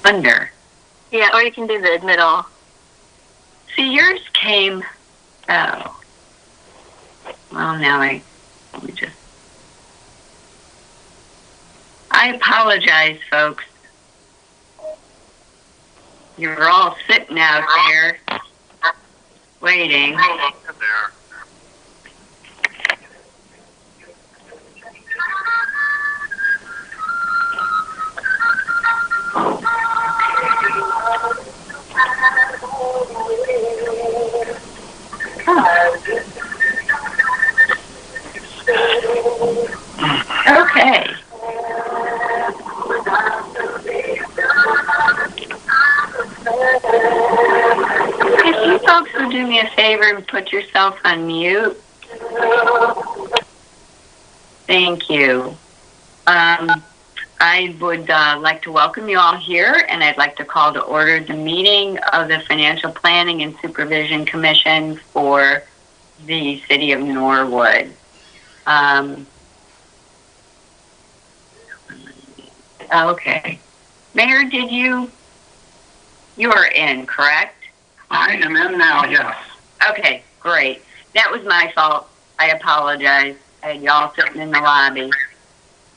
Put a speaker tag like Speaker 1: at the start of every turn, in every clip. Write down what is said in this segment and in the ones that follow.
Speaker 1: Under.
Speaker 2: Yeah, or you can do the middle.
Speaker 1: See, yours came. Oh. Well, now let me just. I apologize, folks. You're all sitting out there waiting. Okay. If you folks would do me a favor and put yourself on mute. Thank you. I would like to welcome you all here, and I'd like to call to order the meeting of the Financial Planning and Supervision Commission for the City of Norwood. Okay. Mayor, you are in, correct?
Speaker 3: I am in now, yes.
Speaker 1: Okay, great. That was my fault. I apologize. I had y'all sitting in the lobby.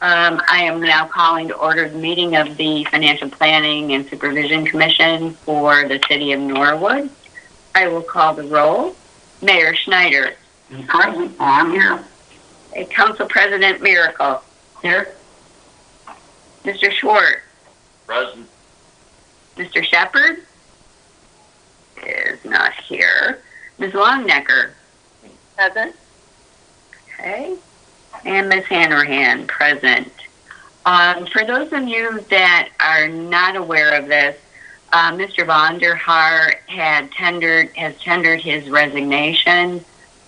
Speaker 1: I am now calling to order the meeting of the Financial Planning and Supervision Commission for the City of Norwood. I will call the roll. Mayor Schneider.
Speaker 3: Present. I'm here.
Speaker 1: Council President Miracle.
Speaker 3: Here.
Speaker 1: Mr. Schwartz.
Speaker 3: Present.
Speaker 1: Mr. Shepard is not here. Ms. Longnecker.
Speaker 2: Present.
Speaker 1: Okay. And Ms. Hanrahan, present. For those of you that are not aware of this, Mr. Von der Haar has tendered his resignation.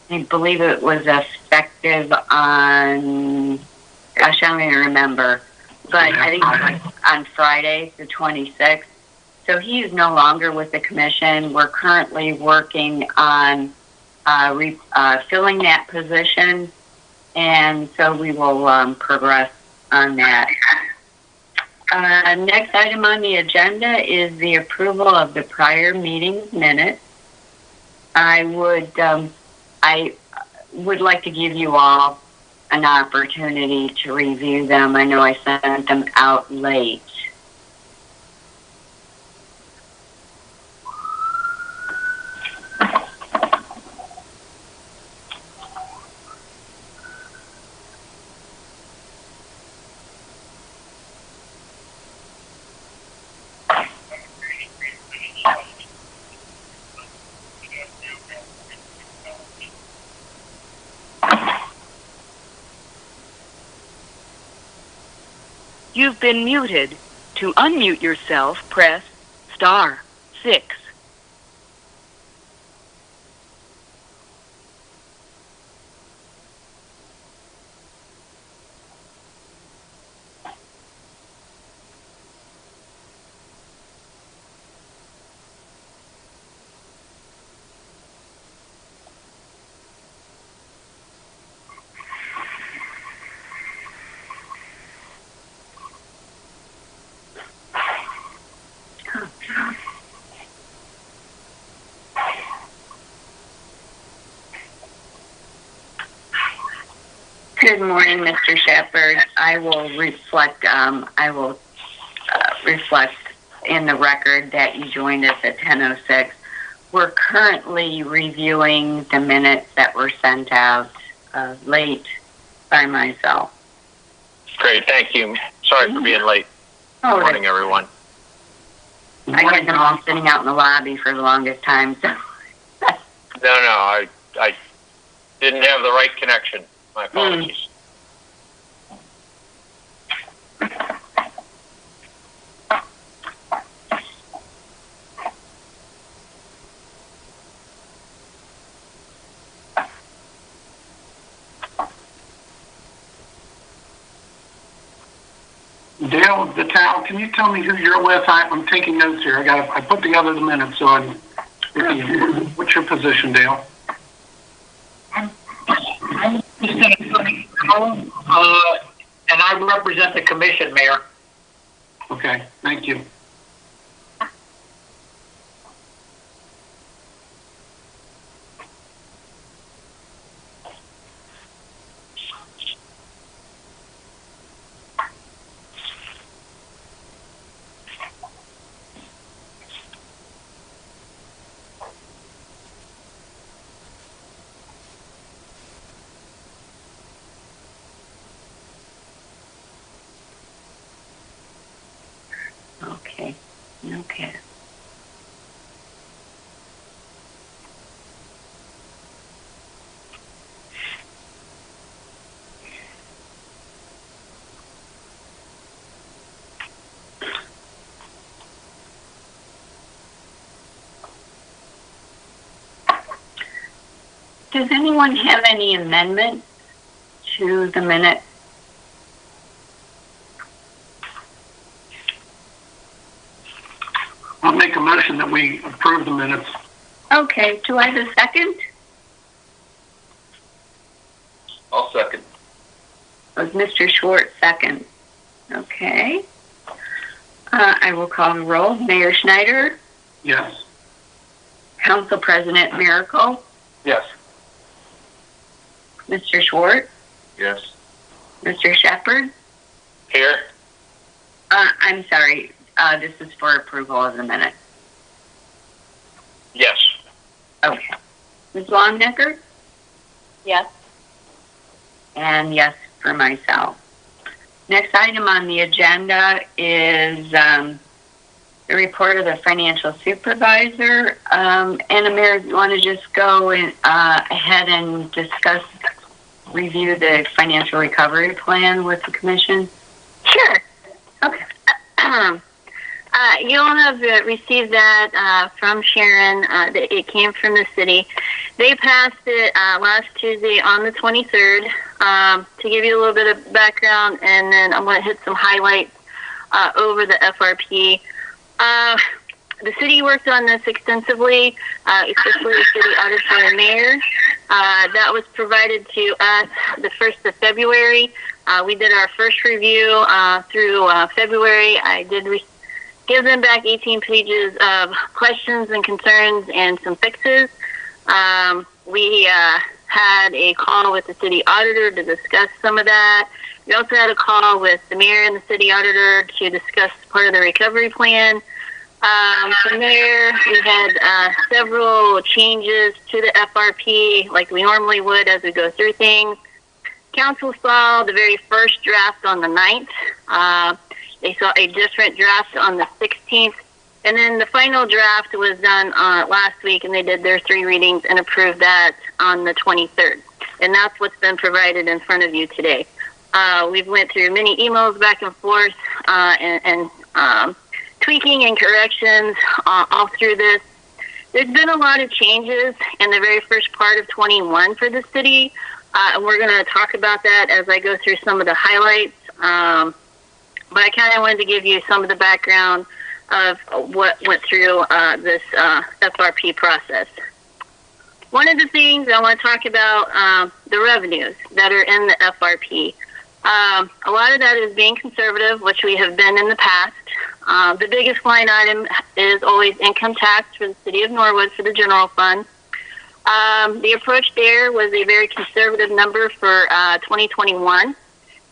Speaker 1: I believe it was effective on, gosh, I don't even remember, but I think it was on Friday, the 26th. So he is no longer with the commission. We're currently working on filling that position. And so we will progress on that. Next item on the agenda is the approval of the prior meeting minutes. I would like to give you all an opportunity to review them. I know I sent them out late.
Speaker 4: You've been muted. To unmute yourself, press *6.
Speaker 1: Good morning, Mr. Shepherd. I will reflect in the record that you joined us at 10:06. We're currently reviewing the minutes that were sent out late by myself.
Speaker 5: Great, thank you. Sorry for being late.
Speaker 1: Oh,
Speaker 5: Good morning, everyone.
Speaker 1: I had them all sitting out in the lobby for the longest time. So.
Speaker 5: No, I didn't have the right connection. My apologies.
Speaker 3: Dale, the town, can you tell me who you're with? I'm taking notes here. I put together the minutes, so I'm with you. What's your position, Dale?
Speaker 6: And I represent the commission, Mayor.
Speaker 3: Okay, thank you.
Speaker 1: Okay. Does anyone have any amendments to the minutes?
Speaker 3: I'll make a motion that we approve the minutes.
Speaker 1: Okay, do I have a second?
Speaker 5: I'll second.
Speaker 1: Was Mr. Schwartz second? Okay. I will call the roll. Mayor Schneider?
Speaker 3: Yes.
Speaker 1: Council President Miracle?
Speaker 5: Yes.
Speaker 1: Mr. Schwartz?
Speaker 5: Yes.
Speaker 1: Mr. Shepherd?
Speaker 5: Here?
Speaker 1: I'm sorry. This is for approval of the minutes.
Speaker 5: Yes.
Speaker 1: Okay. Ms. Longnecker?
Speaker 2: Yes.
Speaker 1: And yes for myself. Next item on the agenda is the report of the financial supervisor. And Amir, you want to just go ahead and review the financial recovery plan with the commission?
Speaker 2: Sure.
Speaker 1: Okay.
Speaker 2: You'll have received that from Sharon. It came from the city. They passed it last Tuesday on the 23rd. To give you a little bit of background, and then I'm going to hit some highlights over the FRP. The city worked on this extensively, especially the city auditor and mayor. That was provided to us the 1st of February. We did our first review through February. I did give them back 18 pages of questions and concerns and some fixes. We had a call with the city auditor to discuss some of that. We also had a call with the mayor and the city auditor to discuss part of the recovery plan. From there, we had several changes to the FRP, like we normally would as we go through things. Council saw the very first draft on the 9th. They saw a different draft on the 16th. And then the final draft was done last week, and they did their 3 readings and approved that on the 23rd. And that's what's been provided in front of you today. We've went through many emails back and forth and tweaking and corrections all through this. There's been a lot of changes in the very first part of 21 for the city, and we're going to talk about that as I go through some of the highlights. But I kind of wanted to give you some of the background of what went through this FRP process. One of the things I want to talk about, the revenues that are in the FRP. A lot of that is being conservative, which we have been in the past. The biggest line item is always income tax for the city of Norwood for the general fund. The approach there was a very conservative number for 2021,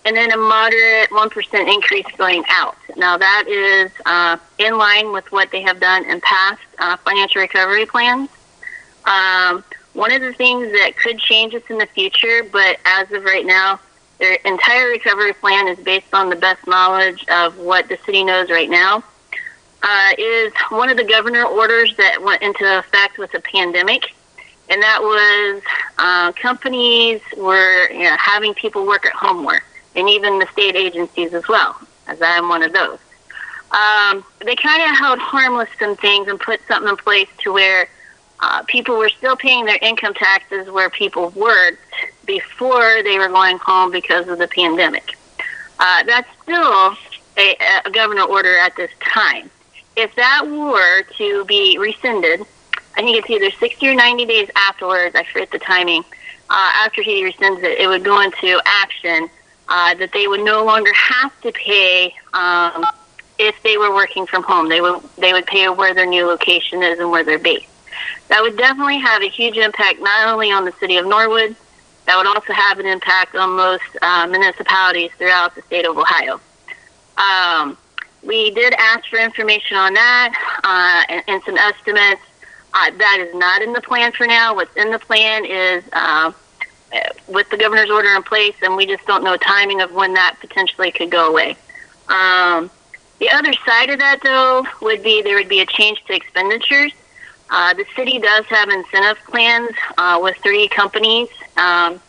Speaker 2: and then a moderate 1% increase going out. Now that is in line with what they have done in past financial recovery plans. One of the things that could change us in the future, but as of right now, their entire recovery plan is based on the best knowledge of what the city knows right now, is one of the governor orders that went into effect with the pandemic. And that was companies were having people work at home more, and even the state agencies as well, as I am one of those. They kind of held harmless some things and put something in place to where people were still paying their income taxes where people worked before they were going home because of the pandemic. That's still a governor order at this time. If that were to be rescinded, I think it's either 60 or 90 days afterwards, I forget the timing, after he rescinds it, it would go into action that they would no longer have to pay if they were working from home. They would pay where their new location is and where they're based. That would definitely have a huge impact not only on the city of Norwood, that would also have an impact on most municipalities throughout the state of Ohio. We did ask for information on that and some estimates. That is not in the plan for now. What's in the plan is with the governor's order in place, and we just don't know timing of when that potentially could go away. The other side of that, though, would be there would be a change to expenditures. The city does have incentive plans with 3 companies, and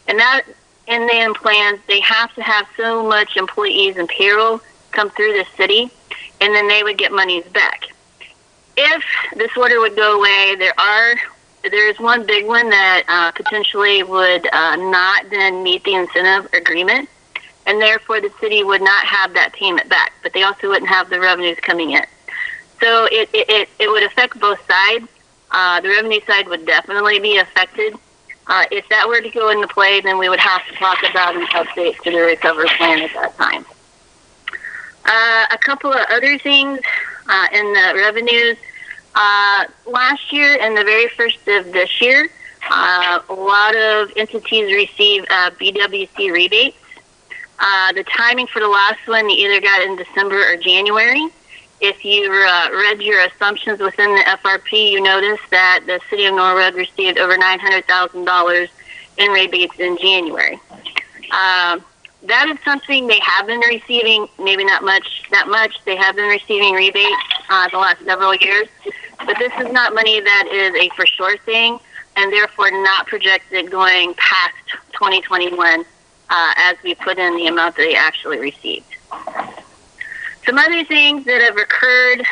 Speaker 2: that in the plans, they have to have so much employees and payroll come through the city, and then they would get monies back. If this order would go away, there's one big one that potentially would not then meet the incentive agreement, and therefore the city would not have that payment back, but they also wouldn't have the revenues coming in. So it would affect both sides. The revenue side would definitely be affected. If that were to go into play, then we would have to talk about an update to the recovery plan at that time. A couple of other things in the revenues. Last year and the very first of this year, a lot of entities received BWC rebates. The timing for the last one, you either got in December or January. If you read your assumptions within the FRP, you notice that the city of Norwood received over $900,000 in rebates in January. That is something they have been receiving, maybe not that much. They have been receiving rebates the last several years, but this is not money that is a for sure thing, and therefore not projected going past 2021 as we put in the amount that they actually received. Some other things that have occurred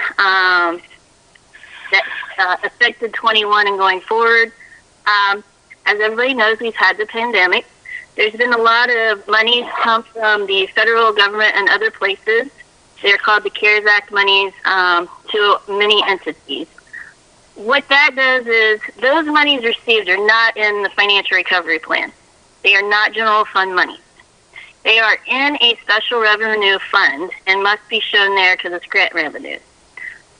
Speaker 2: that affected 21 and going forward. As everybody knows, we've had the pandemic. There's been a lot of monies come from the federal government and other places. They're called the CARES Act monies to many entities. What that does is those monies received are not in the financial recovery plan. They are not general fund monies. They are in a special revenue fund and must be shown there because it's grant revenue.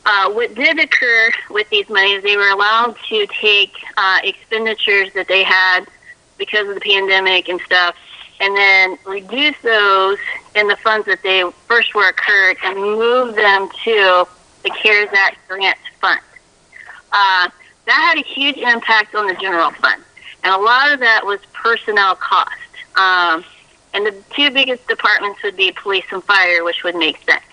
Speaker 2: What did occur with these monies, they were allowed to take expenditures that they had because of the pandemic and stuff, and then reduce those in the funds that they first were occurred and move them to the CARES Act grant fund. That had a huge impact on the general fund, and a lot of that was personnel cost. And the two biggest departments would be police and fire, which would make sense.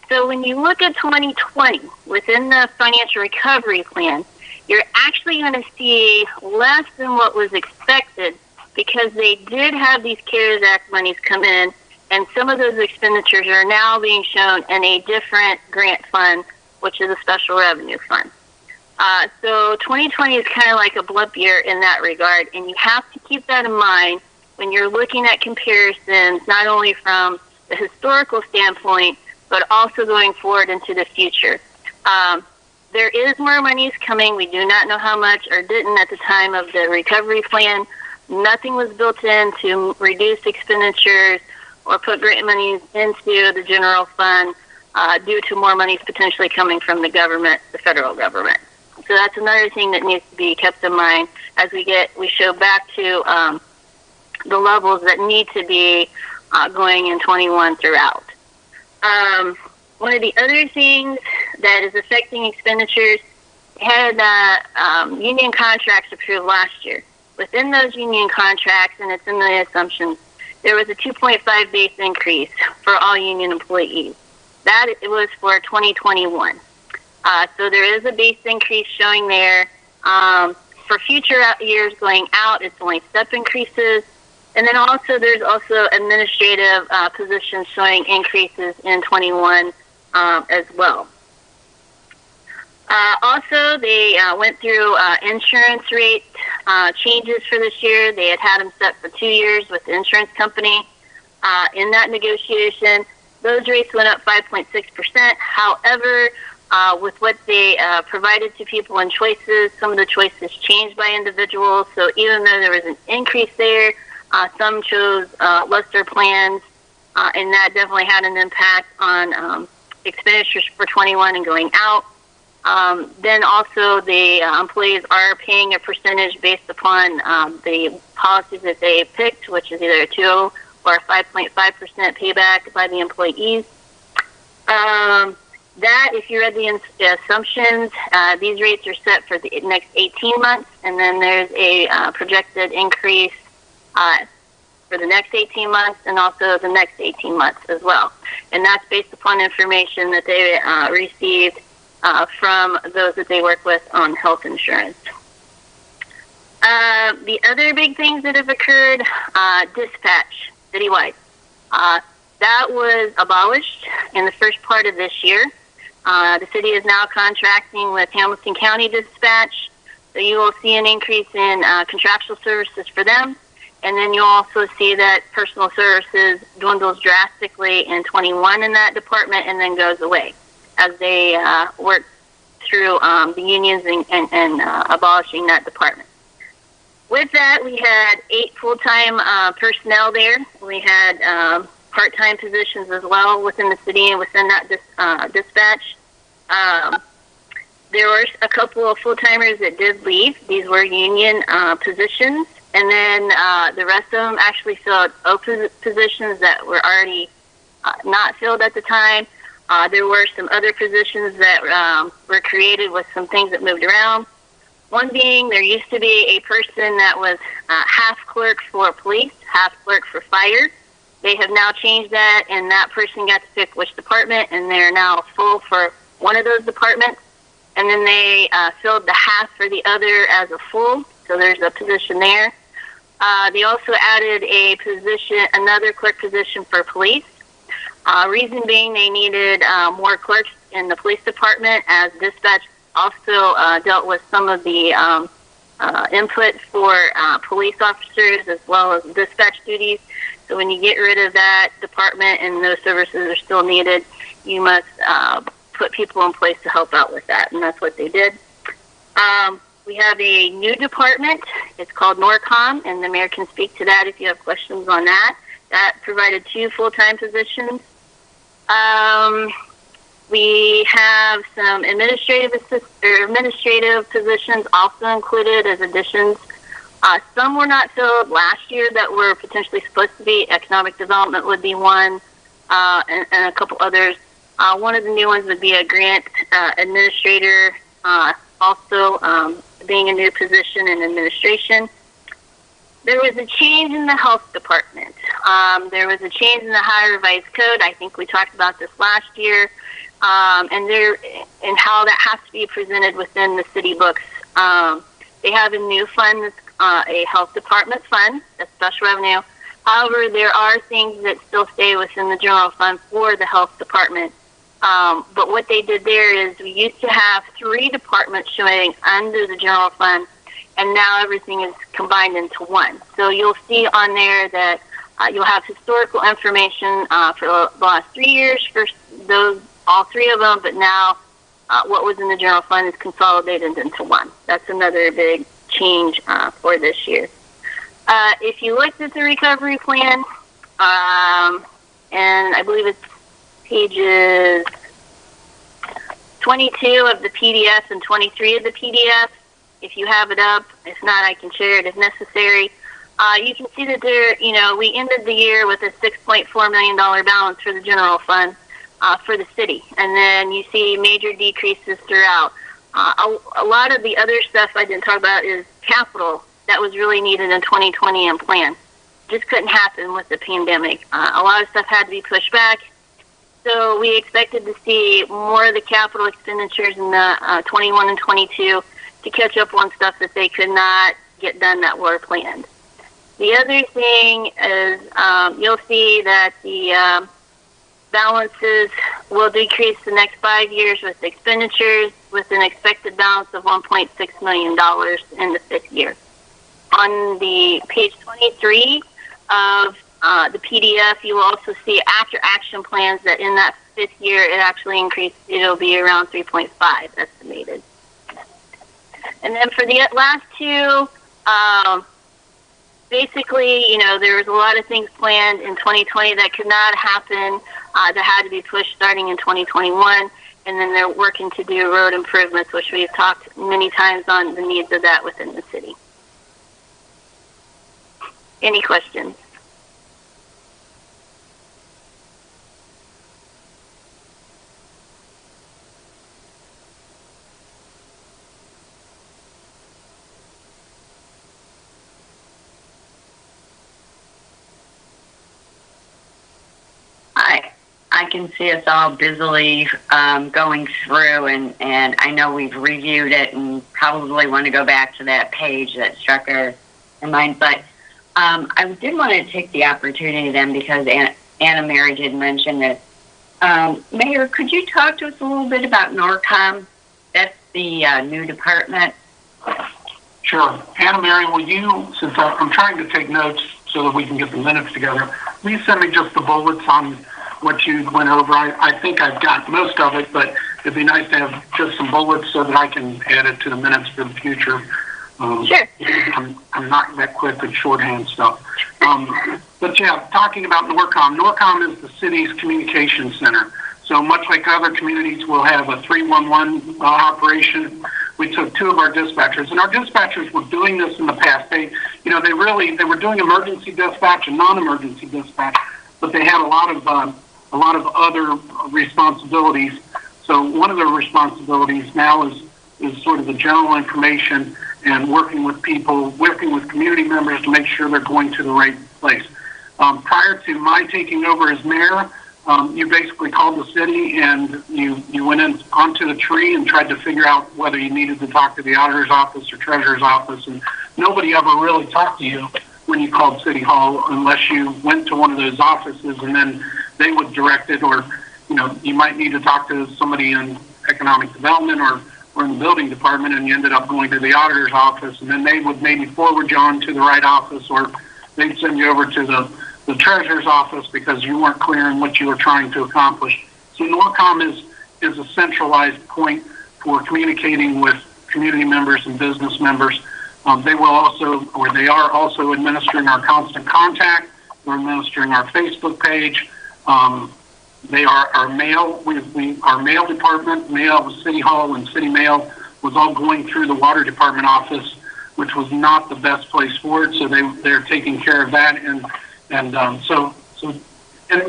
Speaker 2: So when you look at 2020, within the financial recovery plan, you're actually going to see less than what was expected because they did have these CARES Act monies come in, and some of those expenditures are now being shown in a different grant fund, which is a special revenue fund. So 2020 is kind of like a blip year in that regard, and you have to keep that in mind when you're looking at comparisons, not only from the historical standpoint, but also going forward into the future. There is more monies coming. We do not know how much or didn't at the time of the recovery plan. Nothing was built in to reduce expenditures or put grant monies into the general fund due to more monies potentially coming from the government, the federal government. So that's another thing that needs to be kept in mind as we show back to the levels that need to be going in 21 throughout. One of the other things that is affecting expenditures, we had union contracts approved last year. Within those union contracts, and it's in the assumptions, there was a 2.5 base increase for all union employees. That it was for 2021. So there is a base increase showing there. For future years going out, it's only step increases. And then also there's also administrative positions showing increases in 21 as well. Also, they went through insurance rate changes for this year. They had them set for 2 years with the insurance company. In that negotiation, those rates went up 5.6%. However, with what they provided to people in choices, some of the choices changed by individuals. So even though there was an increase there, some chose lesser plans, and that definitely had an impact on expenditures for 21 and going out. Then also the employees are paying a percentage based upon the policies that they picked, which is either a 2 or a 5.5% payback by the employees. That, if you read the assumptions, these rates are set for the next 18 months, and then there's a projected increase for the next 18 months and also the next 18 months as well. And that's based upon information that they received from those that they work with on health insurance. The other big things that have occurred, dispatch citywide. That was abolished in the first part of this year. The city is now contracting with Hamilton County Dispatch, so you will see an increase in contractual services for them. And then you'll also see that personal services dwindles drastically in 21 in that department and then goes away as they work through the unions and abolishing that department. With that, we had 8 full-time personnel there. We had part-time positions as well within the city and within that dispatch. There were a couple of full-timers that did leave. These were union positions. And then the rest of them actually filled open positions that were already not filled at the time. There were some other positions that were created with some things that moved around. One being, there used to be a person that was half clerk for police, half clerk for fire. They have now changed that, and that person got to pick which department, and they're now full for one of those departments. And then they filled the half for the other as a full, so there's a position there. They also added a position, another clerk position for police. Reason being, they needed more clerks in the police department, as dispatch also dealt with some of the input for police officers as well as dispatch duties. So when you get rid of that department and those services are still needed, you must put people in place to help out with that, and that's what they did. We have a new department. It's called NORCOM, and the mayor can speak to that if you have questions on that. That provided 2 full-time positions. We have some administrative positions also included as additions. Some were not filled last year that were potentially supposed to be. Economic development would be one, and a couple others. One of the new ones would be a grant administrator, also being a new position in administration. There was a change in the health department. There was a change in the Ohio Revised Code. I think we talked about this last year, and how that has to be presented within the city books. They have a new fund that's a health department fund, that's special revenue. However, there are things that still stay within the general fund for the health department. But what they did there is we used to have 3 departments showing under the general fund, and now everything is combined into one. So you'll see on there that you'll have historical information for the last 3 years for those, all 3 of them, but now what was in the general fund is consolidated into one. That's another big change for this year. If you looked at the recovery plan, and I believe it's pages 22 of the PDF and 23 of the PDF, if you have it up. If not, I can share it if necessary. You can see that there, we ended the year with a $6.4 million balance for the general fund for the city. And then you see major decreases throughout. A lot of the other stuff I didn't talk about is capital that was really needed in 2020 and planned. Just couldn't happen with the pandemic. A lot of stuff had to be pushed back. So we expected to see more of the capital expenditures in the 21 and 22 to catch up on stuff that they could not get done that were planned. The other thing is you'll see that the balances will decrease the next 5 years with expenditures with an expected balance of $1.6 million in the 5th year. On the page 23 of the PDF, you will also see after action plans that in that 5th year it actually increased. It'll be around 3.5 estimated. And then for the last 2, basically, there was a lot of things planned in 2020 that could not happen, that had to be pushed starting in 2021. And then they're working to do road improvements, which we've talked many times on the needs of that within the city. Any questions?
Speaker 1: I can see us all busily going through, and I know we've reviewed it and probably want to go back to that page that struck our mind. But I did want to take the opportunity then, because Anna Mary did mention that. Mayor, could you talk to us a little bit about NORCOM? That's the new department.
Speaker 3: Sure. Anna Mary, will you, since I'm trying to take notes so that we can get the minutes together, will you send me just the bullets on what you went over? I think I've got most of it, but it'd be nice to have just some bullets so that I can add it to the minutes for the future.
Speaker 2: Sure.
Speaker 3: I'm not that quick with shorthand stuff. But yeah, talking about NORCOM. NORCOM is the city's communication center. So much like other communities, we'll have a 311 operation. We took 2 of our dispatchers, and our dispatchers were doing this in the past. They were doing emergency dispatch and non-emergency dispatch, but they had a lot of other responsibilities. So one of their responsibilities now is sort of the general information and working with people, working with community members to make sure they're going to the right place. Prior to my taking over as mayor, you basically called the city and you went in onto the tree and tried to figure out whether you needed to talk to the auditor's office or treasurer's office, and nobody ever really talked to you when you called City Hall unless you went to one of those offices, and then they would direct it, or you might need to talk to somebody in economic development or in the building department, and you ended up going to the auditor's office, and then they would maybe forward you on to the right office, or they'd send you over to the treasurer's office because you weren't clear in what you were trying to accomplish. So NORCOM is a centralized point for communicating with community members and business members. They are also administering our constant contact We're administering our Facebook page. They are our mail. Our mail department, mail, City Hall and City Mail was all going through the Water Department office, which was not the best place for it. So they're taking care of that, and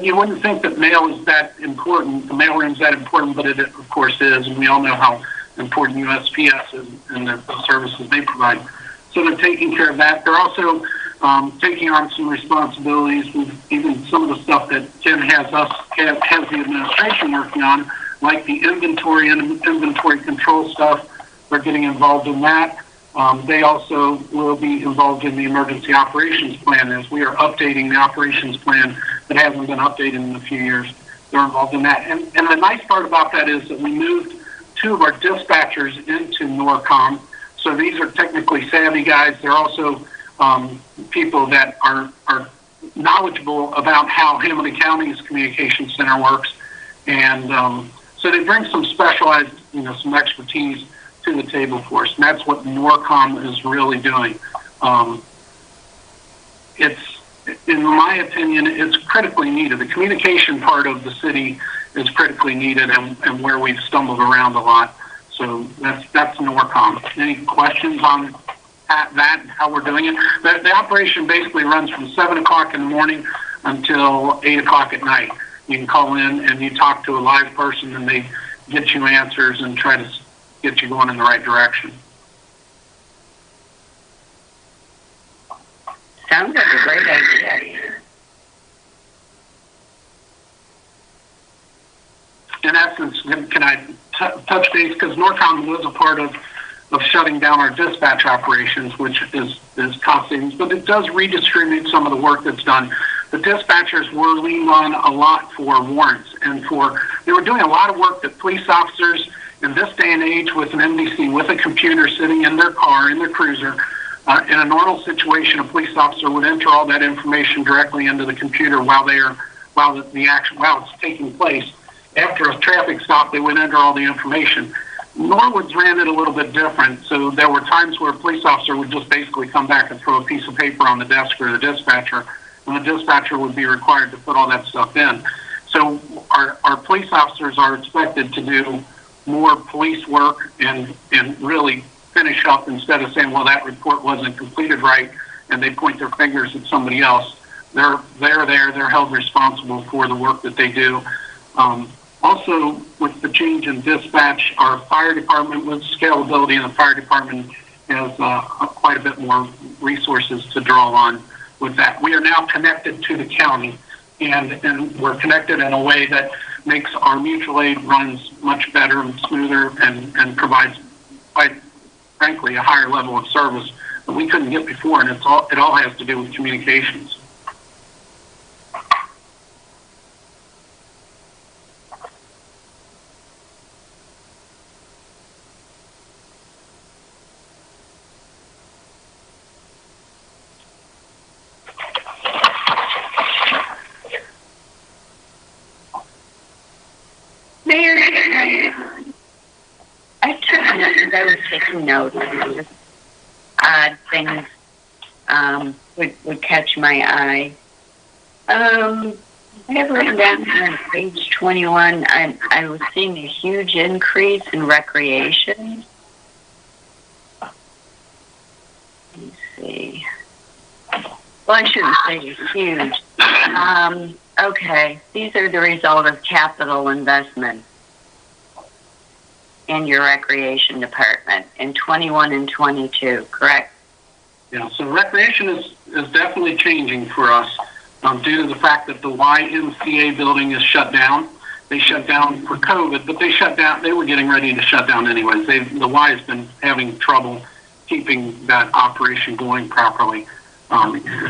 Speaker 3: you wouldn't think that mail is that important. The mail room's that important, but it of course is, and we all know how important USPS is and the services they provide. So they're taking care of that. They're also taking on some responsibilities with even some of the stuff that Jen has the administration working on, like the inventory and inventory control stuff. They're getting involved in that. They also will be involved in the emergency operations plan as we are updating the operations plan that hasn't been updated in a few years. They're involved in that. And the nice part about that is that we moved 2 of our dispatchers into NORCOM. So these are technically savvy guys. They're also people that are knowledgeable about how Hamilton County's communication center works. And so they bring some specialized, some expertise to the table for us. And that's what NORCOM is really doing. In my opinion, it's critically needed. The communication part of the city is critically needed and where we've stumbled around a lot. So that's NORCOM. Any questions on that and how we're doing it? The operation basically runs from 7 o'clock in the morning until 8 o'clock at night. You can call in and you talk to a live person and they get you answers and try to get you going in the right direction.
Speaker 1: Sounds like a great idea.
Speaker 3: In essence, can I touch base, because NORCOM was a part of shutting down our dispatch operations, which is cost savings, but it does redistribute some of the work that's done. The dispatchers were leaned on a lot for warrants, and they were doing a lot of work that police officers in this day and age with an MDC, with a computer sitting in their car, in their cruiser, in a normal situation, a police officer would enter all that information directly into the computer while it's taking place. After a traffic stop, they would enter all the information. Norwood's ran it a little bit different, so there were times where a police officer would just basically come back and throw a piece of paper on the desk for the dispatcher, and the dispatcher would be required to put all that stuff in. So our police officers are expected to do more police work and really finish up, instead of saying, well, that report wasn't completed right, and they point their fingers at somebody else. They're held responsible for the work that they do. Also, with the change in dispatch, our fire department, with scalability, and the fire department has quite a bit more resources to draw on with that. We are now connected to the county, and we're connected in a way that makes our mutual aid runs much better and smoother and provides, quite frankly, a higher level of service that we couldn't get before, and it all has to do with communications.
Speaker 1: Mayor, I took notes as I was taking notes. Just odd things would catch my eye. I have written down on page 21, I was seeing a huge increase in recreation. Let me see. Well, I shouldn't say huge. Okay, these are the result of capital investment in your recreation department in 21 and 22, correct?
Speaker 3: Yeah, so recreation is definitely changing for us due to the fact that the YMCA building is shut down. They shut down for COVID, but they were getting ready to shut down anyways. The Y has been having trouble keeping that operation going properly.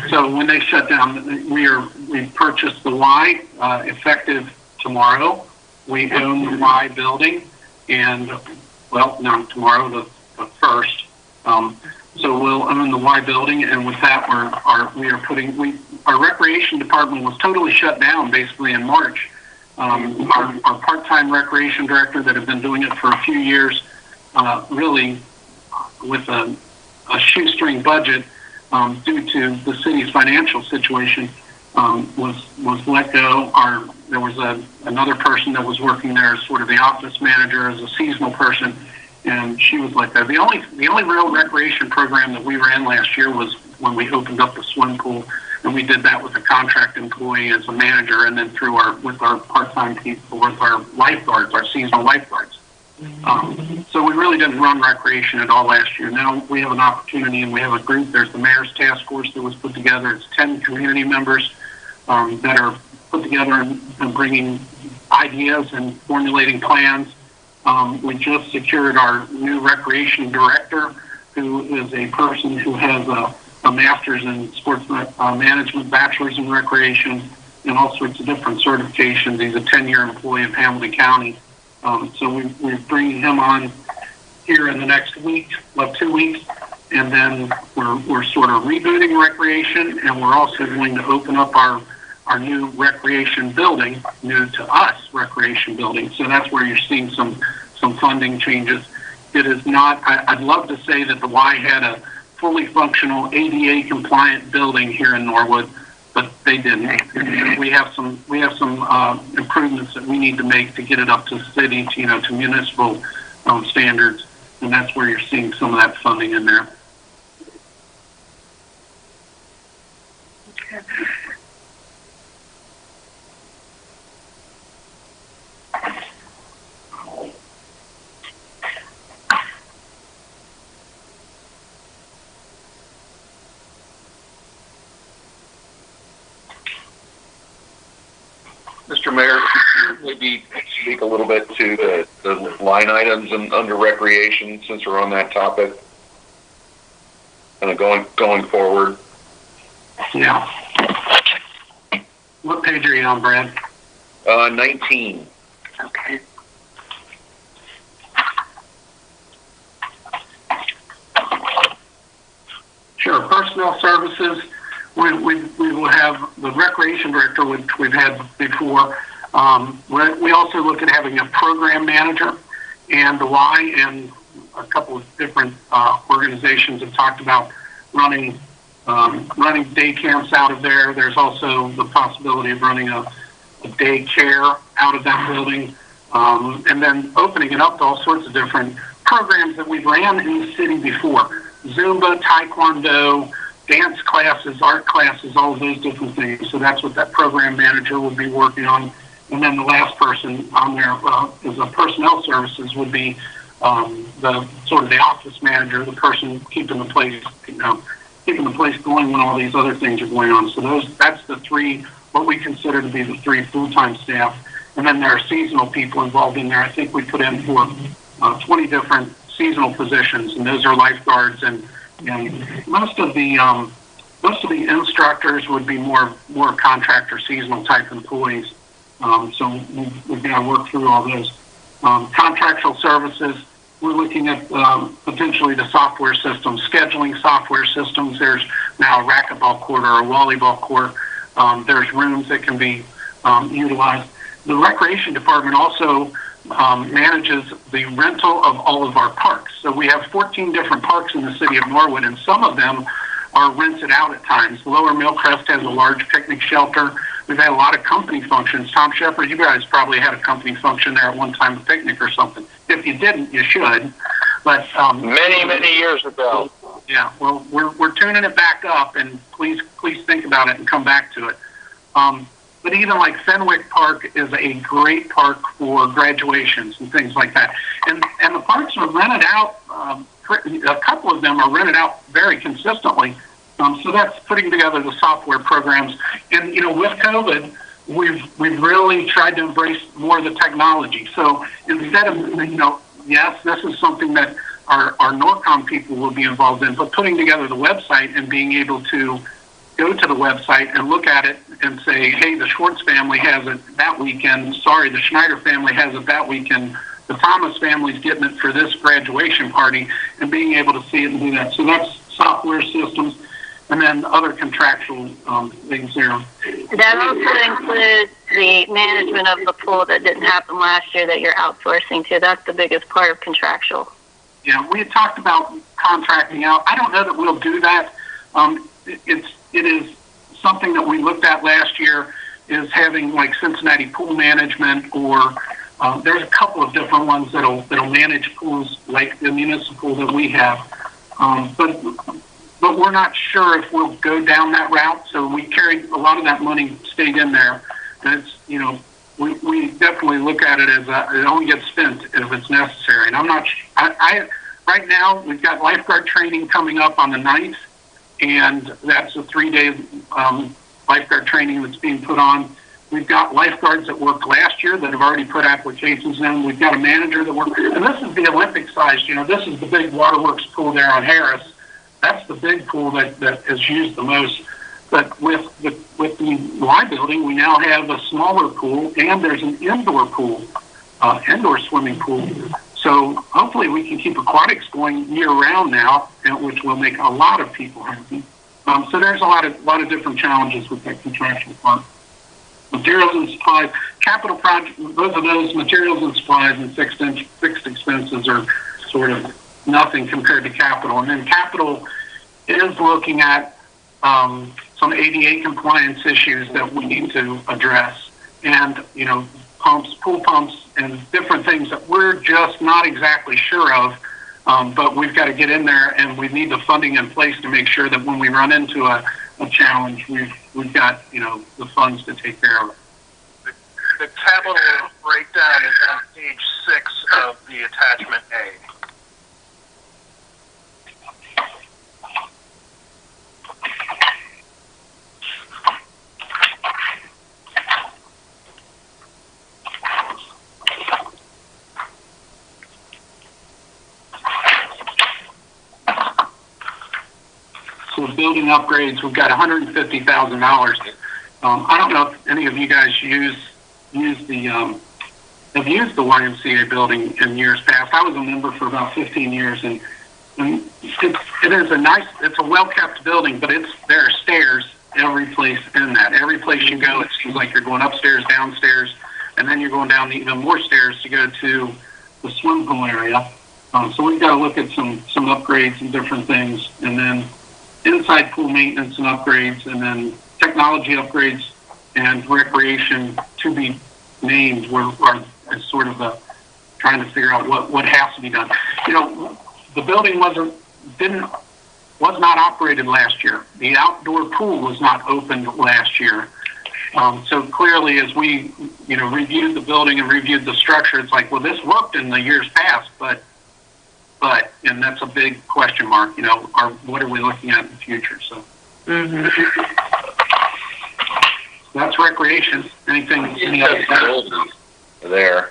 Speaker 3: So when they shut down, we purchased the Y effective tomorrow. We own the Y building, and tomorrow the 1st. So we'll own the Y building, and with that, our recreation department was totally shut down basically in March. Our part-time recreation director that had been doing it for a few years, really with a shoestring budget, due to the city's financial situation, was let go. There was another person that was working there as sort of the office manager, as a seasonal person, and she was let go. The only real recreation program that we ran last year was when we opened up the swim pool, and we did that with a contract employee as a manager, and then with our part-time people, with our lifeguards, our seasonal lifeguards. So we really didn't run recreation at all last year. Now we have an opportunity, and we have a group. There's the mayor's task force that was put together. It's 10 community members that are put together and bringing ideas and formulating plans. We just secured our new recreation director, who is a person who has a master's in sports management, bachelor's in recreation, and all sorts of different certifications. He's a 10-year employee of Hamilton County. So we're bringing him on here in the next week, 2 weeks, and then we're sort of rebooting recreation, and we're also going to open up our new recreation building, new to us recreation building. So that's where you're seeing some funding changes. It is not, I'd love to say that the Y had a fully functional ADA compliant building here in Norwood, but they didn't. We have some improvements that we need to make to get it up to city, to municipal standards, and that's where you're seeing some of that funding in there.
Speaker 1: Okay.
Speaker 5: Mr. Mayor, could you maybe speak a little bit to the line items under recreation, since we're on that topic, kind of going forward?
Speaker 3: Yeah. What page are you on, Brad?
Speaker 5: 19.
Speaker 1: Okay.
Speaker 3: Sure. Personnel services. We will have the recreation director, which we've had before. We also look at having a program manager, and the Y and a couple of different organizations have talked about running day camps out of there. There's also the possibility of running a daycare out of that building, and then opening it up to all sorts of different programs that we've ran in the city before. Zumba, Taekwondo, dance classes, art classes, all of those different things. So that's what that program manager would be working on. And then the last person on there is a personnel services would be the sort of the office manager, the person keeping the place, keeping the place going when all these other things are going on. So that's the three, what we consider to be the three full-time staff. And then there are seasonal people involved in there. I think we put in for 20 different seasonal positions, and those are lifeguards and most of the instructors would be more contractor seasonal type employees. So we've got to work through all those. Contractual services, we're looking at potentially the software systems, scheduling software systems. There's now a racquetball court or a volleyball court. There's rooms that can be utilized. The recreation department also manages the rental of all of our parks. So we have 14 different parks in the city of Norwood, and some of them are rented out at times. Lower Millcrest has a large picnic shelter. We've had a lot of company functions. Tom Shepard, you guys probably had a company function there at one time, a picnic or something. If you didn't, you should. But
Speaker 5: many years ago.
Speaker 3: Yeah, well, we're tuning it back up, and please think about it and come back to it. But even like Fenwick Park is a great park for graduations and things like that. And the parks are rented out, a couple of them are rented out very consistently. So that's putting together the software programs. And, with COVID, we've really tried to embrace more of the technology. So instead of, yes, this is something that our NORCOM people will be involved in, but putting together the website and being able to go to the website and look at it and say, hey, the Schwartz family has it that weekend. Sorry, the Schneider family has it that weekend. The Thomas family's getting it for this graduation party, and being able to see it and do that. So that's software systems, and then other contractual things there.
Speaker 2: That also includes the management of the pool that didn't happen last year that you're outsourcing to. That's the biggest part of contractual.
Speaker 3: Yeah, we had talked about contracting out. I don't know that we'll do that. It is something that we looked at last year is having like Cincinnati Pool Management, or there's a couple of different ones that'll manage pools like the municipal that we have. But we're not sure if we'll go down that route. So we carried a lot of that money stayed in there. And it's, we definitely look at it as it only gets spent if it's necessary. And I'm not, right now we've got lifeguard training coming up on the 9th, and that's a 3-day lifeguard training that's being put on. We've got lifeguards that worked last year that have already put applications in. We've got a manager that worked, and this is the Olympic size. This is the big waterworks pool there on Harris. That's the big pool that is used the most. But with the Y building, we now have a smaller pool, and there's an indoor pool, indoor swimming pool. So hopefully we can keep aquatics going year-round now, which will make a lot of people happy. So there's a lot of different challenges with that contractual part. Materials and supplies, capital project, both of those materials and supplies and fixed expenses are sort of nothing compared to capital. And then capital is looking at some ADA compliance issues that we need to address, and pumps, pool pumps, and different things that we're just not exactly sure of. But we've got to get in there, and we need the funding in place to make sure that when we run into a challenge, we've got the funds to take care of it.
Speaker 7: The capital breakdown is on page 6 of the attachment A.
Speaker 3: So building upgrades, we've got $150,000. I don't know if any of you guys have used the YMCA building in years past. I was a member for about 15 years, and it is it's a well-kept building, but there are stairs every place in that. Every place you go, it seems like you're going upstairs, downstairs, and then you're going down even more stairs to go to the swim pool area. So we've got to look at some upgrades and different things, and then inside pool maintenance and upgrades, and then technology upgrades and recreation to be named. We're sort of trying to figure out what has to be done. The building was not operated last year. The outdoor pool was not opened last year. So clearly, as we reviewed the building and reviewed the structure, it's like, well, this worked in the years past, but and that's a big question mark. What are we looking at in the future? So that's recreation. Anything? Any other
Speaker 5: there,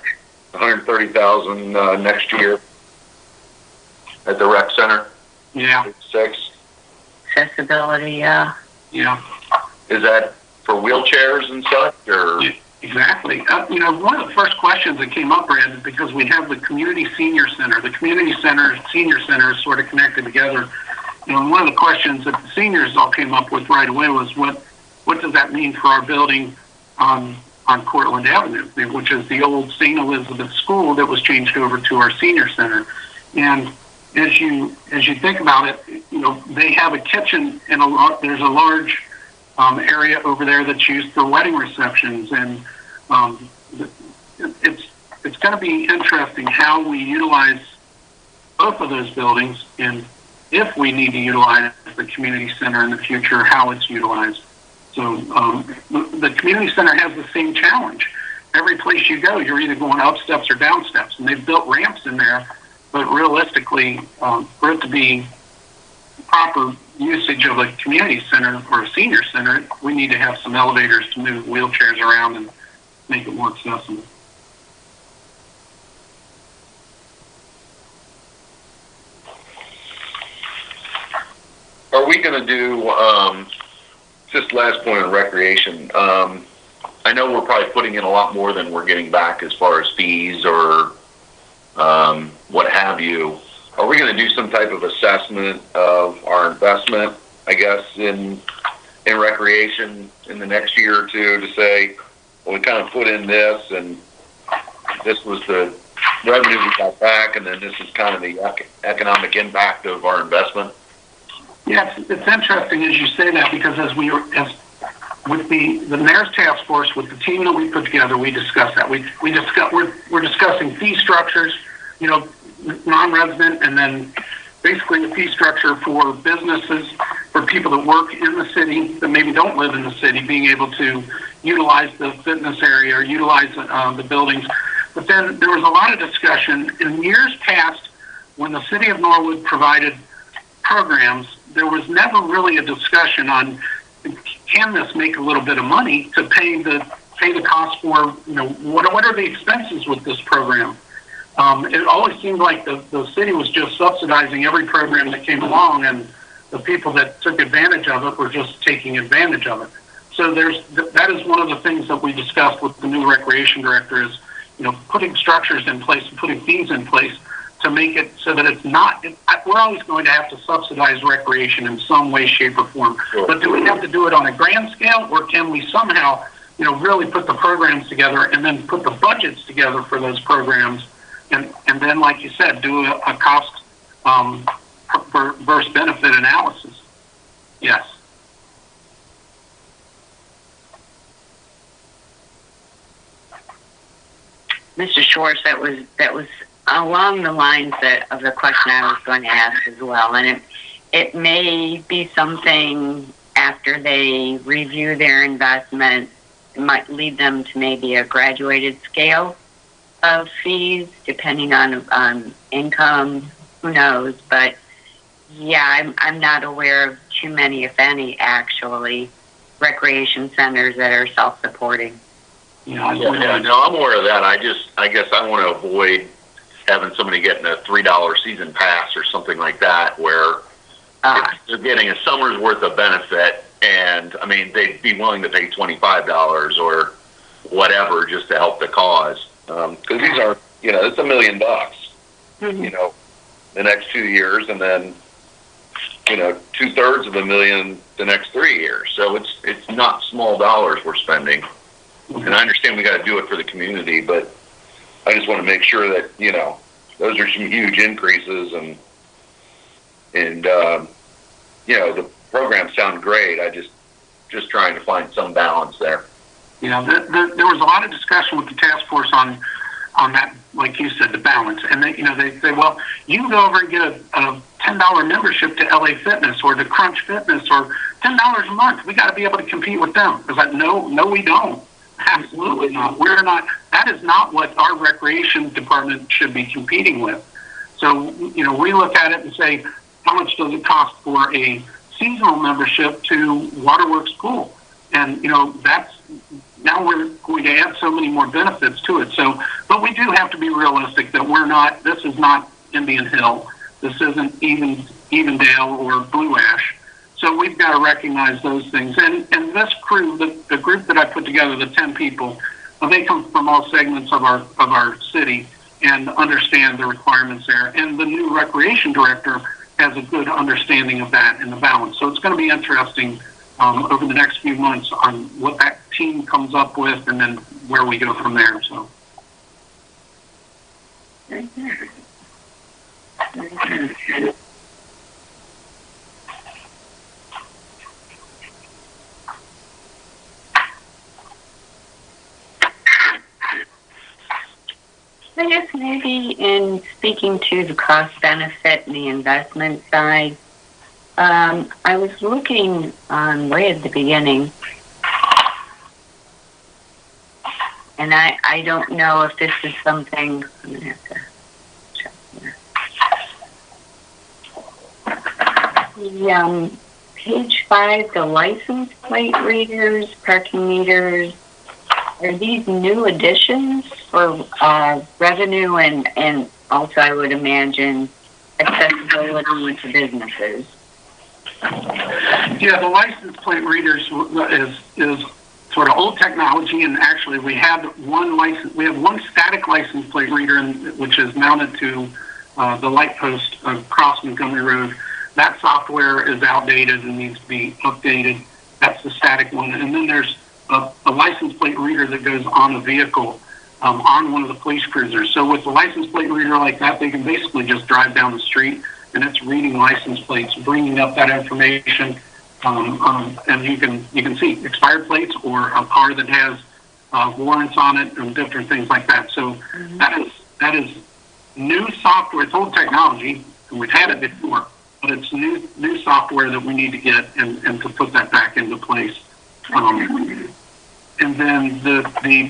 Speaker 5: $130,000 next year at the rec center.
Speaker 3: Yeah.
Speaker 5: 6.
Speaker 1: Accessibility, yeah.
Speaker 3: Yeah.
Speaker 5: Is that for wheelchairs and such, or?
Speaker 3: Exactly. One of the first questions that came up, Brad, is because we have the community senior center. The community center, senior center is sort of connected together. And one of the questions that the seniors all came up with right away was, what does that mean for our building on Cortland Avenue, which is the old St. Elizabeth School that was changed over to our senior center. And as you think about it, they have a kitchen and there's a large area over there that's used for wedding receptions, and it's going to be interesting how we utilize both of those buildings, and if we need to utilize the community center in the future, how it's utilized. So the community center has the same challenge. Every place you go, you're either going up steps or down steps, and they've built ramps in there, but realistically, for it to be proper usage of a community center or a senior center, we need to have some elevators to move wheelchairs around and make it more accessible.
Speaker 5: Are we going to do, just last point on recreation, I know we're probably putting in a lot more than we're getting back as far as fees or what have you. Are we going to do some type of assessment of our investment, I guess, in recreation in the next year or two to say, well, we kind of put in this, and this was the revenue we got back, and then this is kind of the economic impact of our investment?
Speaker 3: Yeah, it's interesting as you say that, because as with the mayor's task force, with the team that we put together, we discussed that. We're discussing fee structures, non-resident, and then basically a fee structure for businesses, for people that work in the city that maybe don't live in the city, being able to utilize the fitness area or utilize the buildings. But then there was a lot of discussion in years past when the city of Norwood provided programs. There was never really a discussion on, can this make a little bit of money to pay the cost for, what are the expenses with this program? It always seemed like the city was just subsidizing every program that came along, and the people that took advantage of it were just taking advantage of it. So that is one of the things that we discussed with the new recreation director is, putting structures in place and putting fees in place to make it so that it's not, we're always going to have to subsidize recreation in some way, shape, or form. Sure. But do we have to do it on a grand scale, or can we somehow, really put the programs together and then put the budgets together for those programs, and then, like you said, do a cost versus benefit analysis? Yes.
Speaker 1: Mr. Schwartz, that was along the lines of the question I was going to ask as well, and it may be something after they review their investment. It might lead them to maybe a graduated scale of fees, depending on income. Who knows? But yeah, I'm not aware of too many, if any, actually, recreation centers that are self-supporting.
Speaker 5: No, I'm aware of that. I guess I want to avoid having somebody getting a $3 season pass or something like that, where they're getting a summer's worth of benefit, and I mean they'd be willing to pay $25 or whatever just to help the cause. Because these are, it's $1 million, the next 2 years, and then 2/3 of $1 million the next 3 years. So it's not small dollars we're spending. And I understand we got to do it for the community, but I just want to make sure that, those are some huge increases, and the programs sound great. I just trying to find some balance there.
Speaker 3: There was a lot of discussion with the task force on that, like you said, the balance. And they say, well, you can go over and get a $10 membership to LA Fitness or to Crunch Fitness or $10 a month. We got to be able to compete with them. I was like, no, we don't. Absolutely not. We're not. That is not what our recreation department should be competing with. So, we look at it and say, how much does it cost for a seasonal membership to Waterworks Pool? And, that's, now we're going to add so many more benefits to it. So, but we do have to be realistic that this is not Indian Hill. This isn't Evendale or Blue Ash. So we've got to recognize those things. And this crew, the group that I put together, the 10 people, they come from all segments of our city and understand the requirements there. And the new recreation director has a good understanding of that and the balance. So it's going to be interesting over the next few months on what that team comes up with and then where we go from there. So.
Speaker 1: Very good. Very good. I guess maybe in speaking to the cost benefit and the investment side, I was looking on way at the beginning, and I don't know if this is something, I'm going to have to check here. Page 5, the license plate readers, parking meters, are these new additions for revenue and also, I would imagine, accessibility to businesses?
Speaker 3: Yeah, the license plate readers is sort of old technology, and actually we have one static license plate reader, which is mounted to the light post across Montgomery Road. That software is outdated and needs to be updated. That's the static one. And then there's a license plate reader that goes on a vehicle, on one of the police cruisers. So with a license plate reader like that, they can basically just drive down the street and it's reading license plates, bringing up that information and you can see expired plates or a car that has warrants on it and different things like that. So that is new software. It's old technology, and we've had it before, but it's new software that we need to get and to put that back into place. And then the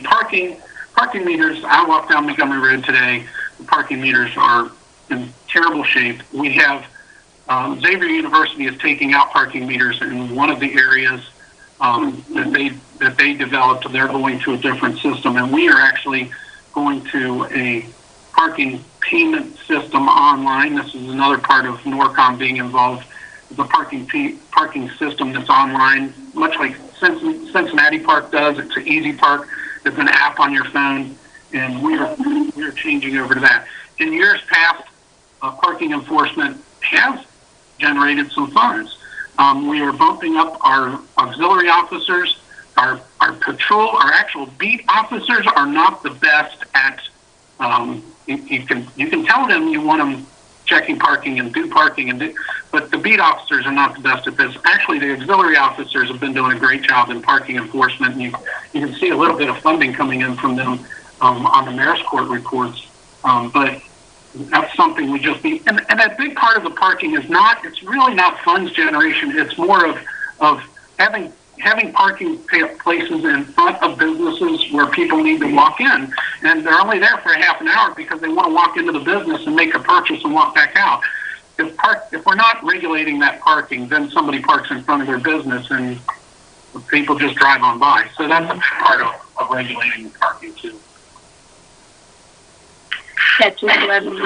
Speaker 3: parking meters. I walked down Montgomery Road today. The parking meters are in terrible shape. We have Xavier University is taking out parking meters in one of the areas that they developed. They're going to a different system, and we are actually going to a parking payment system online. This is another part of NORCOM being involved. The parking system that's online, much like Cincinnati Park does. It's an Easy Park. There's an app on your phone, and we're changing over to that. In years past, parking enforcement has generated some funds. We are bumping up our auxiliary officers. Our actual beat officers are not the best at. You can tell them you want them checking parking and do parking but the beat officers are not the best at this. Actually, the auxiliary officers have been doing a great job in parking enforcement. And you can see a little bit of funding coming in from them on the mayor's court reports. But that's something we just need. And that big part of the parking it's really not funds generation. It's more of having parking places in front of businesses where people need to walk in. And they're only there for a half an hour because they want to walk into the business and make a purchase and walk back out. If we're not regulating that parking, then somebody parks in front of their business and people just drive on by. So that's a part of regulating the parking too.
Speaker 1: That just led me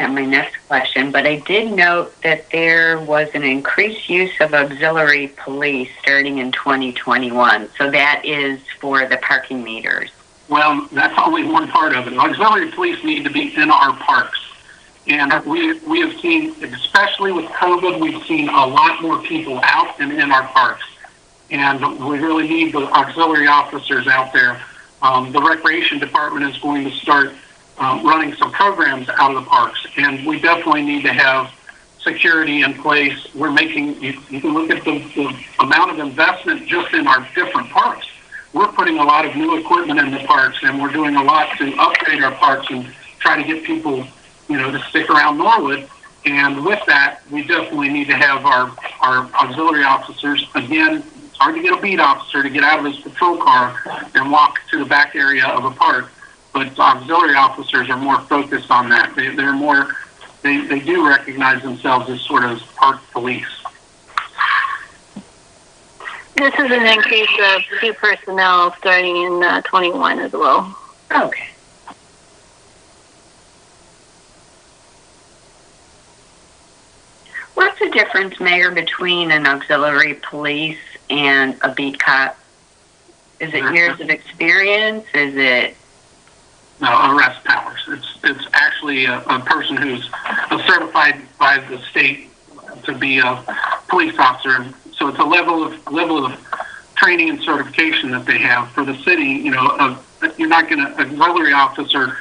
Speaker 1: to my next question, but I did note that there was an increased use of auxiliary police starting in 2021. So that is for the parking meters.
Speaker 3: Well, that's only one part of it. Auxiliary police need to be in our parks. And we have seen, especially with COVID, we've seen a lot more people out and in our parks. And we really need the auxiliary officers out there. The recreation department is going to start running some programs out of the parks, and we definitely need to have security in place. We're making, you can look at the amount of investment just in our different parks. We're putting a lot of new equipment in the parks, and we're doing a lot to upgrade our parks and try to get people, to stick around Norwood. And with that, we definitely need to have our auxiliary officers. Again, it's hard to get a beat officer to get out of his patrol car and walk to the back area of a park. But auxiliary officers are more focused on that. They're more, they do recognize themselves as sort of park police.
Speaker 2: This is an increase of 2 personnel starting in 21 as well.
Speaker 1: Okay. What's the difference, Mayor, between an auxiliary police and a beat cop? Is it years of experience? Is it...
Speaker 3: No, arrest powers. It's actually a person who's certified by the state to be a police officer. So it's a level of training and certification that they have for the city. You're not going to auxiliary officer.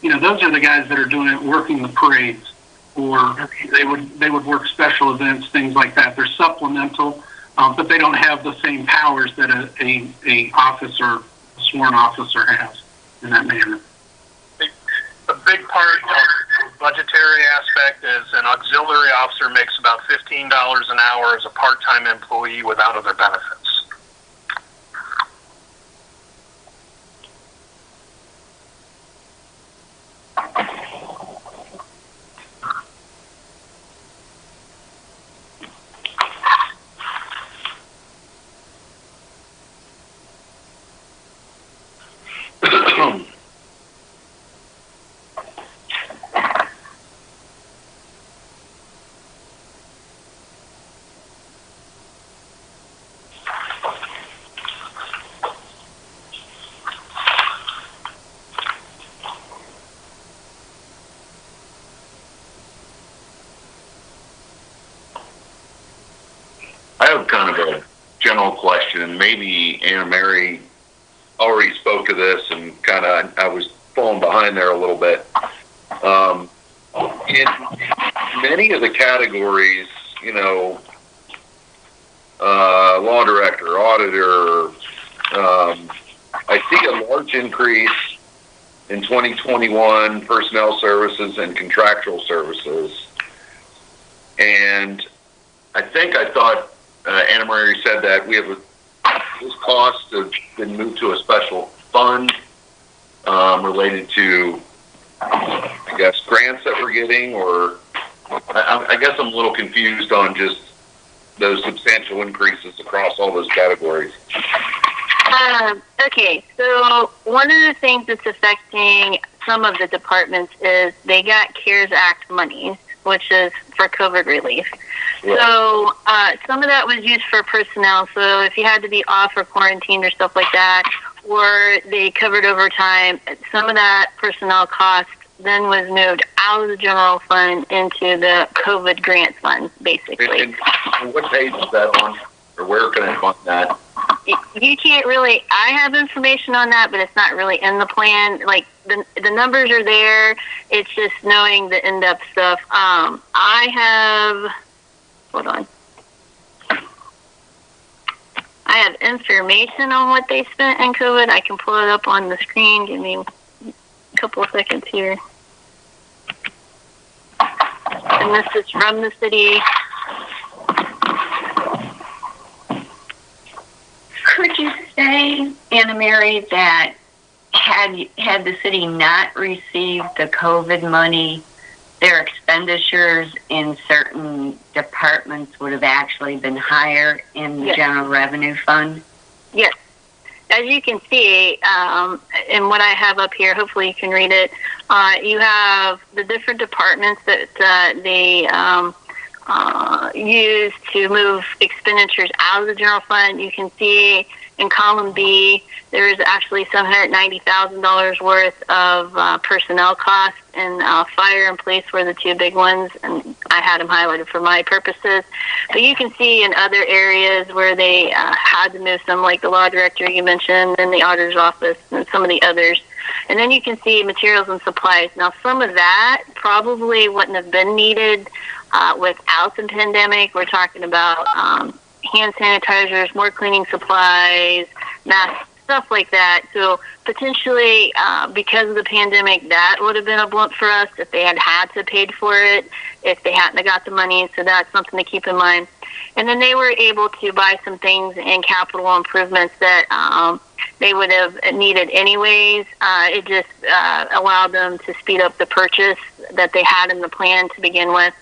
Speaker 3: Those are the guys that are doing it, working the parades, or they would work special events, things like that. They're supplemental, but they don't have the same powers that a officer, a sworn officer, has in that manner.
Speaker 7: A big part of the budgetary aspect is an auxiliary officer makes about $15 an hour as a part-time employee without other benefits.
Speaker 5: I have kind of a general question, and maybe Anna Mary already spoke to this, and I was falling behind there a little bit. many of the categories, law director, auditor, I see a large increase in 2021 personnel services and contractual services. And I thought Anna Marie said that this cost have been moved to a special fund related to, I guess, grants that we're getting, or I guess I'm a little confused on just those substantial increases across all those categories.
Speaker 2: Okay, so one of the things that's affecting some of the departments is they got CARES Act money, which is for COVID relief. Right. So some of that was used for personnel. So if you had to be off or quarantined or stuff like that, or they covered overtime, some of that personnel cost then was moved out of the general fund into the COVID grant fund, basically.
Speaker 5: And what page is that on? Or where can I find that?
Speaker 2: You can't really, I have information on that, but it's not really in the plan. Like, the numbers are there. It's just knowing the in-depth stuff. Hold on. I have information on what they spent in COVID. I can pull it up on the screen. Give me a couple of seconds here. And this is from the city.
Speaker 1: Could you say, Anna Mary, that had the city not received the COVID money, their expenditures in certain departments would have actually been higher in the
Speaker 2: Yes.
Speaker 1: general revenue fund?
Speaker 2: Yes. As you can see, in what I have up here, hopefully you can read it, you have the different departments that they use to move expenditures out of the general fund. You can see in column B, there is actually $790,000 worth of personnel costs, and fire and police were the two big ones, and I had them highlighted for my purposes. But you can see in other areas where they had to move some, like the law director you mentioned, and the auditor's office, and some of the others. And then you can see materials and supplies. Now, some of that probably wouldn't have been needed without the pandemic. We're talking about hand sanitizers, more cleaning supplies, masks, stuff like that. So potentially, because of the pandemic, that would have been a blunt for us if they had to paid for it, if they hadn't got the money. So that's something to keep in mind. And then they were able to buy some things in capital improvements that they would have needed anyways. It just allowed them to speed up the purchase that they had in the plan to begin with.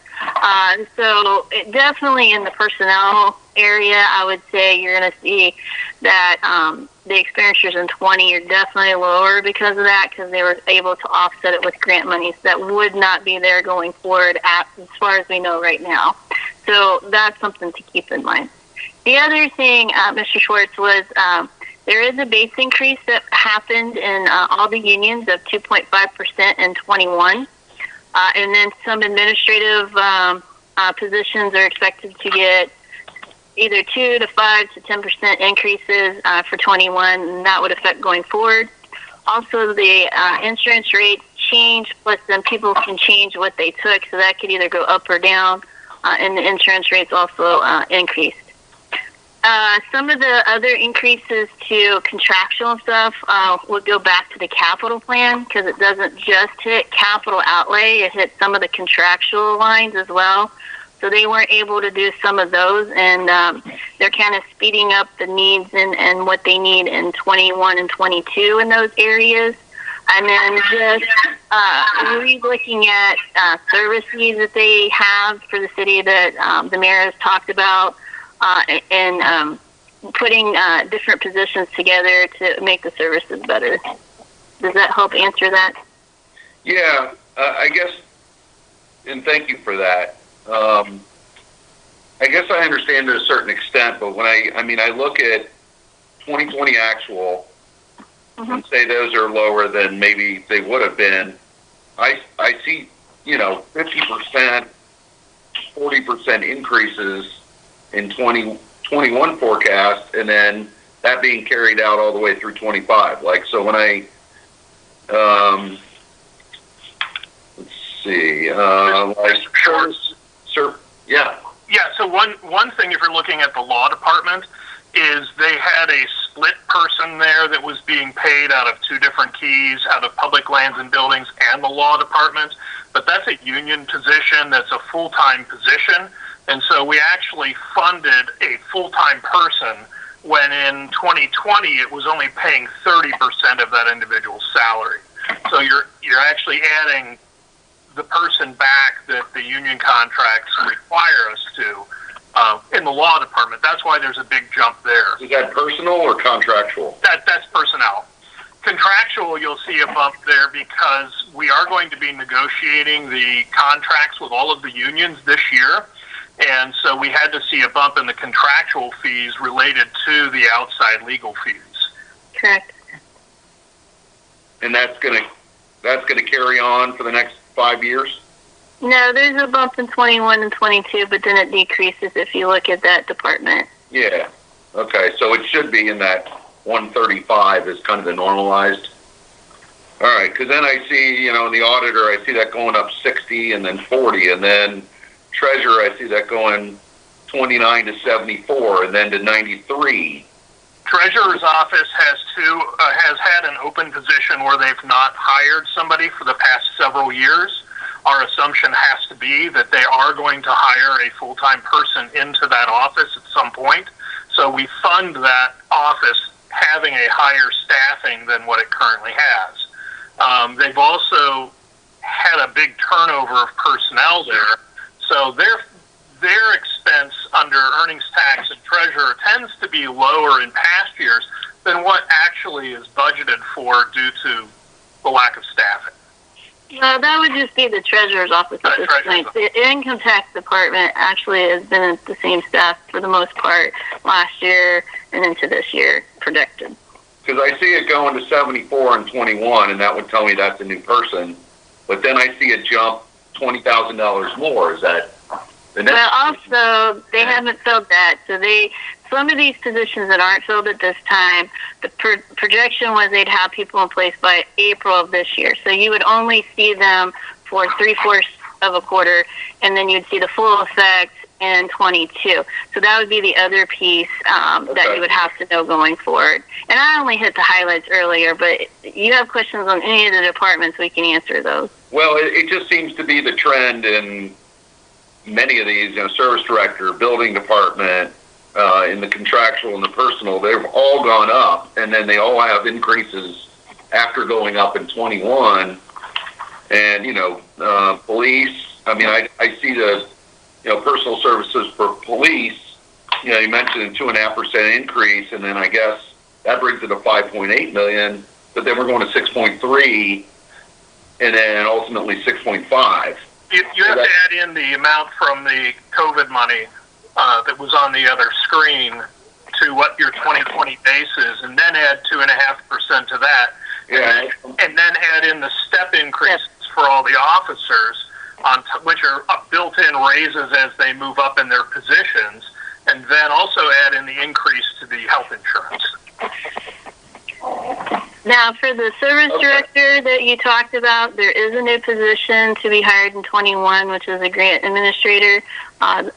Speaker 2: So definitely in the personnel area, I would say you're going to see that the expenditures in 20 are definitely lower because of that, because they were able to offset it with grant monies that would not be there going forward as far as we know right now. So that's something to keep in mind. The other thing, Mr. Schwartz, was there is a base increase that happened in all the unions of 2.5% in 21. And then some administrative positions are expected to get either 2 to 5 to 10% increases for 21, and that would affect going forward. Also, the insurance rates change, plus then people can change what they took, so that could either go up or down, and the insurance rates also increased. Some of the other increases to contractual stuff would go back to the capital plan, because it doesn't just hit capital outlay, it hits some of the contractual lines as well. So they weren't able to do some of those, and they're kind of speeding up the needs and what they need in 21 and 22 in those areas. And then just re-looking at service needs that they have for the city that the mayor has talked about, and putting different positions together to make the services better. Does that help answer that?
Speaker 5: Yeah, I guess, and thank you for that. I guess I understand to a certain extent, but when I look at 2020 actual and say those are lower than maybe they would have been, I see, 50%, 40% increases in 2021 forecast, and then that being carried out all the way through 25. Like, so when let's see. Yeah.
Speaker 7: Yeah, so one thing, if you're looking at the law department, is they had a split person there that was being paid out of two different keys, out of public lands and buildings and the law department. But that's a union position. That's a full-time position. And so we actually funded a full-time person when in 2020 it was only paying 30% of that individual's salary. So you're actually adding the person back that the union contracts require us to in the law department. That's why there's a big jump there.
Speaker 5: Is that personal or contractual?
Speaker 7: That's personnel. Contractual, you'll see a bump there because we are going to be negotiating the contracts with all of the unions this year. And so we had to see a bump in the contractual fees related to the outside legal fees.
Speaker 2: Correct.
Speaker 5: And that's gonna carry on for the next 5 years?
Speaker 2: No, there's a bump in 21 and 22, but then it decreases if you look at that department.
Speaker 5: Yeah. Okay, so it should be in that 135 is kind of the normalized. All right, because then I see, in the auditor, I see that going up 60 and then 40, and then treasurer, I see that going 29 to 74 and then to 93.
Speaker 7: Treasurer's office has had an open position where they've not hired somebody for the past several years. Our assumption has to be that they are going to hire a full-time person into that office at some point. So we fund that office having a higher staffing than what it currently has. They've also had a big turnover of personnel there. So their expense under earnings tax and treasurer tends to be lower in past years than what actually is budgeted for due to the lack of staffing.
Speaker 2: No, that would just be the treasurer's office at this point. The income tax department actually has been at the same staff for the most part last year and into this year projected.
Speaker 5: Because I see it going to 74 and 21, and that would tell me that's a new person. But then I see it jump $20,000 more. Is that the next?
Speaker 2: Well, also, they haven't filled that. So some of these positions that aren't filled at this time, the projection was they'd have people in place by April of this year. So you would only see them for 3/4 of a quarter, and then you'd see the full effect in 22. So that would be the other piece that you would have to know going forward. And I only hit the highlights earlier, but you have questions on any of the departments, we can answer those.
Speaker 5: Well, it just seems to be the trend in many of these, service director, building department, in the contractual and the personal, they've all gone up, and then they all have increases after going up in 21. And, police, I see the, personal services for police, you mentioned a 2.5% increase, and then I guess that brings it to 5.8 million, but then we're going to 6.3, and then ultimately 6.5.
Speaker 7: You have to add in the amount from the COVID money that was on the other screen to what your 2020 base is, and then add 2.5% to that, and then add in the step increases for all the officers, which are built-in raises as they move up in their positions, and then also add in the increase to the health insurance.
Speaker 2: Now, for the service director that you talked about, there is a new position to be hired in 21, which is a grant administrator,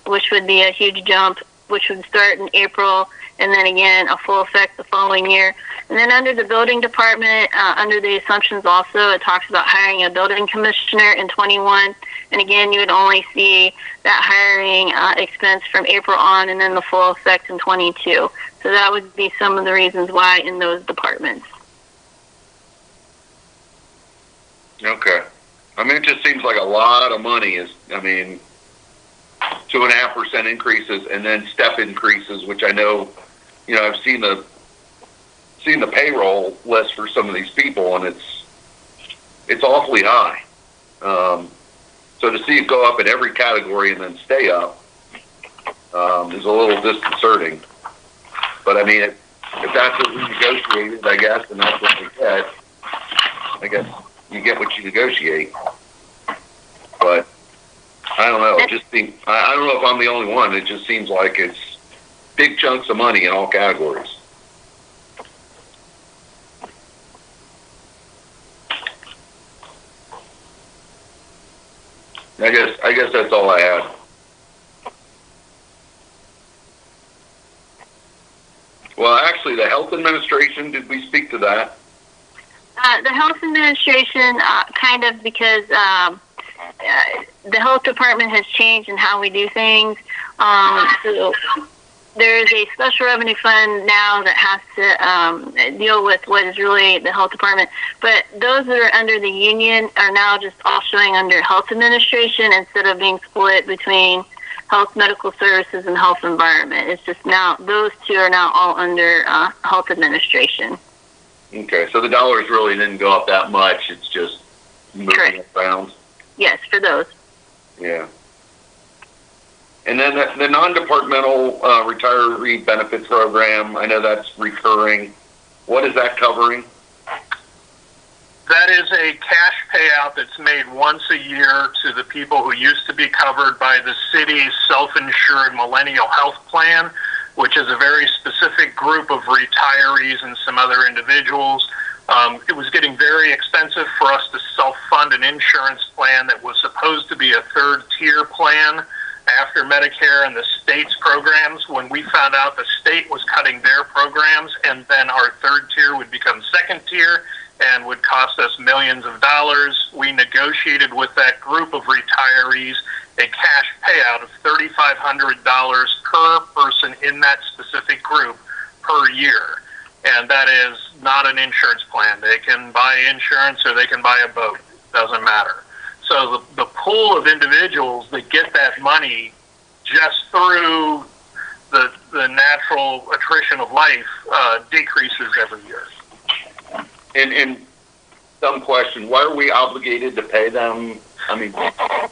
Speaker 2: which would be a huge jump, which would start in April, and then again, a full effect the following year. And then under the building department, under the assumptions also, it talks about hiring a building commissioner in 21. And again, you would only see that hiring expense from April on, and then the full effect in 22. So that would be some of the reasons why in those departments.
Speaker 5: Okay. It just seems like a lot of money is, 2.5% increases and then step increases, which I know, I've seen the payroll list for some of these people, and it's awfully high. So to see it go up in every category and then stay up is a little disconcerting. But if that's what we negotiated, I guess, and that's what we get, I guess you get what you negotiate. But I don't know. It just seems, I don't know if I'm the only one. It just seems like it's big chunks of money in all categories. I guess that's all I had. Well, actually, the health administration, did we speak to that?
Speaker 2: The health administration, kind of, because the health department has changed in how we do things. So there is a special revenue fund now that has to deal with what is really the health department. But those that are under the union are now just all showing under health administration instead of being split between health medical services and health environment. It's just now, those two are now all under health administration.
Speaker 5: Okay, so the dollars really didn't go up that much. It's just moving around.
Speaker 2: Yes, for those.
Speaker 5: Yeah. And then the non-departmental retiree benefit program, I know that's recurring. What is that covering?
Speaker 7: That is a cash payout that's made once a year to the people who used to be covered by the city's self-insured Millennial Health Plan, which is a very specific group of retirees and some other individuals. It was getting very expensive for us to self-fund an insurance plan that was supposed to be a third-tier plan after Medicare and the state's programs. When we found out the state was cutting their programs, and then our third tier would become second tier and would cost us millions of dollars, we negotiated with that group of retirees a cash payout of $3,500 per person in that specific group per year. And that is not an insurance plan. They can buy insurance or they can buy a boat. Doesn't matter. So the pool of individuals that get that money just through the natural attrition of life decreases every year.
Speaker 5: And some question, why are we obligated to pay them? I mean,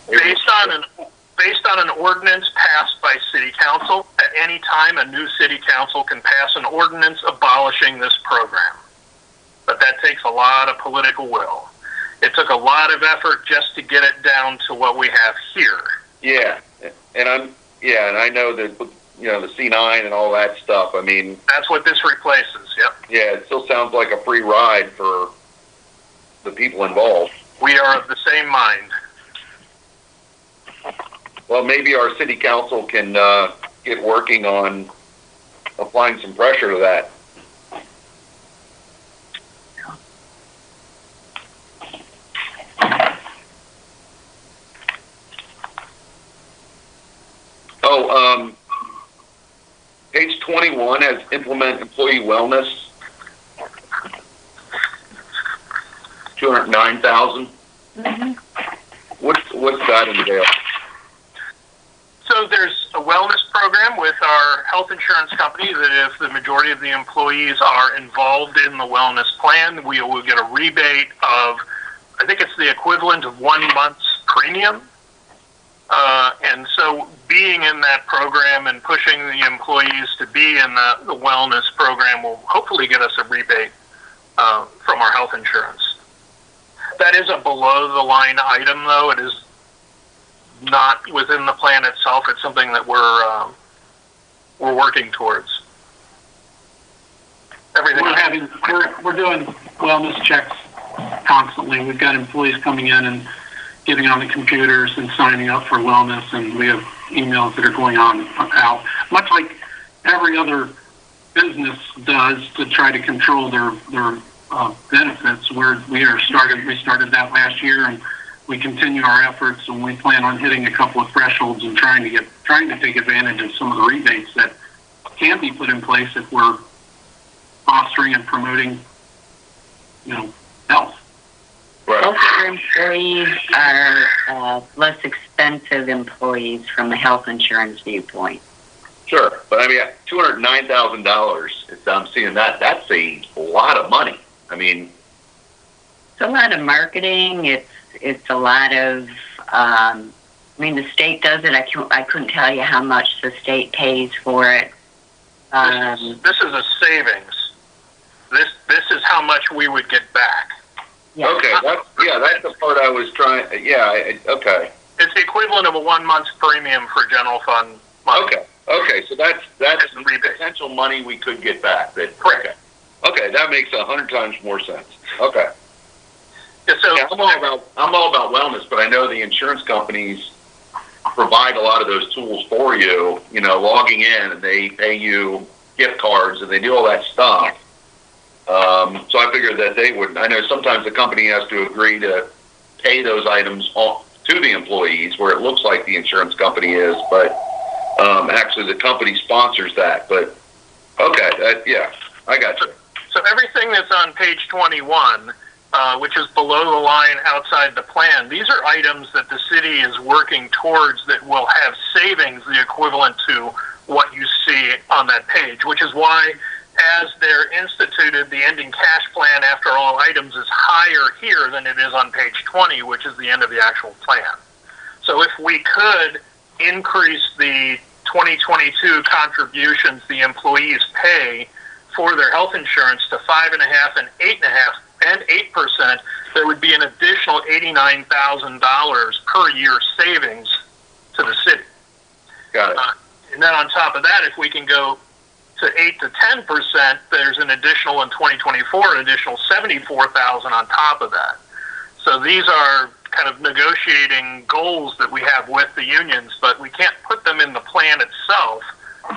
Speaker 5: based on an ordinance passed by City Council, at any time a new City Council can pass an ordinance abolishing this program. But that takes a lot of political will. It took a lot of effort just to get it down to what we have here. Yeah, and I know that, you know, the C9 and all that stuff. I mean,
Speaker 7: that's what this replaces. Yep.
Speaker 5: Yeah, it still sounds like a free ride for the people involved.
Speaker 7: We are of the same mind.
Speaker 5: Well, maybe our city council can get working on applying some pressure to that. Oh, page 21 has implement employee wellness. 209,000.
Speaker 2: Mm-hmm.
Speaker 5: What's that entail?
Speaker 7: So there's a wellness program with our health insurance company that if the majority of the employees are involved in the wellness plan, we will get a rebate of, I think it's the equivalent of 1 month's premium. And so being in that program and pushing the employees to be in the wellness program will hopefully get us a rebate from our health insurance. That is a below-the-line item, though. It is not within the plan itself. It's something that we're working towards. Everything.
Speaker 3: We're doing wellness checks constantly. We've got employees coming in and getting on the computers and signing up for wellness, and we have emails that are going out, much like every other business does to try to control their benefits. We started that last year, and we continue our efforts, and we plan on hitting a couple of thresholds and trying to take advantage of some of the rebates that can be put in place if we're fostering and promoting, health.
Speaker 5: Right.
Speaker 1: Most of our employees are less expensive employees from the health insurance viewpoint.
Speaker 5: Sure, but I mean, $209,000. I'm seeing that's a lot of money. I mean,
Speaker 1: It's a lot of marketing. It's a lot of. The state does it. I couldn't tell you how much the state pays for it.
Speaker 7: This is a savings. This is how much we would get back.
Speaker 1: Yeah.
Speaker 5: Okay, that's the part I was trying. Okay.
Speaker 7: It's the equivalent of a 1 month's premium for general fund money.
Speaker 5: Okay, so that's
Speaker 7: the rebate.
Speaker 5: potential money we could get back.
Speaker 7: Correct.
Speaker 5: Okay, that makes 100 times more sense. Okay.
Speaker 7: Yeah, so
Speaker 5: Yeah. I'm all about wellness, but I know the insurance companies provide a lot of those tools for you. You know, logging in, and they pay you gift cards, and they do all that stuff. So I figured that they would. I know sometimes the company has to agree to pay those items to the employees, where it looks like the insurance company is, but actually the company sponsors that. But okay, yeah, I got you.
Speaker 7: So everything that's on page 21, which is below the line outside the plan, these are items that the city is working towards that will have savings the equivalent to what you see on that page, which is why, as they're instituted, the ending cash plan after all items is higher here than it is on page 20, which is the end of the actual plan. So if we could increase the 2022 contributions the employees pay for their health insurance to 5.5% and 8%, there would be an additional $89,000 per year savings to the city.
Speaker 5: Got it.
Speaker 7: And then on top of that, if we can go to 8 to 10%, there's an additional in 2024, an additional $74,000 on top of that. So these are kind of negotiating goals that we have with the unions, but we can't put them in the plan itself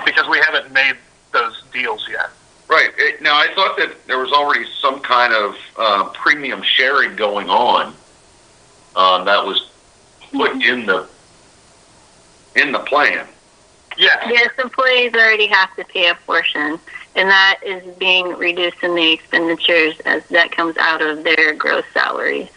Speaker 7: because we haven't made those deals yet.
Speaker 5: Right. Now, I thought that there was already some kind of premium sharing going on that was put in the plan.
Speaker 7: Yeah.
Speaker 2: Yes, employees already have to pay a portion, and that is being reduced in the expenditures as that comes out of their gross salaries.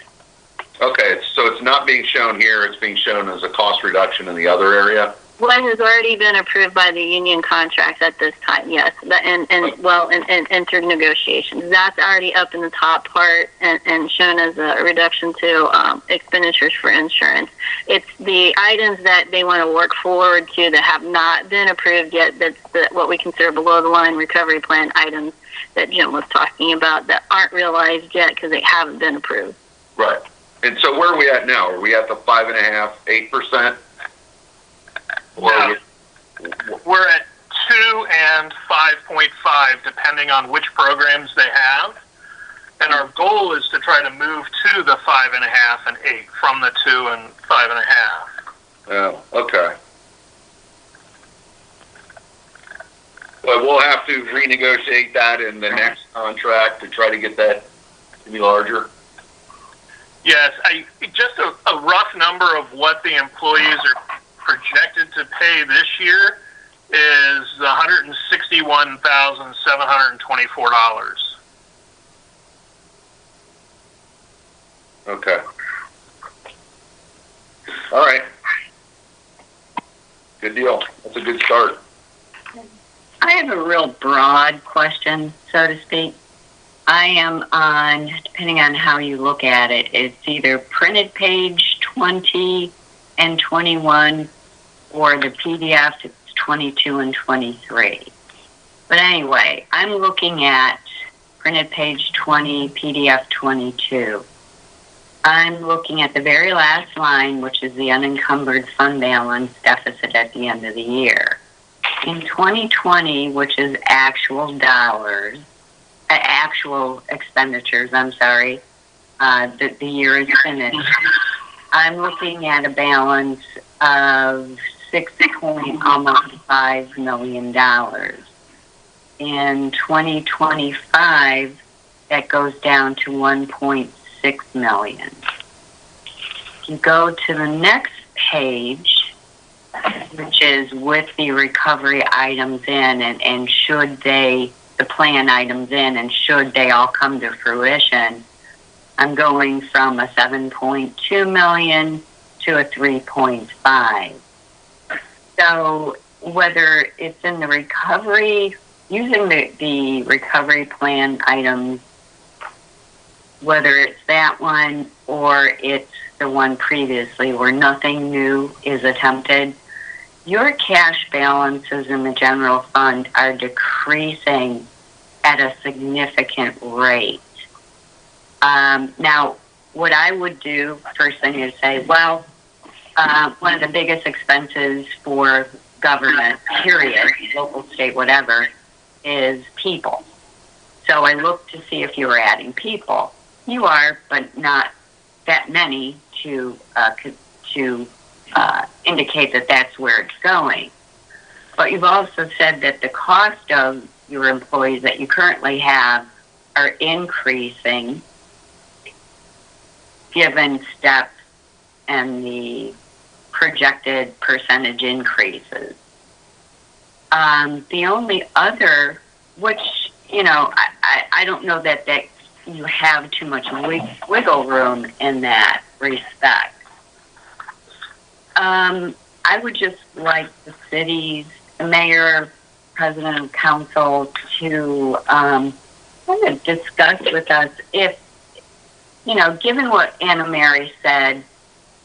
Speaker 5: Okay, so it's not being shown here, it's being shown as a cost reduction in the other area?
Speaker 2: What has already been approved by the union contract at this time, yes, and entered negotiations. That's already up in the top part and shown as a reduction to expenditures for insurance. It's the items that they want to work forward to that have not been approved yet, that's what we consider below the line recovery plan items that Jim was talking about that aren't realized yet because they haven't been approved.
Speaker 5: Right. And so where are we at now? Are we at the 5.5%, 8%?
Speaker 7: No. We're at 2 and 5.5, depending on which programs they have. And our goal is to try to move to the 5.5 and 8 from the 2 and 5.5.
Speaker 5: Oh, okay. But we'll have to renegotiate that in the next contract to try to get that to be larger.
Speaker 7: Yes, just a rough number of what the employees are projected to pay this year is $161,724.
Speaker 5: Okay. All right. Good deal. That's a good start.
Speaker 1: I have a real broad question, so to speak. I am on, depending on how you look at it, it's either printed page 20 and 21, or the PDF, it's 22 and 23. But anyway, I'm looking at printed page 20, PDF 22. I'm looking at the very last line, which is the unencumbered fund balance deficit at the end of the year. In 2020, which is actual dollars, actual expenditures, the year is finished, I'm looking at a balance of almost $5 million. In 2025, that goes down to $1.6 million. You go to the next page, which is with the recovery items in, and should they, the plan items in, and should they all come to fruition, I'm going from a 7.2 million to a 3.5. So whether it's in the recovery, using the recovery plan items, whether it's that one or it's the one previously where nothing new is attempted, your cash balances in the general fund are decreasing at a significant rate. Now, what I would do, first thing is say, well, one of the biggest expenses for government, period, local, state, whatever, is people. So I looked to see if you were adding people. You are, but not that many to indicate that that's where it's going. But you've also said that the cost of your employees that you currently have are increasing given steps and the projected percentage increases. The only other, which, I don't know that you have too much wiggle room in that respect. I would just like the city's mayor, president of council to kind of discuss with us if, given what Anna Mary said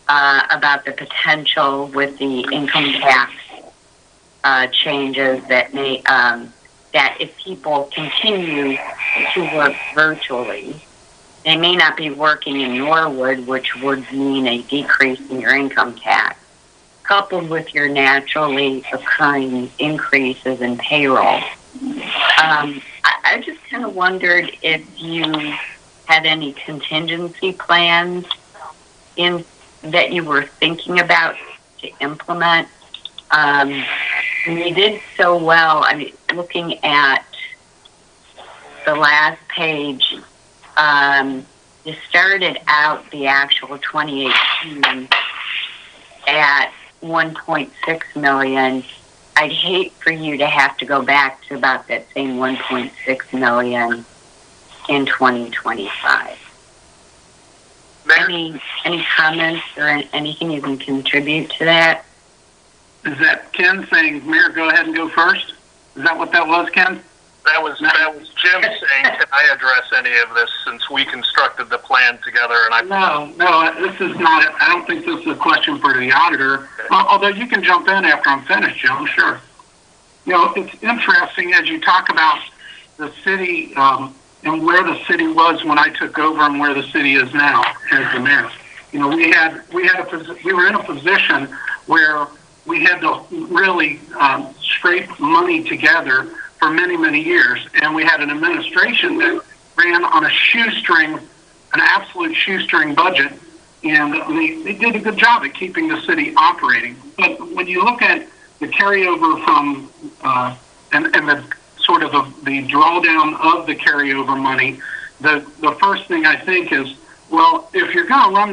Speaker 1: about the potential with the income tax changes that may that if people continue to work virtually, they may not be working in Norwood, which would mean a decrease in your income tax, coupled with your naturally occurring increases in payroll. I just kind of wondered if you had any contingency plans in that you were thinking about to implement. You did so well. I mean, looking at the last page, you started out the actual 2018 at 1.6 million. I'd hate for you to have to go back to about that same 1.6 million in 2025.
Speaker 7: Mayor?
Speaker 1: Any comments or anything you can contribute to that?
Speaker 3: Is that Ken saying, Mayor, go ahead and go first? Is that what that was, Ken?
Speaker 7: That was Jim saying, can I address any of this since we constructed the plan together? And
Speaker 3: No, this is not, I don't think this is a question for the auditor, although you can jump in after I'm finished, Jim, sure. It's interesting as you talk about the city and where the city was when I took over and where the city is now as the mayor. We were in a position where we had to really scrape money together for many, many years. And we had an administration that ran on a shoestring, an absolute shoestring budget. And they did a good job at keeping the city operating. But when you look at the carryover from, and the sort of the drawdown of the carryover money, the first thing I think is, well, if you're going to run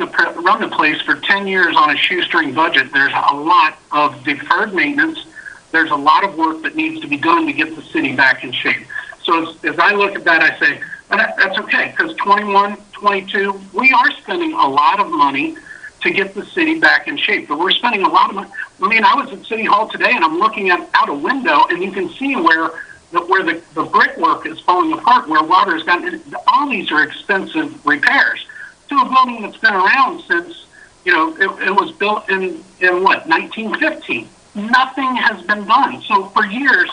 Speaker 3: the place for 10 years on a shoestring budget, there's a lot of deferred maintenance. There's a lot of work that needs to be done to get the city back in shape. So as I look at that, I say, that's okay, because 21, 22, we are spending a lot of money to get the city back in shape. But we're spending a lot of money. I mean, I was at City Hall today, and I'm looking out a window, and you can see where the brickwork is falling apart, where water has gotten. All these are expensive repairs to a building that's been around since, it was built in what, 1915. Nothing has been done. So for years,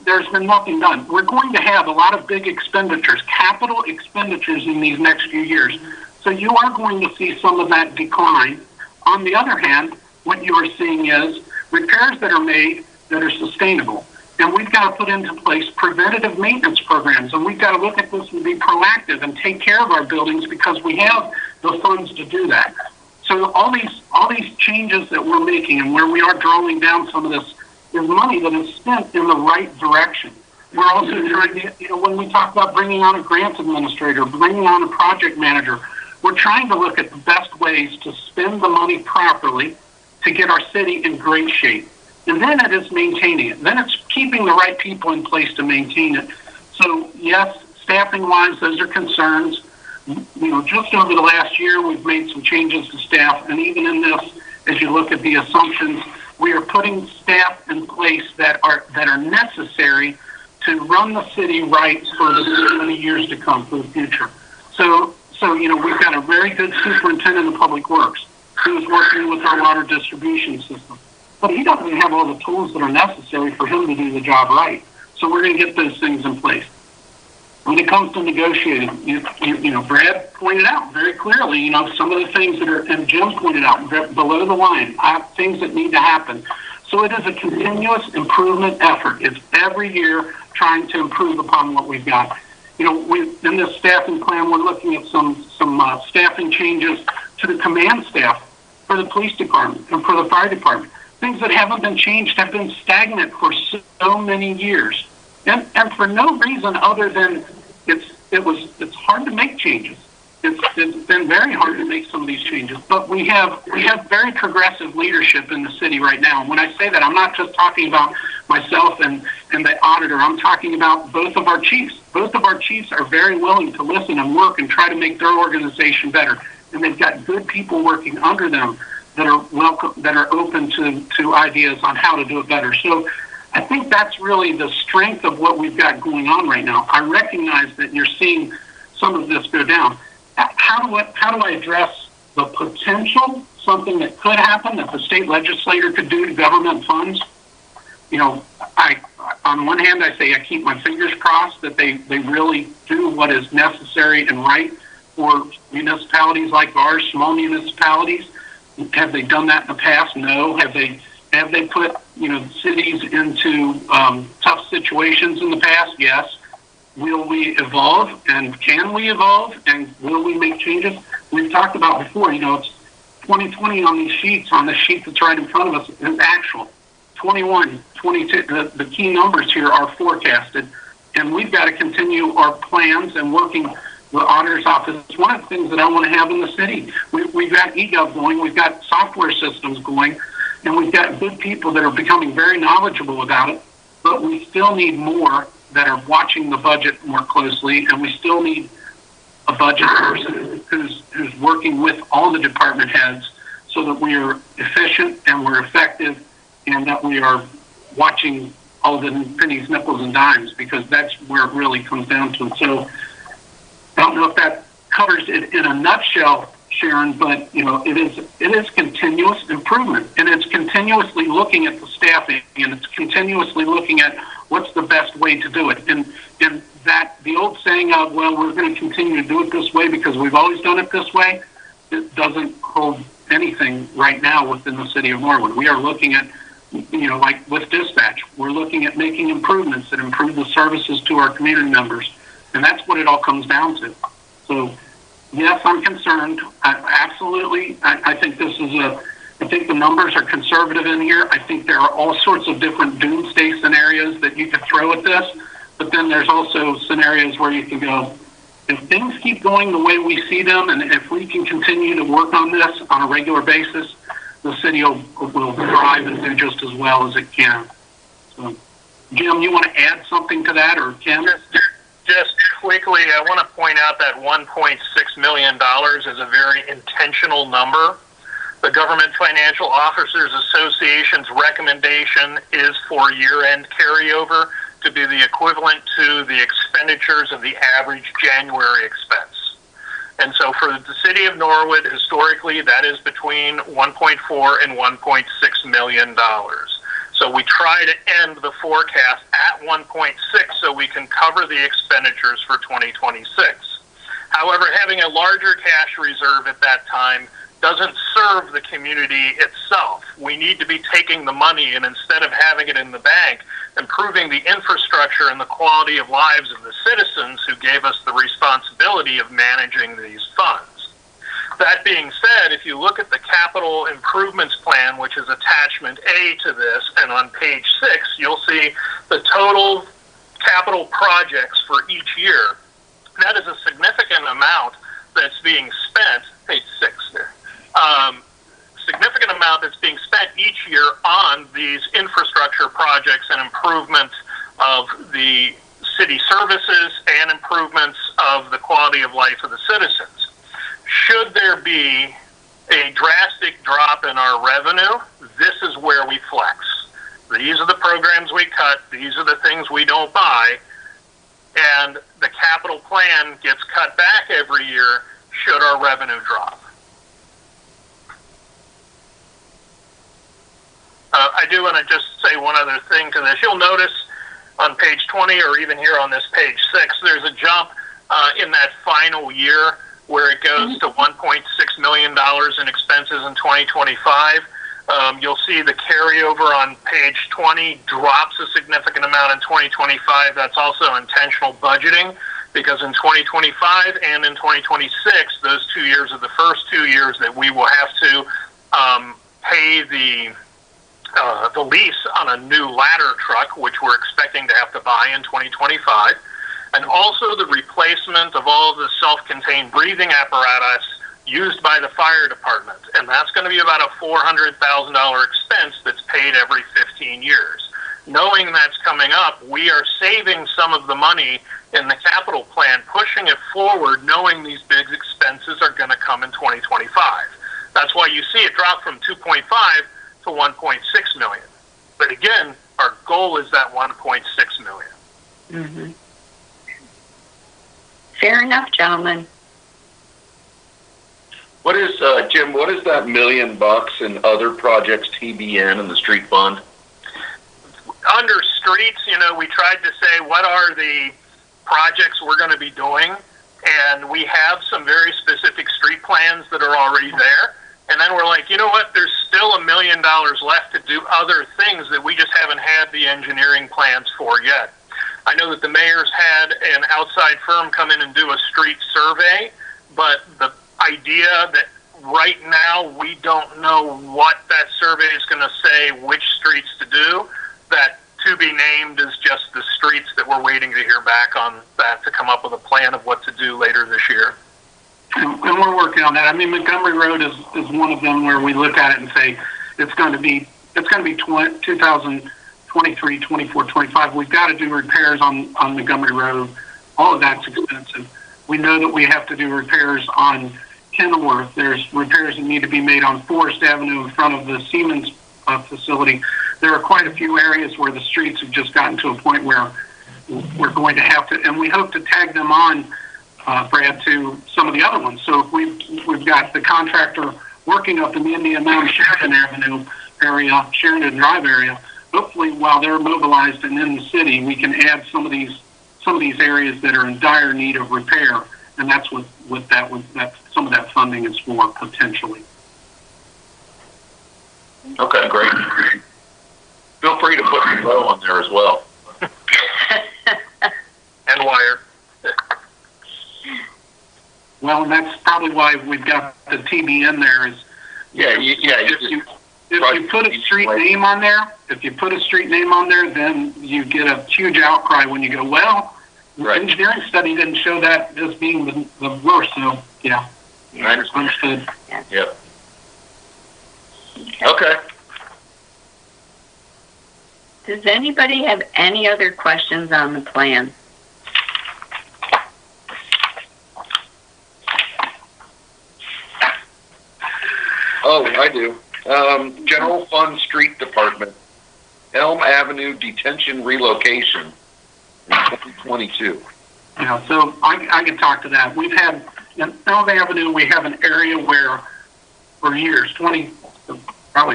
Speaker 3: there's been nothing done. We're going to have a lot of big expenditures, capital expenditures in these next few years. So you are going to see some of that decline. On the other hand, what you are seeing is repairs that are made that are sustainable. And we've got to put into place preventative maintenance programs. And we've got to look at this and be proactive and take care of our buildings because we have the funds to do that. So all these changes that we're making and where we are drawing down some of this is money that is spent in the right direction. We're also trying to, when we talk about bringing on a grants administrator, bringing on a project manager, we're trying to look at the best ways to spend the money properly to get our city in great shape. And then it is maintaining it. Then it's keeping the right people in place to maintain it. So yes, staffing-wise, those are concerns. Just over the last year, we've made some changes to staff, and even in this, as you look at the assumptions, we are putting staff in place that are necessary to run the city right for the many years to come for the future. So we've got a very good superintendent of public works who's working with our water distribution system, but he doesn't have all the tools that are necessary for him to do the job right. So we're going to get those things in place. When it comes to negotiating, Brad pointed out very clearly, some of the things that are, and Jim pointed out, below the line, things that need to happen. So it is a continuous improvement effort. It's every year trying to improve upon what we've got. in this staffing plan, we're looking at some staffing changes to the command staff for the police department and for the fire department. Things that haven't been changed have been stagnant for so many years, and for no reason other than it's hard to make changes. It's been very hard to make some of these changes, but we have very progressive leadership in the city right now. And when I say that, I'm not just talking about myself and the auditor. I'm talking about both of our chiefs. Both of our chiefs are very willing to listen and work and try to make their organization better. And they've got good people working under them that are welcome, that are open to ideas on how to do it better. So I think that's really the strength of what we've got going on right now. I recognize that you're seeing some of this go down. How do I address the potential, something that could happen that the state legislator could do to government funds? On one hand, I say I keep my fingers crossed that they really do what is necessary and right for municipalities like ours, small municipalities. Have they done that in the past? No. Have they put cities into tough situations in the past? Yes. Will we evolve, and can we evolve, and will we make changes? We've talked about before, it's 2020 on these sheets, on the sheet that's right in front of us, is actual. 21, 22, the key numbers here are forecasted, and we've got to continue our plans and working the auditor's office. It's one of the things that I want to have in the city. We've got eGov going, we've got software systems going, and we've got good people that are becoming very knowledgeable about it, but we still need more that are watching the budget more closely, and we still need a budget person who's working with all the department heads so that we are efficient and we're effective and that we are watching all the pennies, nickels, and dimes, because that's where it really comes down to. So I don't know if that covers it in a nutshell, Sharon, but it is continuous improvement, and it's continuously looking at the staffing, and it's continuously looking at what's the best way to do it. And that the old saying of, well, we're going to continue to do it this way because we've always done it this way, it doesn't hold anything right now within the city of Norwood. We are looking at, like with dispatch, we're looking at making improvements that improve the services to our community members. And that's what it all comes down to. So, yes, I'm concerned. Absolutely. I think I think the numbers are conservative in here. I think there are all sorts of different doomsday scenarios that you could throw at this. But then there's also scenarios where you can go, if things keep going the way we see them, and if we can continue to work on this on a regular basis, the city will thrive and do just as well as it can. So, Jim, you want to add something to that, or Ken?
Speaker 7: Just quickly, I want to point out that $1.6 million is a very intentional number. The Government Financial Officers Association's recommendation is for year-end carryover to be the equivalent to the expenditures of the average January expense. And so for the city of Norwood, historically, that is between $1.4 and $1.6 million. So we try to end the forecast at 1.6 so we can cover the expenditures for 2026. However, having a larger cash reserve at that time doesn't serve the community itself. We need to be taking the money, and instead of having it in the bank, improving the infrastructure and the quality of lives of the citizens who gave us the responsibility of managing these funds. That being said, if you look at the capital improvements plan, which is attachment A to this, and on page 6, you'll see the total capital projects for each year. That is a significant amount that's being spent, page 6 there, significant amount that's being spent each year on these infrastructure projects and improvement of the city services and improvements of the quality of life of the citizens. Should there be a drastic drop in our revenue, this is where we flex. These are the programs we cut. These are the things we don't buy. And the capital plan gets cut back every year should our revenue drop. I do want to just say one other thing to this. You'll notice on page 20 or even here on this page 6, there's a jump in that final year where it goes to $1.6 million in expenses in 2025. You'll see the carryover on page 20 drops a significant amount in 2025. That's also intentional budgeting because in 2025 and in 2026, those 2 years are the first 2 years that we will have to pay the lease on a new ladder truck, which we're expecting to have to buy in 2025, and also the replacement of all of the self-contained breathing apparatus used by the fire department. And that's going to be about a $400,000 expense that's paid every 15 years. Knowing that's coming up, we are saving some of the money in the capital plan, pushing it forward, knowing these big expenses are going to come in 2025. That's why you see it drop from 2.5 to 1.6 million. But again, our goal is that 1.6 million.
Speaker 1: Mm-hmm. Fair enough, gentlemen.
Speaker 5: What is, Jim, what is that $1 million in other projects TBN in the street fund?
Speaker 7: Under streets, we tried to say what are the projects we're going to be doing, and we have some very specific street plans that are already there. And then we're like, you know what, there's still $1 million left to do other things that we just haven't had the engineering plans for yet. I know that the mayor's had an outside firm come in and do a street survey, but the idea that right now we don't know what that survey is going to say, which streets to do, that to be named is just the streets that we're waiting to hear back on that to come up with a plan of what to do later this year.
Speaker 3: And we're working on that. I mean, Montgomery Road is one of them where we look at it and say it's going to be 2023, 24, 25. We've got to do repairs on Montgomery Road. All of that's expensive. We know that we have to do repairs on Kenilworth. There's repairs that need to be made on Forest Avenue in front of the Siemens facility. There are quite a few areas where the streets have just gotten to a point where we're going to have to, and we hope to tag them on, Brad, to some of the other ones. So if we've got the contractor working up in the Indian Mountain Sheridan Avenue area, Sheridan Drive area, hopefully while they're mobilized and in the city, we can add some of these areas that are in dire need of repair, and that's what that some of that funding is for potentially.
Speaker 5: Okay, great. Feel free to put the bow on there as well.
Speaker 7: And wire.
Speaker 3: Well, and that's probably why we've got the TBN there. Is if you put a street name on there, then you get a huge outcry when you go, well, the engineering study didn't show that as being the worst. So yeah,
Speaker 5: I understood.
Speaker 1: Yeah.
Speaker 5: Yep. Okay.
Speaker 1: Does anybody have any other questions on the plan?
Speaker 5: Oh, I do. General Fund Street Department, Elm Avenue Detention Relocation in 2022.
Speaker 3: Yeah, so I can talk to that. We've had, in Elm Avenue, we have an area where for years, probably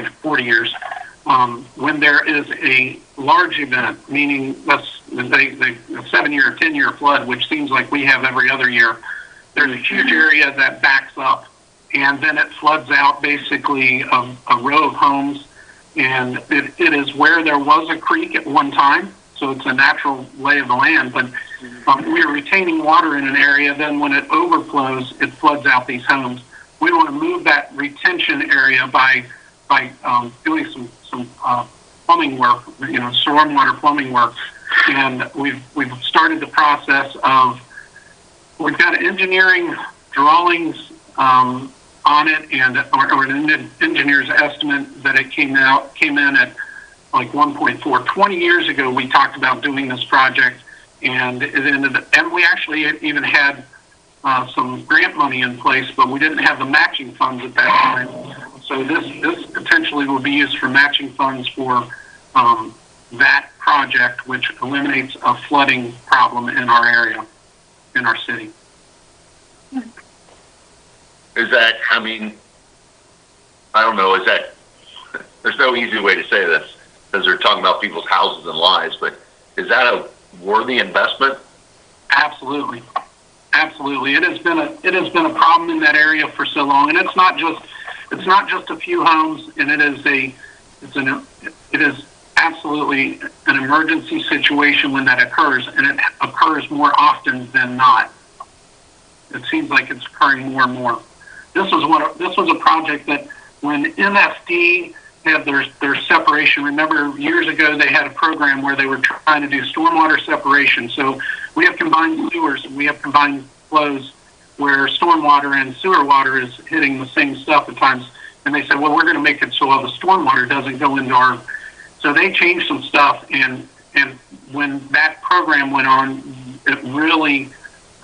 Speaker 3: 40 years, when there is a large event, meaning a 7-year or 10-year flood, which seems like we have every other year, there's a huge area that backs up, and then it floods out basically a row of homes, and it is where there was a creek at one time, so it's a natural lay of the land, but we're retaining water in an area, then when it overflows, it floods out these homes. We want to move that retention area by doing some plumbing work, stormwater plumbing work, and we've started the process of, we've got engineering drawings on it, and or an engineer's estimate that it came in at like 1.4. 20 years ago, we talked about doing this project, and it ended, and we actually even had some grant money in place, but we didn't have the matching funds at that time. So this potentially will be used for matching funds for that project, which eliminates a flooding problem in our area, in our city.
Speaker 5: Is that, I mean, I don't know, there's no easy way to say this, because they're talking about people's houses and lives, but is that a worthy investment? Absolutely.
Speaker 3: Absolutely. It has been a problem in that area for so long, and it's not just a few homes, and it is absolutely an emergency situation when that occurs, and it occurs more often than not. It seems like it's occurring more and more. This was a project that when MFD had their separation, remember years ago they had a program where they were trying to do stormwater separation. So we have combined sewers and we have combined flows where stormwater and sewer water is hitting the same stuff at times. And they said, well, we're going to make it so all the stormwater doesn't go into our... So they changed some stuff, and when that program went on, it really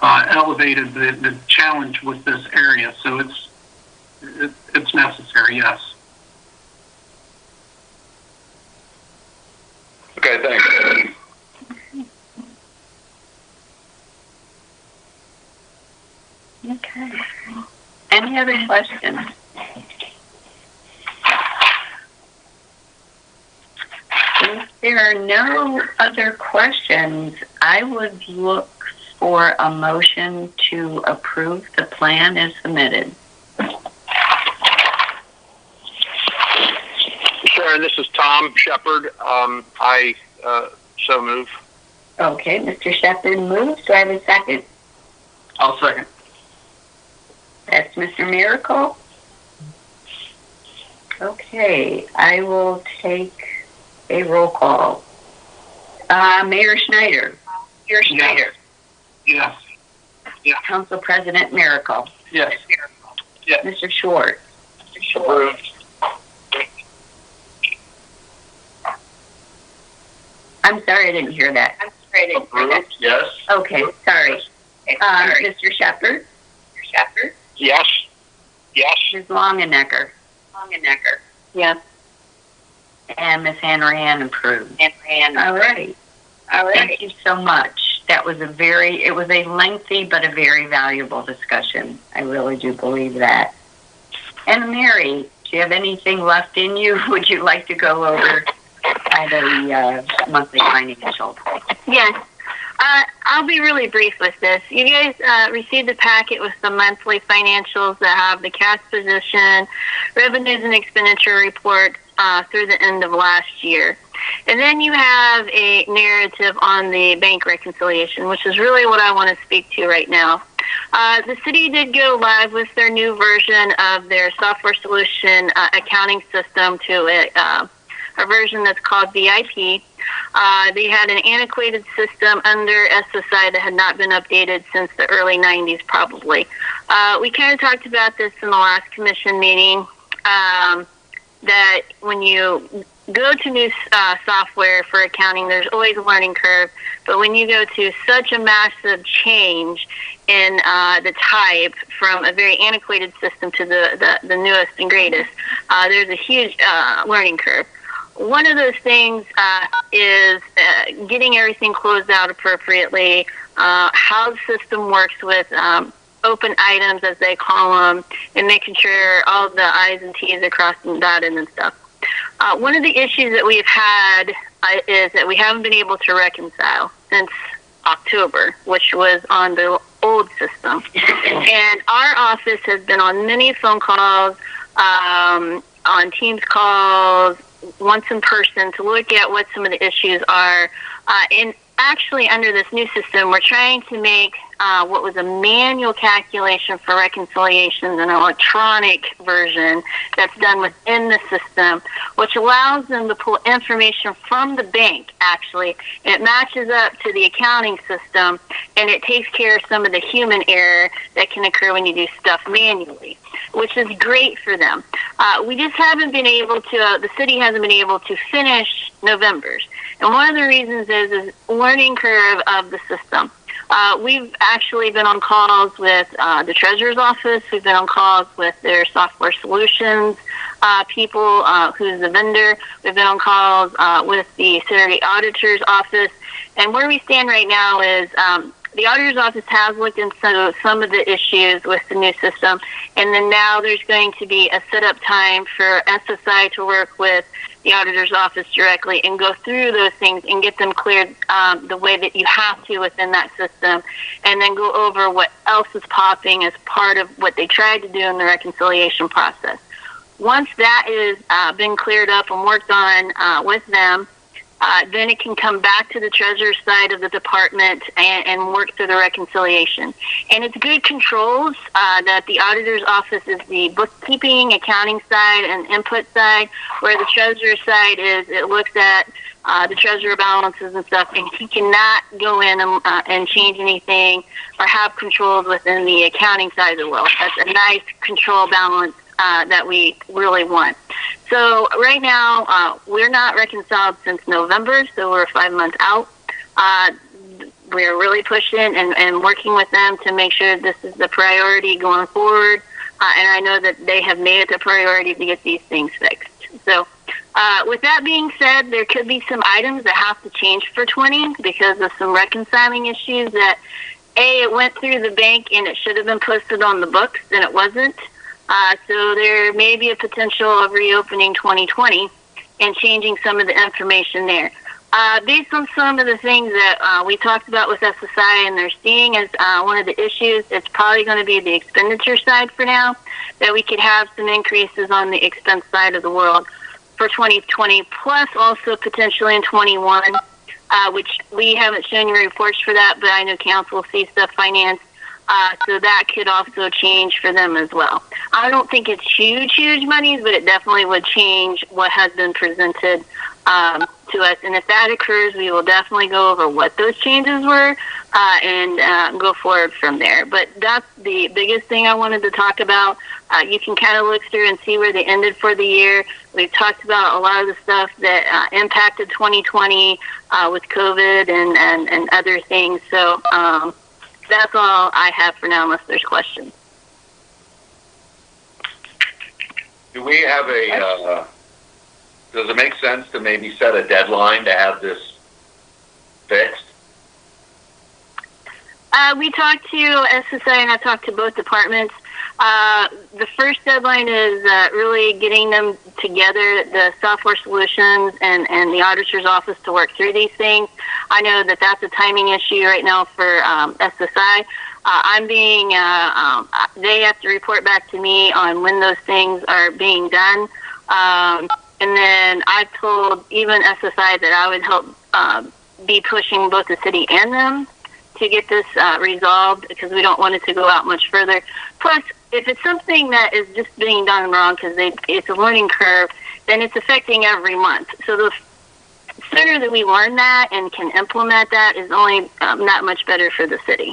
Speaker 3: elevated the challenge with this area. So it's necessary, yes.
Speaker 5: Okay, thanks.
Speaker 1: Okay. Any other questions? If there are no other questions, I would look for a motion to approve the plan as submitted.
Speaker 6: Sharon, this is Tom Shepard. I so move.
Speaker 1: Okay, Mr. Shepard moves. Do I have a second?
Speaker 6: I'll second.
Speaker 1: That's Mr. Miracle. Okay, I will take a roll call. Mayor Schneider.
Speaker 3: Yes. Yes.
Speaker 1: Yes. Council President Miracle.
Speaker 6: Yes.
Speaker 3: Yes.
Speaker 1: Mr. Schwartz.
Speaker 6: Approved.
Speaker 1: I'm sorry, I didn't hear that.
Speaker 6: Approved. Yes.
Speaker 1: Okay, sorry. Mr. Shepard.
Speaker 6: Yes. Yes.
Speaker 1: Ms. Longenecker.
Speaker 2: Yes.
Speaker 1: And Ms. Hanrahan approved. All right. Thank you so much. That was it was a lengthy but a very valuable discussion. I really do believe that. And Mary, do you have anything left in you? Would you like to go over the monthly financials?
Speaker 2: Yes. I'll be really brief with this. You guys received a packet with the monthly financials that have the cash position, revenues and expenditure report through the end of last year. And then you have a narrative on the bank reconciliation, which is really what I want to speak to right now. The city did go live with their new version of their software solution accounting system to a version that's called VIP. They had an antiquated system under SSI that had not been updated since the early 90s, probably. We kind of talked about this in the last commission meeting, that when you go to new software for accounting, there's always a learning curve. But when you go to such a massive change in the type from a very antiquated system to the newest and greatest, there's a huge learning curve. One of those things is getting everything closed out appropriately, how the system works with open items, as they call them, and making sure all the I's and T's are crossed and dotted and stuff. One of the issues that we've had is that we haven't been able to reconcile since October, which was on the old system. And our office has been on many phone calls, on Teams calls, once in person, to look at what some of the issues are. And actually, under this new system, we're trying to make what was a manual calculation for reconciliations an electronic version that's done within the system, which allows them to pull information from the bank, actually, and it matches up to the accounting system, and it takes care of some of the human error that can occur when you do stuff manually, which is great for them. We just haven't been able to, the city hasn't been able to finish November's. And one of the reasons is learning curve of the system. We've actually been on calls with the treasurer's office. We've been on calls with their software solutions people, who's the vendor. We've been on calls with the Secretary Auditor's office. And where we stand right now is the auditor's office has looked into some of the issues with the new system, and then now there's going to be a setup time for SSI to work with the auditor's office directly and go through those things and get them cleared the way that you have to within that system, and then go over what else is popping as part of what they tried to do in the reconciliation process. Once that is been cleared up and worked on with them, then it can come back to the treasurer's side of the department and work through the reconciliation. And it's good controls that the auditor's office is the bookkeeping, accounting side, and input side, where the treasurer's side is it looks at the treasurer balances and stuff, and he cannot go in and change anything or have controls within the accounting side of the world. That's a nice control balance that we really want. So right now, we're not reconciled since November, so we're 5 months out. We're really pushing and working with them to make sure this is the priority going forward. And I know that they have made it a priority to get these things fixed. So with that being said, there could be some items that have to change for 20 because of some reconciling issues that, A, it went through the bank and it should have been posted on the books and it wasn't. So there may be a potential of reopening 2020 and changing some of the information there. Based on some of the things that we talked about with SSI and they're seeing as one of the issues, it's probably going to be the expenditure side for now, that we could have some increases on the expense side of the world for 2020, plus also potentially in 21, which we haven't shown you reports for that, but I know council sees stuff financed. So that could also change for them as well. I don't think it's huge monies, but it definitely would change what has been presented to us. And if that occurs, we will definitely go over what those changes were and go forward from there. But that's the biggest thing I wanted to talk about. You can kind of look through and see where they ended for the year. We've talked about a lot of the stuff that impacted 2020 with COVID and other things. So that's all I have for now, unless there's questions.
Speaker 5: Do we have does it make sense to maybe set a deadline to have this fixed?
Speaker 2: We talked to SSI and I talked to both departments. The first deadline is really getting them together, the software solutions and the auditor's office to work through these things. I know that that's a timing issue right now for SSI. They have to report back to me on when those things are being done. And then I've told even SSI that I would help be pushing both the city and them to get this resolved because we don't want it to go out much further. Plus, if it's something that is just being done wrong because it's a learning curve, then it's affecting every month. So the sooner that we learn that and can implement that is only not much better for the city.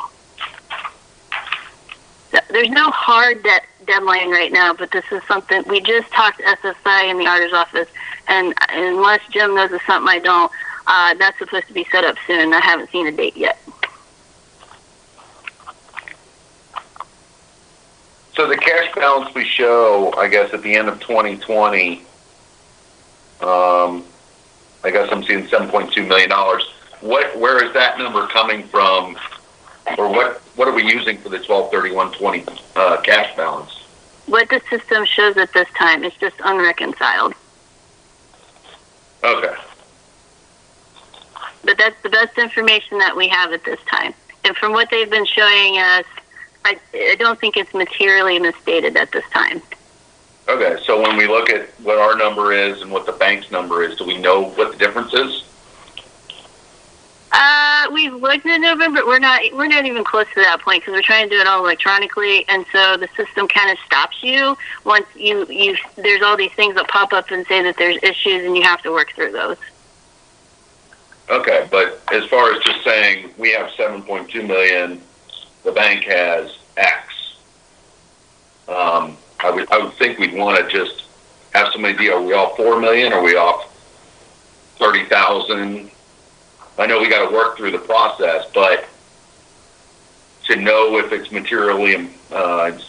Speaker 2: So there's no hard deadline right now, but this is something we just talked to SSI in the auditor's office, and unless Jim knows of something I don't, that's supposed to be set up soon. I haven't seen a date yet.
Speaker 5: So the cash balance we show, I guess, at the end of 2020, I guess I'm seeing $7.2 million. Where is that number coming from, or what are we using for the 12/31/20 cash balance?
Speaker 2: What the system shows at this time is just unreconciled.
Speaker 5: Okay.
Speaker 2: But that's the best information that we have at this time. And from what they've been showing us, I don't think it's materially misstated at this time.
Speaker 5: Okay, so when we look at what our number is and what the bank's number is, do we know what the difference is?
Speaker 2: We've looked at November, but we're not even close to that point because we're trying to do it all electronically, and so the system kind of stops you once there's all these things that pop up and say that there's issues and you have to work through those.
Speaker 5: Okay, but as far as just saying we have 7.2 million, the bank has X. I would think we'd want to just have some idea. Are we off 4 million? Are we off 30,000? I know we got to work through the process, but to know if it's materially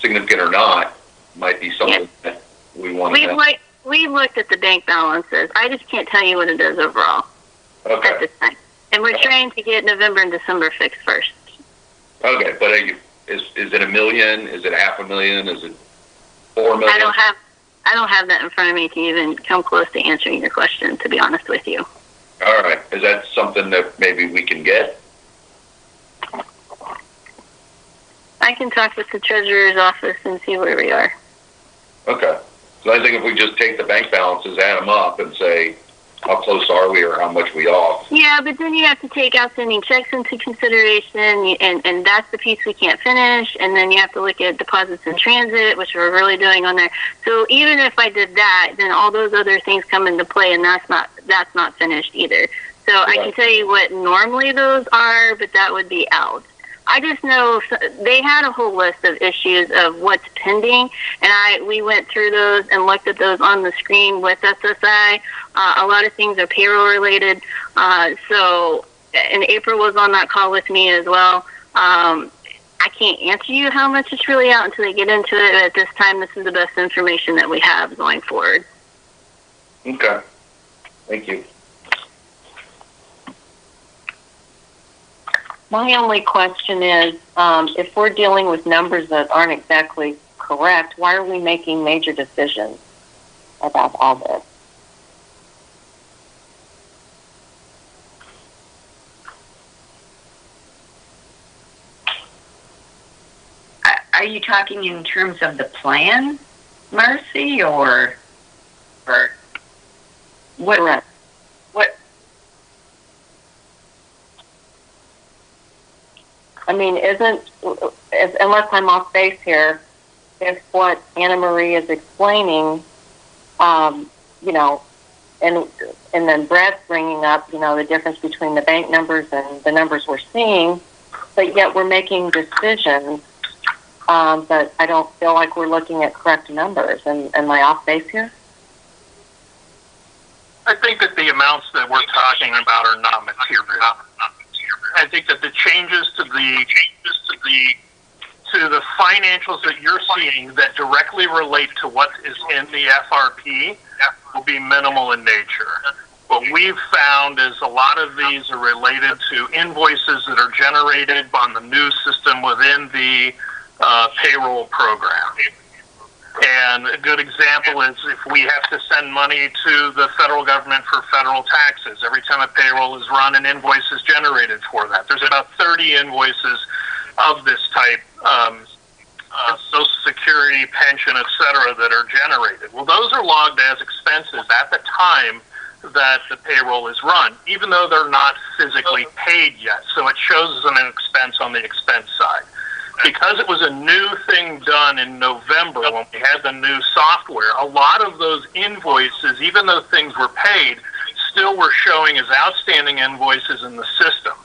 Speaker 5: significant or not might be something that we want to know.
Speaker 2: We've looked at the bank balances. I just can't tell you what it is overall at this time. And we're trying to get November and December fixed first.
Speaker 5: Okay, but is it $1 million? Is it $500,000? Is it $4 million?
Speaker 2: I don't have that in front of me to even come close to answering your question, to be honest with you.
Speaker 5: All right. Is that something that maybe we can get?
Speaker 2: I can talk with the treasurer's office and see where we are.
Speaker 5: Okay. So I think if we just take the bank balances, add them up, and say how close are we or how much we off.
Speaker 2: Yeah, but then you have to take outstanding checks into consideration, and that's the piece we can't finish. And then you have to look at deposits in transit, which we're really doing on there. So even if I did that, then all those other things come into play, and that's not finished either. So I can tell you what normally those are, but that would be out. I just know they had a whole list of issues of what's pending, and we went through those and looked at those on the screen with SSI. A lot of things are payroll related. So, and April was on that call with me as well. I can't answer you how much it's really out until they get into it. At this time, this is the best information that we have going forward.
Speaker 5: Okay. Thank you.
Speaker 8: My only question is, if we're dealing with numbers that aren't exactly correct, why are we making major decisions about all this?
Speaker 1: Are you talking in terms of the plan, Marcy, or what?
Speaker 8: Correct.
Speaker 1: What?
Speaker 8: I mean, unless I'm off base here, if what Anna Marie is explaining, you know, and then Brad's bringing up, you know, the difference between the bank numbers and the numbers we're seeing, but yet we're making decisions, but I don't feel like we're looking at correct numbers. And am I off base here?
Speaker 7: I think that the amounts that we're talking about are not material. I think that the changes to the financials that you're seeing that directly relate to what is in the FRP will be minimal in nature. What we've found is a lot of these are related to invoices that are generated on the new system within the payroll program. And a good example is if we have to send money to the federal government for federal taxes, every time a payroll is run, an invoice is generated for that. There's about 30 invoices of this type, Social Security, pension, et cetera, that are generated. Well, those are logged as expenses at the time that the payroll is run, even though they're not physically paid yet. So it shows as an expense on the expense side. Because it was a new thing done in November when we had the new software, a lot of those invoices, even though things were paid, still were showing as outstanding invoices in the system.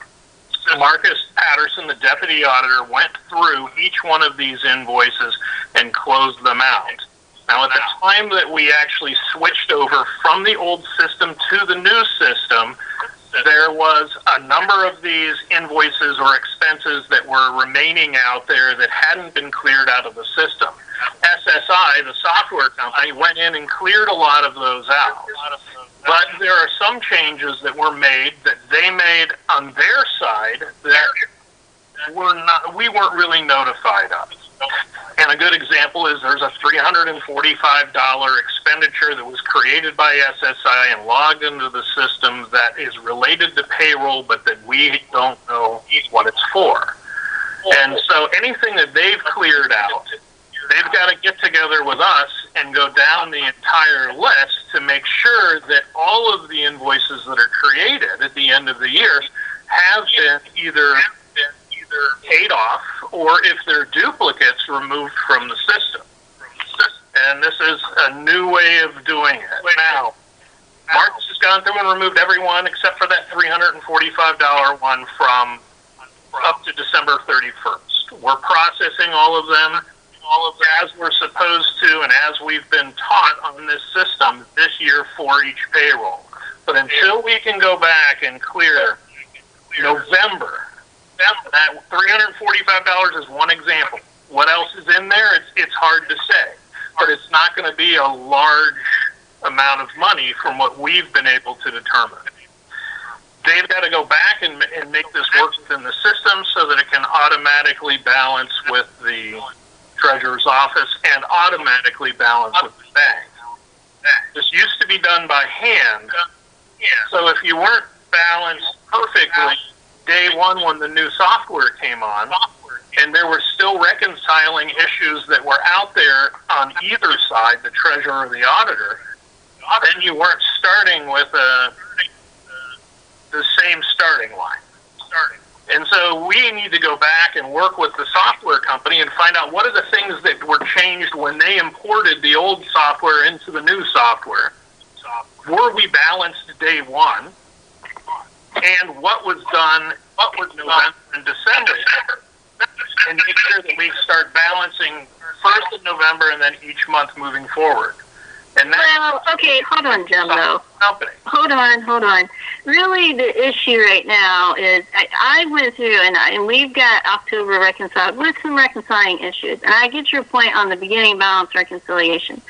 Speaker 7: Marcus Patterson, the deputy auditor, went through each one of these invoices and closed them out. Now, at the time that we actually switched over from the old system to the new system, there was a number of these invoices or expenses that were remaining out there that hadn't been cleared out of the system. SSI, the software company, went in and cleared a lot of those out. But there are some changes that were made that they made on their side that we weren't really notified of. And a good example is there's a $345 expenditure that was created by SSI and logged into the system that is related to payroll, but that we don't know what it's for. And so anything that they've cleared out, they've got to get together with us and go down the entire list to make sure that all of the invoices that are created at the end of the year have been either paid off or, if they're duplicates, removed from the system. And this is a new way of doing it. Now, Marcus has gone through and removed everyone except for that $345 one from up to December 31st. We're processing all of them as we're supposed to and as we've been taught on this system this year for each payroll. But until we can go back and clear November, that $345 is one example. What else is in there? It's hard to say. But it's not going to be a large amount of money from what we've been able to determine. They've got to go back and make this work within the system so that it can automatically balance with the treasurer's office and automatically balance with the bank. This used to be done by hand. So if you weren't balanced perfectly day one when the new software came on, and there were still reconciling issues that were out there on either side, the treasurer or the auditor, then you weren't starting with the same starting line. And so we need to go back and work with the software company and find out what are the things that were changed when they imported the old software into the new software. Were we balanced day one? And what was done, what was November and December? And make sure that we start balancing first of November and then each month moving forward. And
Speaker 2: well, okay, hold on, Jim, though. Hold on. Really, the issue right now is I went through, and we've got October reconciled with some reconciling issues. And I get your point on the beginning balance reconciliation.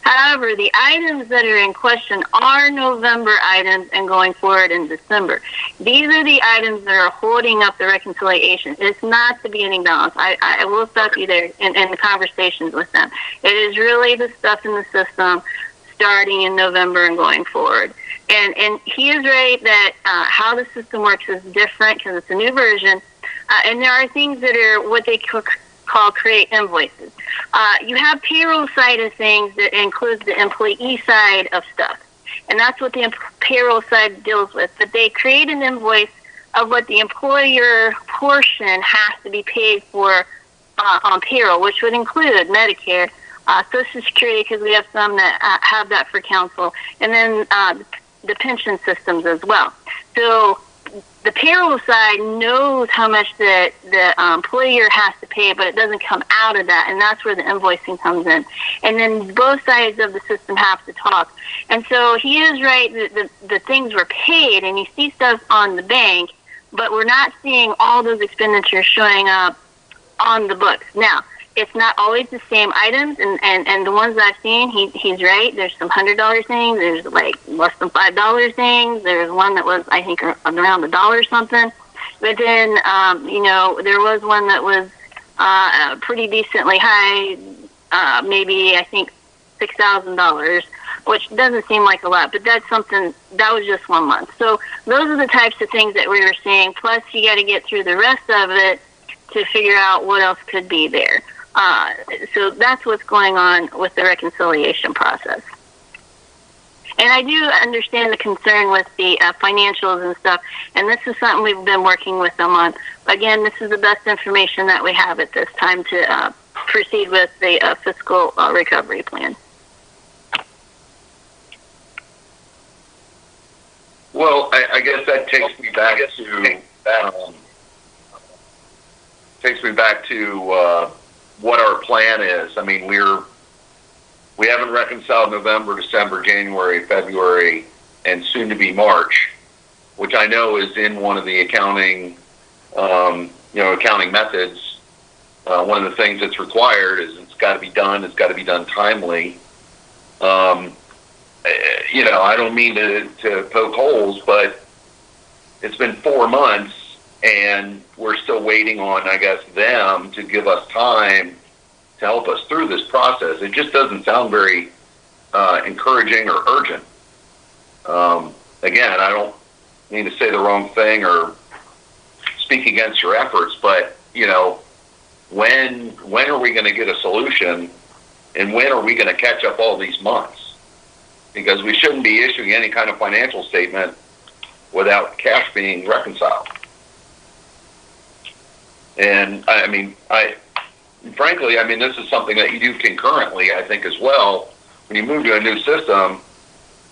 Speaker 2: However, the items that are in question are November items and going forward in December. These are the items that are holding up the reconciliation. It's not the beginning balance. I will stop you there in the conversations with them. It is really the stuff in the system starting in November and going forward. And he is right that how the system works is different because it's a new version. And there are things that are what they call create invoices. You have payroll side of things that includes the employee side of stuff. And that's what the payroll side deals with. But they create an invoice of what the employer portion has to be paid for on payroll, which would include Medicare, Social Security, because we have some that have that for council, and then the pension systems as well. So the payroll side knows how much the employer has to pay, but it doesn't come out of that, and that's where the invoicing comes in. And then both sides of the system have to talk. And so he is right that the things were paid, and you see stuff on the bank, but we're not seeing all those expenditures showing up on the books. Now, it's not always the same items, and the ones I've seen, he's right. There's some $100 things. There's like less than $5 things. There's one that was, I think, around $1 something. But then, there was one that was pretty decently high, maybe I think $6,000, which doesn't seem like a lot, but that's something that was just 1 month. So those are the types of things that we were seeing. Plus, you got to get through the rest of it to figure out what else could be there. So that's what's going on with the reconciliation process. And I do understand the concern with the financials and stuff, and this is something we've been working with them on. Again, this is the best information that we have at this time to proceed with the fiscal recovery plan.
Speaker 5: Well, I guess that takes me back to what our plan is. I mean, we haven't reconciled November, December, January, February, and soon to be March, which I know is in one of the accounting methods. One of the things that's required is it's got to be done. It's got to be done timely. I don't mean to poke holes, but it's been 4 months. And we're still waiting on, I guess, them to give us time to help us through this process. It just doesn't sound very encouraging or urgent. Again, I don't mean to say the wrong thing or speak against your efforts, but, when are we going to get a solution, and when are we going to catch up all these months? Because we shouldn't be issuing any kind of financial statement without cash being reconciled. And frankly, this is something that you do concurrently, I think, as well. When you move to a new system,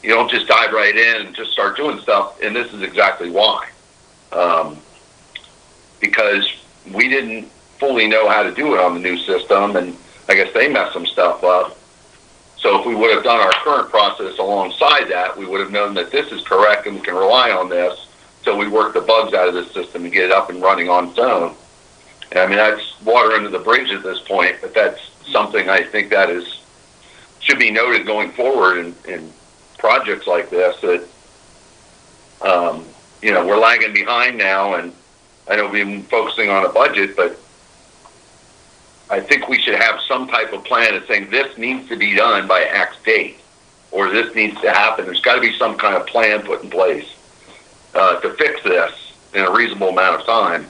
Speaker 5: you don't just dive right in and just start doing stuff, and this is exactly why. Because we didn't fully know how to do it on the new system, and I guess they messed some stuff up. So if we would have done our current process alongside that, we would have known that this is correct and we can rely on this, so we work the bugs out of this system and get it up and running on its own. That's water under the bridge at this point, but that's something I think that should be noted going forward in projects like this, that, we're lagging behind now, and I know we've been focusing on a budget, but I think we should have some type of plan of saying this needs to be done by X date, or this needs to happen. There's got to be some kind of plan put in place to fix this in a reasonable amount of time.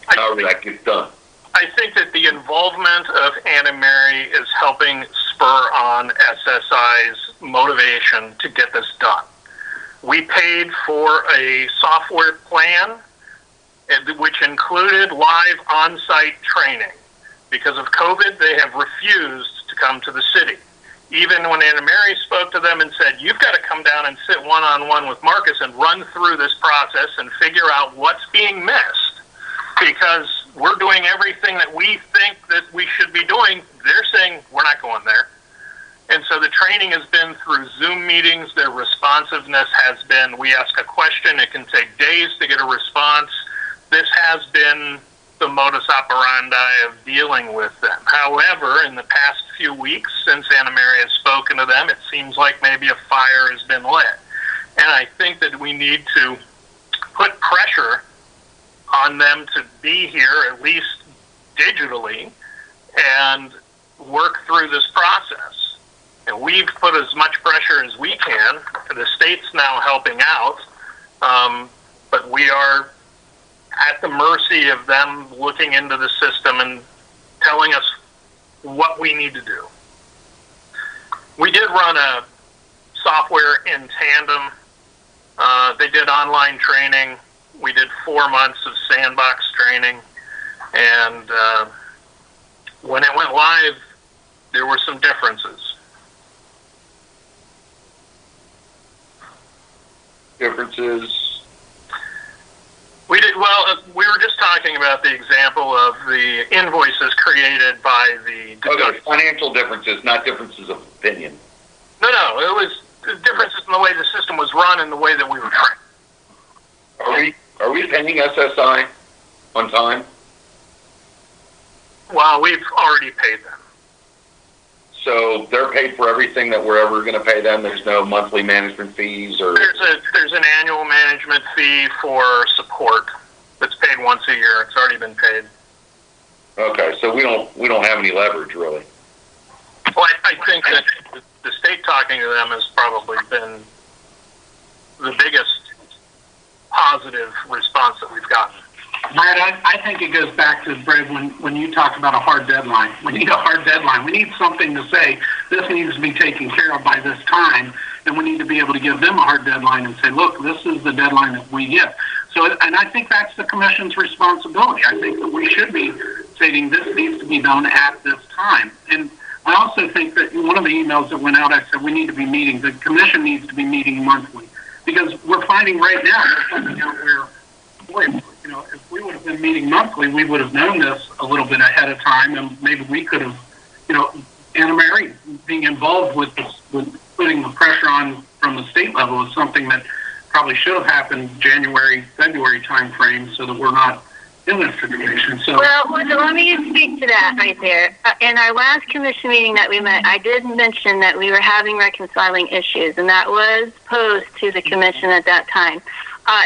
Speaker 5: However that gets done.
Speaker 7: I think that the involvement of Anna Mary is helping spur on SSI's motivation to get this done. We paid for a software plan which included live on-site training. Because of COVID, they have refused to come to the city. Even when Anna Mary spoke to them and said, you've got to come down and sit one-on-one with Marcus and run through this process and figure out what's being missed, because we're doing everything that we think that we should be doing, they're saying we're not going there. And so the training has been through Zoom meetings. Their responsiveness has been, we ask a question, it can take days to get a response. This has been the modus operandi of dealing with them. However, in the past few weeks, since Anna Mary has spoken to them, it seems like maybe a fire has been lit. And I think that we need to put pressure on them to be here, at least digitally, and work through this process. And we've put as much pressure as we can. The state's now helping out, but we are at the mercy of them looking into the system and telling us what we need to do. We did run a software in tandem. They did online training. We did 4 months of sandbox training. And when it went live, there were some differences. We did well. We were just talking about the example of the invoices created by the.
Speaker 5: Okay, financial differences, not differences of opinion.
Speaker 7: No, it was differences in the way the system was run and the way that we were trained.
Speaker 5: Are we paying SSI on time?
Speaker 7: Well, we've already paid them.
Speaker 5: So they're paid for everything that we're ever going to pay them. There's no monthly management fees, or
Speaker 7: there's an annual management fee for support that's paid once a year. It's already been paid.
Speaker 5: Okay, so we don't have any leverage really.
Speaker 7: Well, I think that the state talking to them has probably been the biggest positive response that we've gotten.
Speaker 3: Brad, I think it goes back to, Brad, when you talked about a hard deadline. We need a hard deadline. We need something to say, this needs to be taken care of by this time, and we need to be able to give them a hard deadline and say, look, this is the deadline that we give. So, and I think that's the commission's responsibility. I think that we should be stating this needs to be done at this time. And I also think that in one of the emails that went out, I said we need to be meeting, the commission needs to be meeting monthly, because we're finding right now, we're finding out where, boy, you know, if we would have been meeting monthly, we would have known this a little bit ahead of time, and maybe we could have, you know, Anna Mary being involved with this, with putting the pressure on from the state level is something that probably should have happened January, February timeframe, so that we're not in this situation. So,
Speaker 2: well, let me speak to that right there. In our last commission meeting that we met, I did mention that we were having reconciling issues, and that was posed to the commission at that time.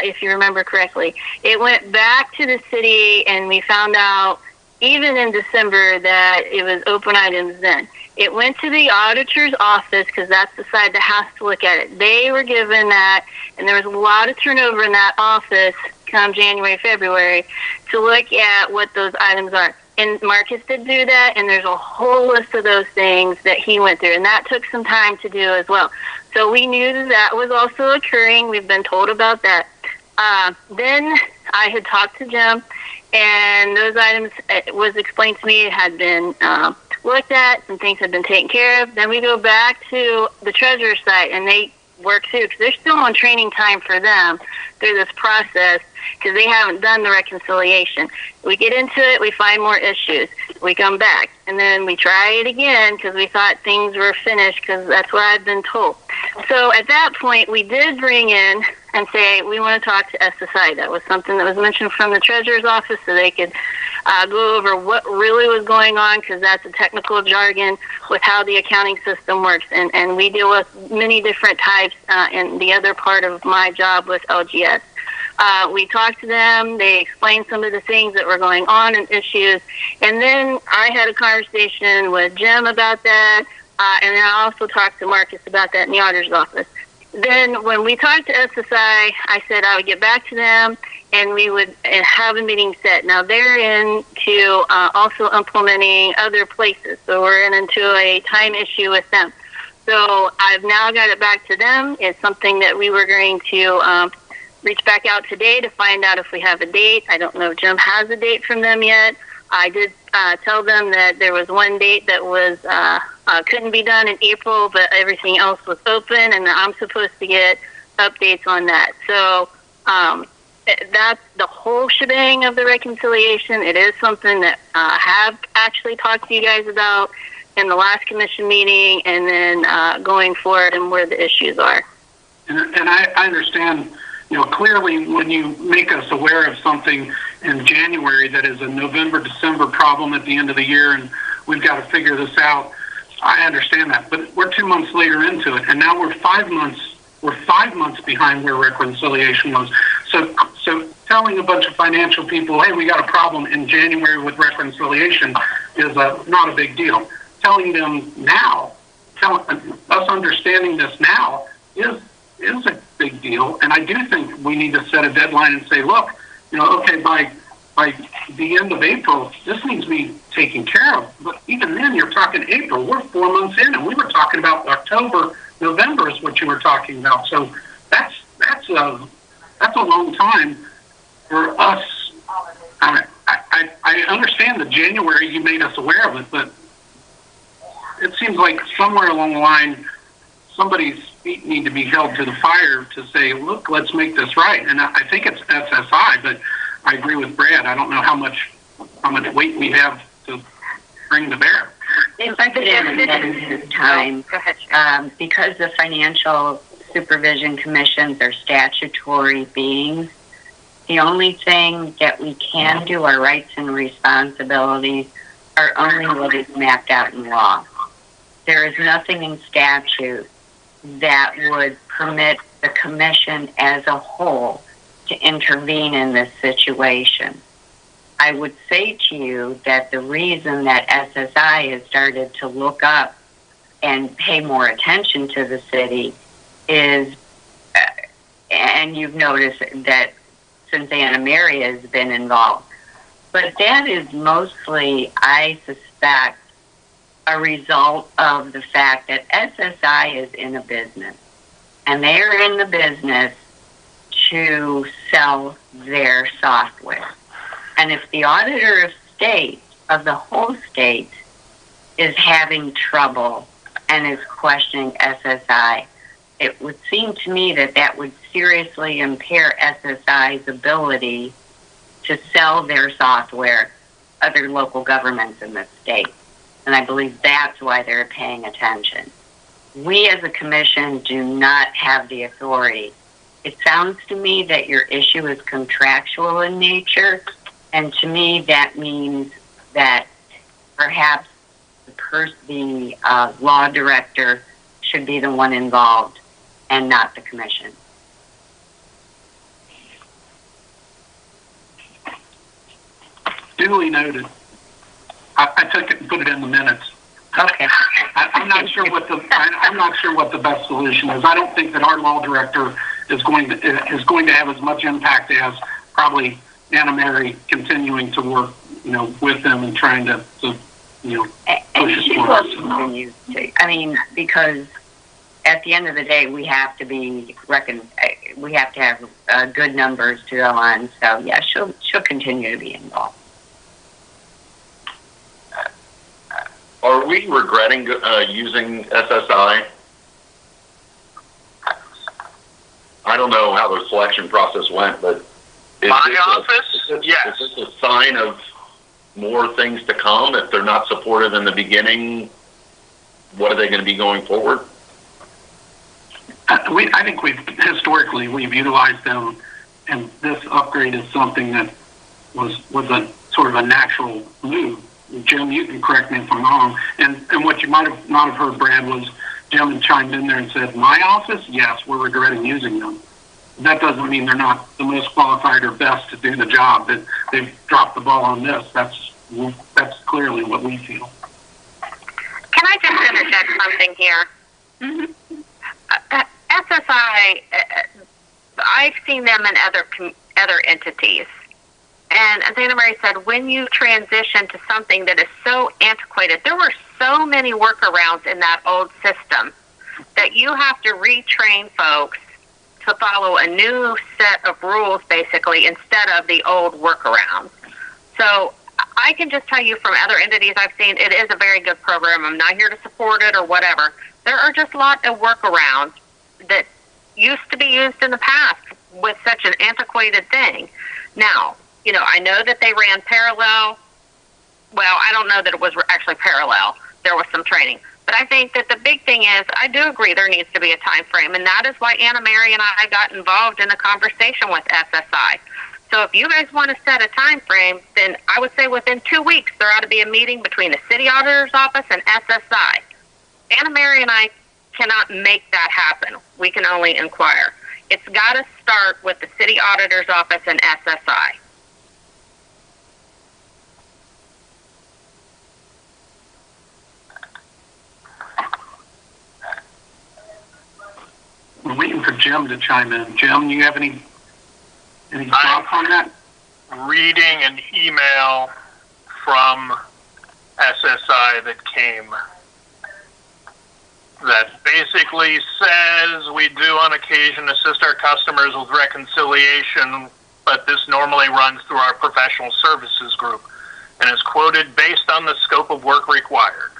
Speaker 2: If you remember correctly, it went back to the city, and we found out even in December that it was open items then. It went to the auditor's office, because that's the side that has to look at it. They were given that, and there was a lot of turnover in that office come January, February, to look at what those items are. And Marcus did do that, and there's a whole list of those things that he went through, and that took some time to do as well. So we knew that was also occurring. We've been told about that. Then I had talked to Jim, and those items, it was explained to me, it had been looked at, and things had been taken care of. Then we go back to the treasurer's site, and they work through, because they're still on training time for them through this process, because they haven't done the reconciliation. We get into it, we find more issues, we come back, and then we try it again, because we thought things were finished, because that's what I'd been told. So at that point, we did bring in and say, we want to talk to SSI. That was something that was mentioned from the treasurer's office, so they could go over what really was going on, because that's a technical jargon with how the accounting system works. And we deal with many different types in the other part of my job with LGS. We talked to them. They explained some of the things that were going on and issues. And then I had a conversation with Jim about that. And then I also talked to Marcus about that in the auditor's office. Then when we talked to SSI, I said I would get back to them, and we would have a meeting set. Now they're into also implementing other places, so we're into a time issue with them. So I've now got it back to them. It's something that we were going to reach back out today to find out if we have a date. I don't know if Jim has a date from them yet. I did tell them that there was one date that was couldn't be done in April, but everything else was open, and I'm supposed to get updates on that. So that's the whole shebang of the reconciliation. It is something that I have actually talked to you guys about in the last commission meeting, and then going forward and where the issues are.
Speaker 3: And I understand, clearly when you make us aware of something in January that is a November, December problem at the end of the year, and we've got to figure this out, I understand that. But we're 2 months later into it, and now we're 5 months. We're 5 months behind where reconciliation was. So telling a bunch of financial people, hey, we got a problem in January with reconciliation is not a big deal. Telling them now, us understanding this now is a big deal. And I do think we need to set a deadline and say, look, okay, by the end of April, this needs to be taken care of. But even then, you're talking April. We're 4 months in, and we were talking about October, November is what you were talking about. So that's a long time for us. I understand that January you made us aware of it, but it seems like somewhere along the line, somebody's feet need to be held to the fire to say, look, let's make this right. And I think it's SSI, but I agree with Brad. I don't know how much weight we have to bring to bear.
Speaker 1: If I could add this time, because the financial supervision commissions are statutory beings, the only thing that we can do, our rights and responsibilities, are only what is mapped out in law. There is nothing in statute that would permit the commission as a whole to intervene in this situation. I would say to you that the reason that SSI has started to look up and pay more attention to the city is, and you've noticed that since Anna Mary has been involved, but that is mostly, I suspect, a result of the fact that SSI is in a business, and they are in the business to sell their software. And if the auditor of state, of the whole state, is having trouble and is questioning SSI, it would seem to me that that would seriously impair SSI's ability to sell their software to other local governments in the state. And I believe that's why they're paying attention. We as a commission do not have the authority. It sounds to me that your issue is contractual in nature, and to me that means that perhaps the law director should be the one involved and not the commission.
Speaker 3: Duly noted. I took it and put it in the minutes.
Speaker 1: Okay.
Speaker 3: I'm not sure what the best solution is. I don't think that our law director is going to have as much impact as probably Anna Mary continuing to work, with them and trying to push us forward.
Speaker 1: I mean, because at the end of the day, we have to have good numbers to go on. So yeah, she'll continue to be involved.
Speaker 5: Are we regretting using SSI? I don't know how the selection process went, but is
Speaker 7: Yes.
Speaker 5: Is this a sign of more things to come? If they're not supportive in the beginning, what are they going to be going forward?
Speaker 3: I think we've utilized them, and this upgrade is something that was a sort of a natural move. Jim, you can correct me if I'm wrong. And what you might have not have heard, Brad, was Jim chimed in there and said, my office, yes, we're regretting using them. That doesn't mean they're not the most qualified or best to do the job. That they've dropped the ball on this. That's clearly what we feel.
Speaker 8: Can I just interject something here? Mm-hmm. SSI, I've seen them in
Speaker 2: other entities. And as Anna Marie said, when you transition to something that is so antiquated, there were so many workarounds in that old system that you have to retrain folks to follow a new set of rules, basically, instead of the old workarounds. So I can just tell you from other entities I've seen, it is a very good program. I'm not here to support it or whatever. There are just a lot of workarounds that used to be used in the past with such an antiquated thing. Now, you know, I know that they ran parallel. Well, I don't know that it was actually parallel. There was some training. But I think that the big thing is, I do agree there needs to be a time frame, and that is why Anna Mary and I got involved in the conversation with SSI. So if you guys want to set a time frame, then I would say within 2 weeks there ought to be a meeting between the city auditor's office and SSI. Anna Mary and I cannot make that happen. We can only inquire. It's got to start with the city auditor's office and SSI.
Speaker 3: We're waiting for Jim to chime in. Jim, do you have any thoughts on that?
Speaker 7: Reading an email from SSI that came that basically says we do on occasion assist our customers with reconciliation, but this normally runs through our professional services group and is quoted based on the scope of work required.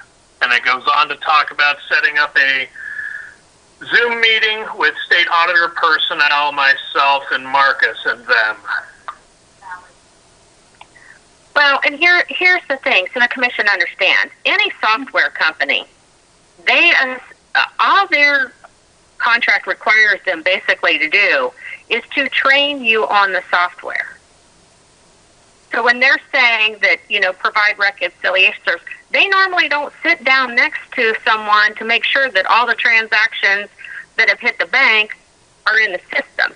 Speaker 7: And it goes on to talk about setting up a Zoom meeting with state auditor personnel, myself, and Marcus and them.
Speaker 2: Well, and here's the thing, so the commission understands. Any software company, they all their contract requires them basically to do is to train you on the software. So when they're saying that, you know, provide reconciliation service, they normally don't sit down next to someone to make sure that all the transactions that have hit the bank are in the system.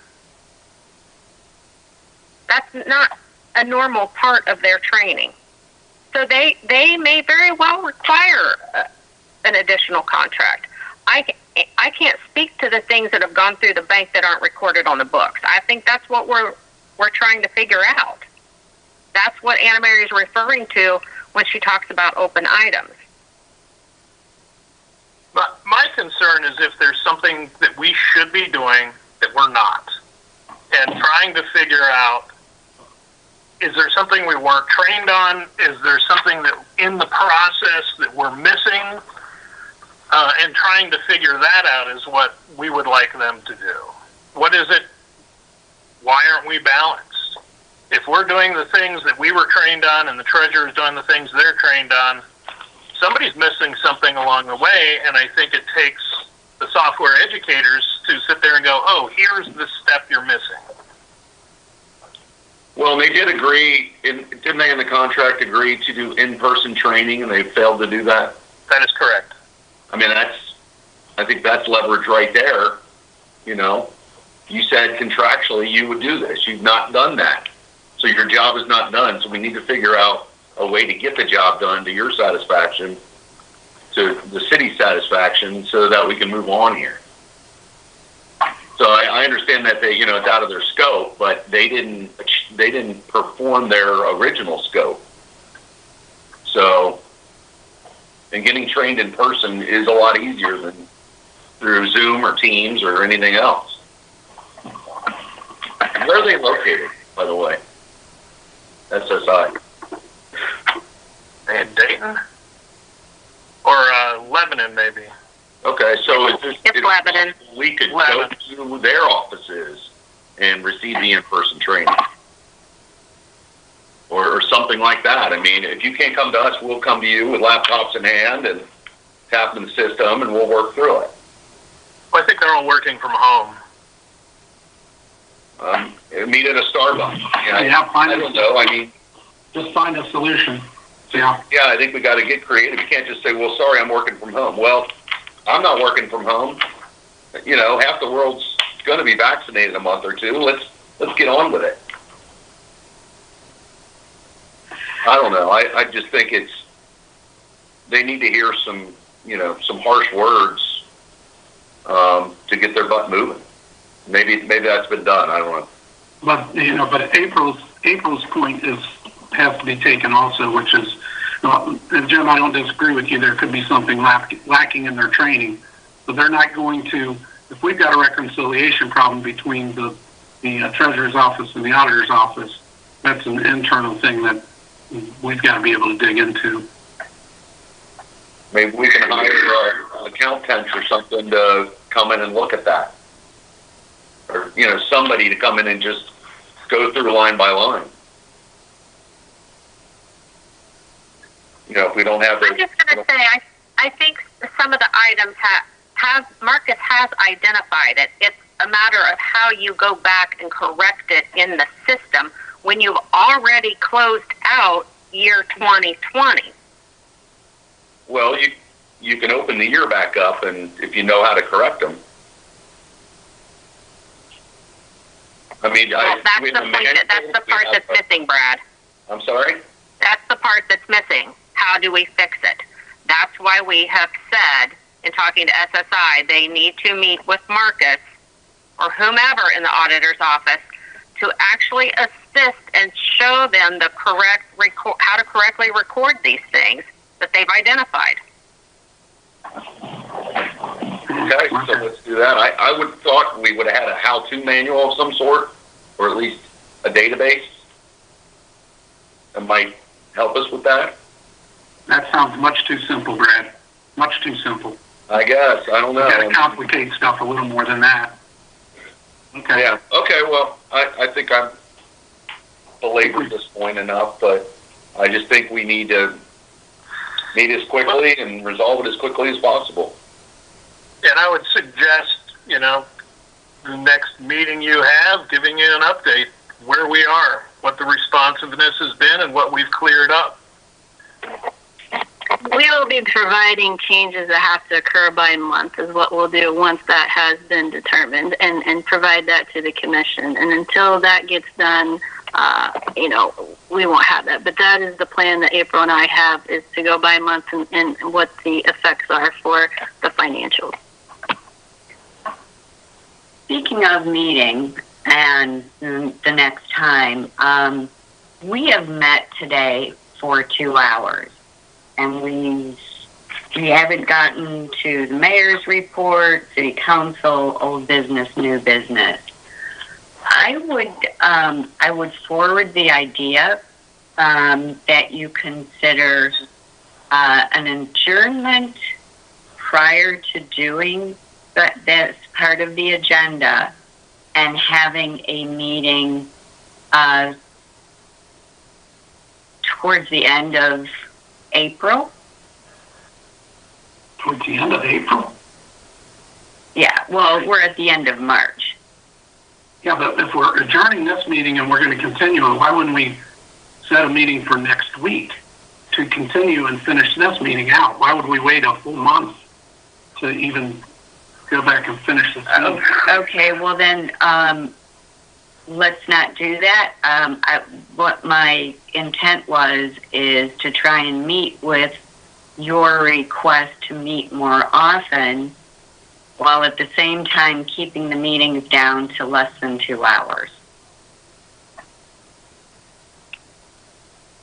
Speaker 2: That's not a normal part of their training. So they may very well require an additional contract. I can't speak to the things that have gone through the bank that aren't recorded on the books. I think that's what we're trying to figure out. That's what Anna Mary is referring to when she talks about open items.
Speaker 7: But my concern is if there's something that we should be doing that we're not, and trying to figure out, is there something we weren't trained on? Is there something that in the process that we're missing? And trying to figure that out is what we would like them to do. What is it? Why aren't we balanced? If we're doing the things that we were trained on and the treasurer's doing the things they're trained on, somebody's missing something along the way, and I think it takes the software educators to sit there and go, oh, here's the step you're missing.
Speaker 5: Well, they did agree, didn't they in the contract agree to do in-person training, and they failed to do that?
Speaker 7: That is correct.
Speaker 5: I mean, I think that's leverage right there. You know, you said contractually you would do this. You've not done that. So your job is not done. So we need to figure out a way to get the job done to your satisfaction, to the city's satisfaction, so that we can move on here. So I understand that they, you know, it's out of their scope, but they didn't perform their original scope. So, and getting trained in person is a lot easier than through Zoom or Teams or anything else. Where are they located, by the way? SSI.
Speaker 7: In Dayton? Or Lebanon, maybe.
Speaker 5: Okay, so it's
Speaker 2: Lebanon.
Speaker 5: We could go to their offices and receive the in-person training. Or something like that. I mean, if you can't come to us, we'll come to you with laptops in hand and tap in the system, and we'll work through it.
Speaker 7: Well, I think they're all working from home.
Speaker 5: Meet at a Starbucks. I don't know. I mean,
Speaker 3: just find a solution. Yeah.
Speaker 5: Yeah, I think we got to get creative. You can't just say, "Well, sorry, I'm working from home." Well, I'm not working from home. You know, half the world's going to be vaccinated in a month or two. Let's get on with it. I don't know. I just think they need to hear some harsh words to get their butt moving. Maybe that's been done. I don't know.
Speaker 3: But April's point has to be taken also, which is, and Jim, I don't disagree with you. There could be something lacking in their training, but they're not going to. If we've got a reconciliation problem between the treasurer's office and the auditor's office, that's an internal thing that we've got to be able to dig into.
Speaker 5: Maybe we can hire accountants or something to come in and look at that. Or, somebody to come in and just go through line by line. If we don't have...
Speaker 9: I'm just going to say, I think some of the items Marcus has identified it. It's a matter of how you go back and correct it in the system when you've already closed out year 2020.
Speaker 5: Well, you can open the year back up, and if you know how to correct them. I mean,
Speaker 9: that's the part that's missing, Brad.
Speaker 5: I'm sorry?
Speaker 9: That's the part that's missing. How do we fix it? That's why we have said, in talking to SSI, they need to meet with Marcus or whomever in the auditor's office to actually assist and show them the correct how to correctly record these things that they've identified.
Speaker 5: Okay, so let's do that. I would thought we would have had a how-to manual of some sort, or at least a database that might help us with that.
Speaker 3: That sounds much too simple, Brad. Much too simple.
Speaker 5: I guess. I don't know.
Speaker 3: You've got to complicate stuff a little more than that. Okay.
Speaker 5: Yeah. Okay, well, I think I'm belabored this point enough, but I just think we need to meet as quickly and resolve it as quickly as possible.
Speaker 7: And I would suggest, the next meeting you have, giving you an update where we are, what the responsiveness has been, and what we've cleared up.
Speaker 2: We will be providing changes that have to occur by month is what we'll do once that has been determined, and provide that to the commission. And until that gets done, we won't have that. But that is the plan that April and I have, is to go by month and what the effects are for the financials.
Speaker 1: Speaking of meeting and the next time, we have met today for 2 hours, and we haven't gotten to the mayor's report, city council, old business, new business. I would forward the idea that you consider an adjournment prior to doing that's part of the agenda, and having a meeting towards the end of April.
Speaker 3: Towards the end of April?
Speaker 1: Yeah, well, we're at the end of March.
Speaker 3: Yeah, but if we're adjourning this meeting and we're going to continue, why wouldn't we set a meeting for next week to continue and finish this meeting out? Why would we wait a full month to even go back and finish this meeting?
Speaker 1: Okay, well then, let's not do that. What my intent is to try and meet with your request to meet more often, while at the same time keeping the meetings down to less than 2 hours.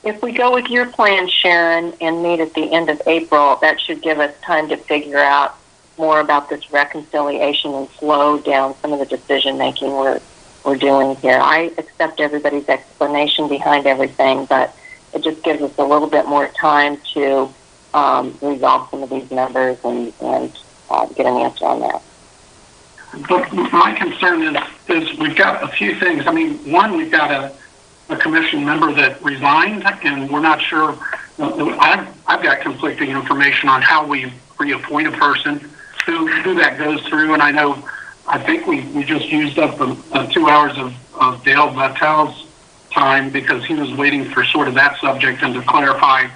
Speaker 8: If we go with your plan, Sharon, and meet at the end of April, that should give us time to figure out more about this reconciliation and slow down some of the decision-making we're doing here. I accept everybody's explanation behind everything, but it just gives us a little bit more time to resolve some of these numbers and get an answer on that.
Speaker 3: But my concern is we've got a few things. I mean, one, we've got a commission member that resigned, and we're not sure. I've got conflicting information on how we reappoint a person, who that goes through, and I think we just used up 2 hours of Dale Vattel's time because he was waiting for sort of that subject, and to clarify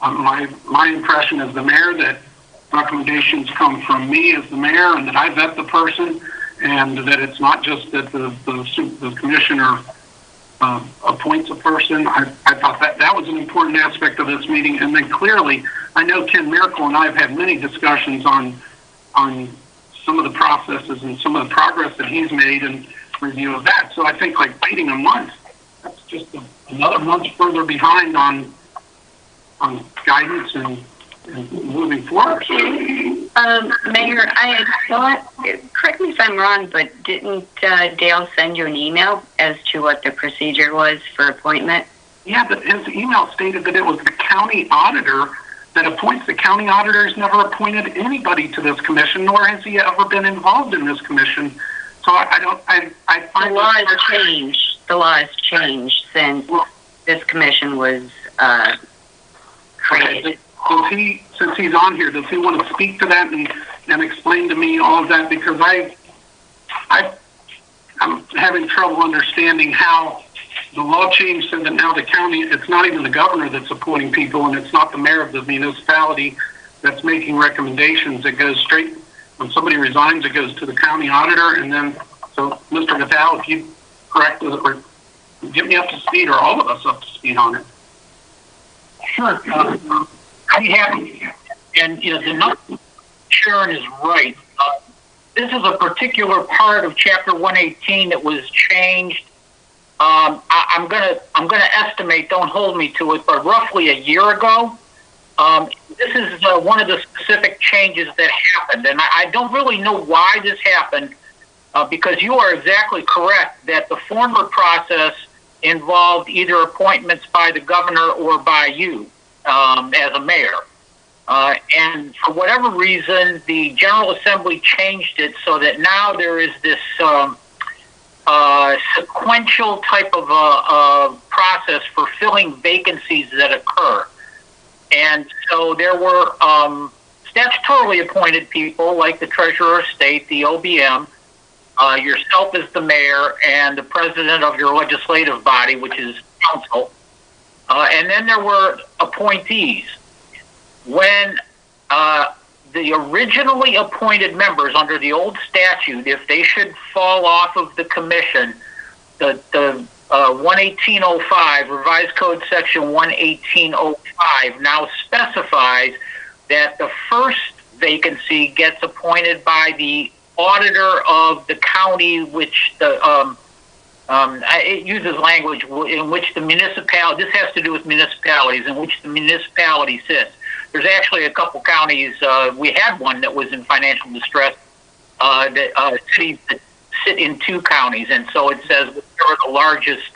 Speaker 3: my impression as the mayor that recommendations come from me as the mayor, and that I vet the person, and that it's not just that the commissioner appoints a person. I thought that was an important aspect of this meeting. And then clearly, I know Ken Miracle and I have had many discussions on some of the processes and some of the progress that he's made in review of that. that. So I think like waiting a month, that's just another month further behind on guidance and moving forward.
Speaker 1: Mayor, I thought, correct me if I'm wrong, but didn't Dale send you an email as to what the procedure was for appointment?
Speaker 3: Yeah, but his email stated that it was the county auditor that appoints. The county auditor has never appointed anybody to this commission, nor has he ever been involved in this commission. So I find
Speaker 1: the law has changed. The law has changed since this commission was created.
Speaker 3: Okay. Since he's on here, does he want to speak to that and explain to me all of that? Because I'm having trouble understanding how the law changed so that now the county, it's not even the governor that's appointing people, and it's not the mayor of the municipality that's making recommendations. It goes straight, when somebody resigns, it goes to the county auditor, and then, so Mr. Vidal, if you correct it or get me up to speed, or all of us up to speed on it.
Speaker 10: Sure. I'd be happy. And the number Sharon is right. This is a particular part of Chapter 118 that was changed. I'm gonna estimate. Don't hold me to it, but roughly a year ago. This is one of the specific changes that happened, and I don't really know why this happened, because you are exactly correct that the former process involved either appointments by the governor or by you as a mayor. And for whatever reason, the General Assembly changed it so that now there is this sequential type of process for filling vacancies that occur. And so there were statutorily appointed people like the Treasurer of State, the OBM, yourself as the mayor, and the president of your legislative body, which is council. And then there were appointees. When the originally appointed members under the old statute, if they should fall off of the commission, the 11805, Revised Code Section 11805, now specifies that the first vacancy gets appointed by the auditor of the county, which it uses language in which the municipality, this has to do with municipalities, in which the municipality sits. There's actually a couple counties, we had one that was in financial distress, cities that sit in two counties, and so it says whatever the largest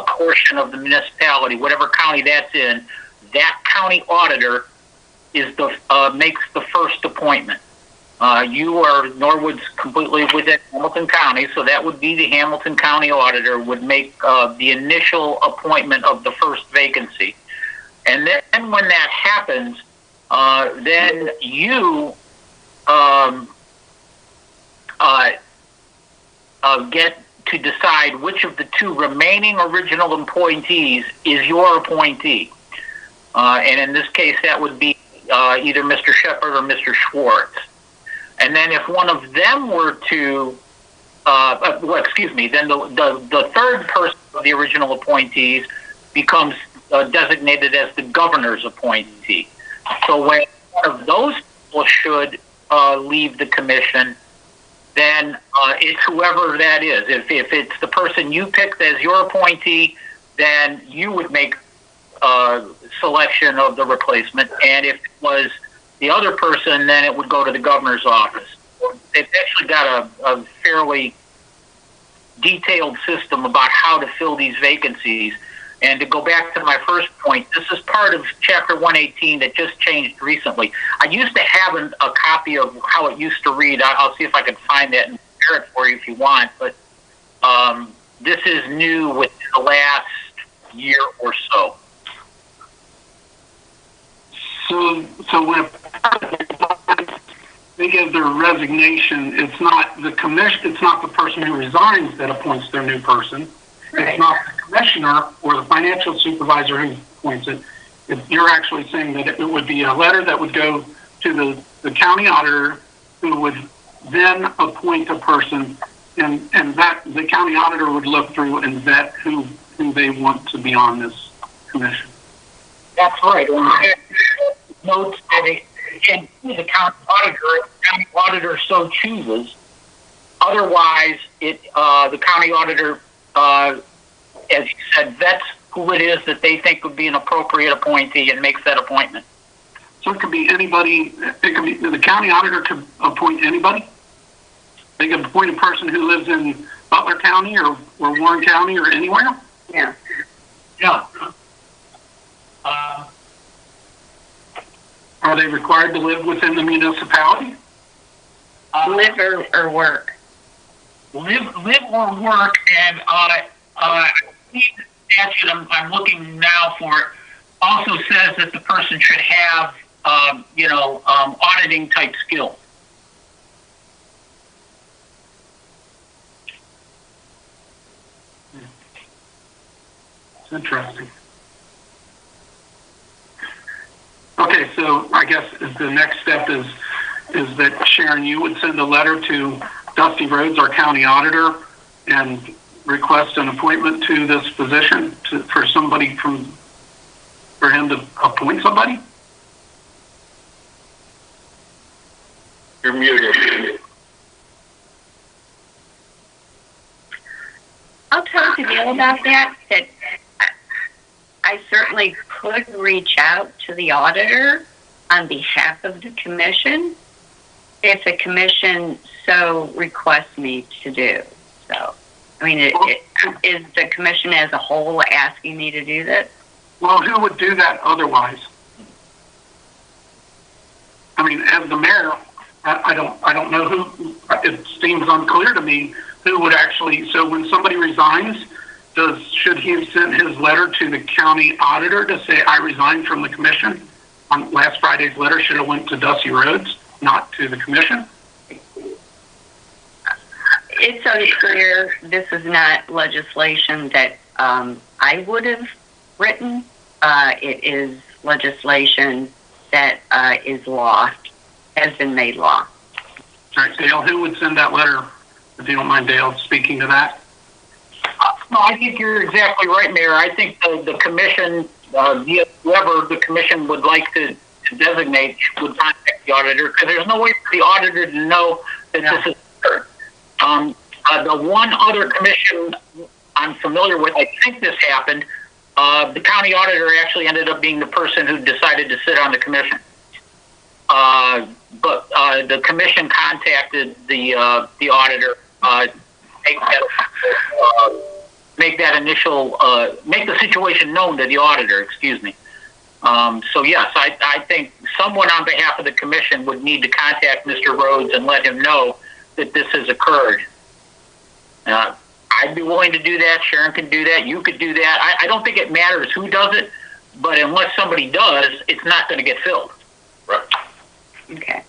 Speaker 10: portion of the municipality, whatever county that's in, that county auditor is makes the first appointment. Norwood's completely within Hamilton County, so that would be the Hamilton County auditor would make the initial appointment of the first vacancy. And then when that happens, then you get to decide which of the two remaining original appointees is your appointee. And in this case, that would be either Mr. Shepard or Mr. Schwartz. And then if one of them were to, then the third person of the original appointees becomes designated as the governor's appointee. So when one of those people should leave the commission, then it's whoever that is. If it's the person you picked as your appointee, then you would make selection of the replacement. And if it was the other person, then it would go to the governor's office. They've actually got a fairly detailed system about how to fill these vacancies. And to go back to my first point, this is part of Chapter 118 that just changed recently. I used to have a copy of how it used to read. I'll see if I can find that and share it for you if you want. But this is new within the last year or so.
Speaker 3: So when they give their resignation, it's not the commission, it's not the person who resigns that appoints their new person. Right. It's not the commissioner or the financial supervisor who appoints it. You're actually saying that it would be a letter that would go to the county auditor, who would then appoint a person, and that the county auditor would look through and vet who they want to be on this commission.
Speaker 10: That's right. Notes that it can be the county auditor, if the county auditor so chooses, Otherwise, the county auditor, as you said, vets who it is that they think would be an appropriate appointee and makes that appointment.
Speaker 3: So it could be anybody. It could be the county auditor could appoint anybody. They can appoint a person who lives in Butler County or Warren County or anywhere.
Speaker 1: Yeah.
Speaker 10: Yeah.
Speaker 3: Are they required to live within the municipality?
Speaker 1: Live or work.
Speaker 10: Live or work, and the statute I'm looking now for it also says that the person should have auditing type skill.
Speaker 3: It's interesting. Okay, so I guess the next step is that Sharon, you would send a letter to Dusty Rhodes, our county auditor, and request an appointment to this position for him to appoint somebody?
Speaker 5: You're muted.
Speaker 1: I'll talk to Dale about that. That I certainly could reach out to the auditor on behalf of the commission if the commission so requests me to do so. I mean, is the commission as a whole asking me to do this?
Speaker 3: Well, who would do that otherwise? I mean, as the mayor, I don't know who. It seems unclear to me who would actually. So when somebody resigns, should he have sent his letter to the county auditor to say I resigned from the commission? On last Friday's letter should have went to Dusty Rhodes, not to the commission.
Speaker 1: It's unclear. This is not legislation that I would have written. It is legislation that is law, has been made law.
Speaker 3: All right, Dale, who would send that letter? If you don't mind, Dale, speaking to that.
Speaker 10: No, I think you're exactly right, Mayor. I think the commission, whoever the commission would like to designate, would contact the auditor, because there's no way for the auditor to know that this is occurred. The one other commission I'm familiar with, I think this happened, the county auditor actually ended up being the person who decided to sit on the commission. But the commission contacted the auditor, make the situation known to the auditor, excuse me. So yes, I think someone on behalf of the commission would need to contact Mr. Rhodes and let him know that this has occurred. I'd be willing to do that. Sharon can do that. You could do that. I don't think it matters who does it, but unless somebody does, it's not going to get filled.
Speaker 5: Right.
Speaker 1: Okay.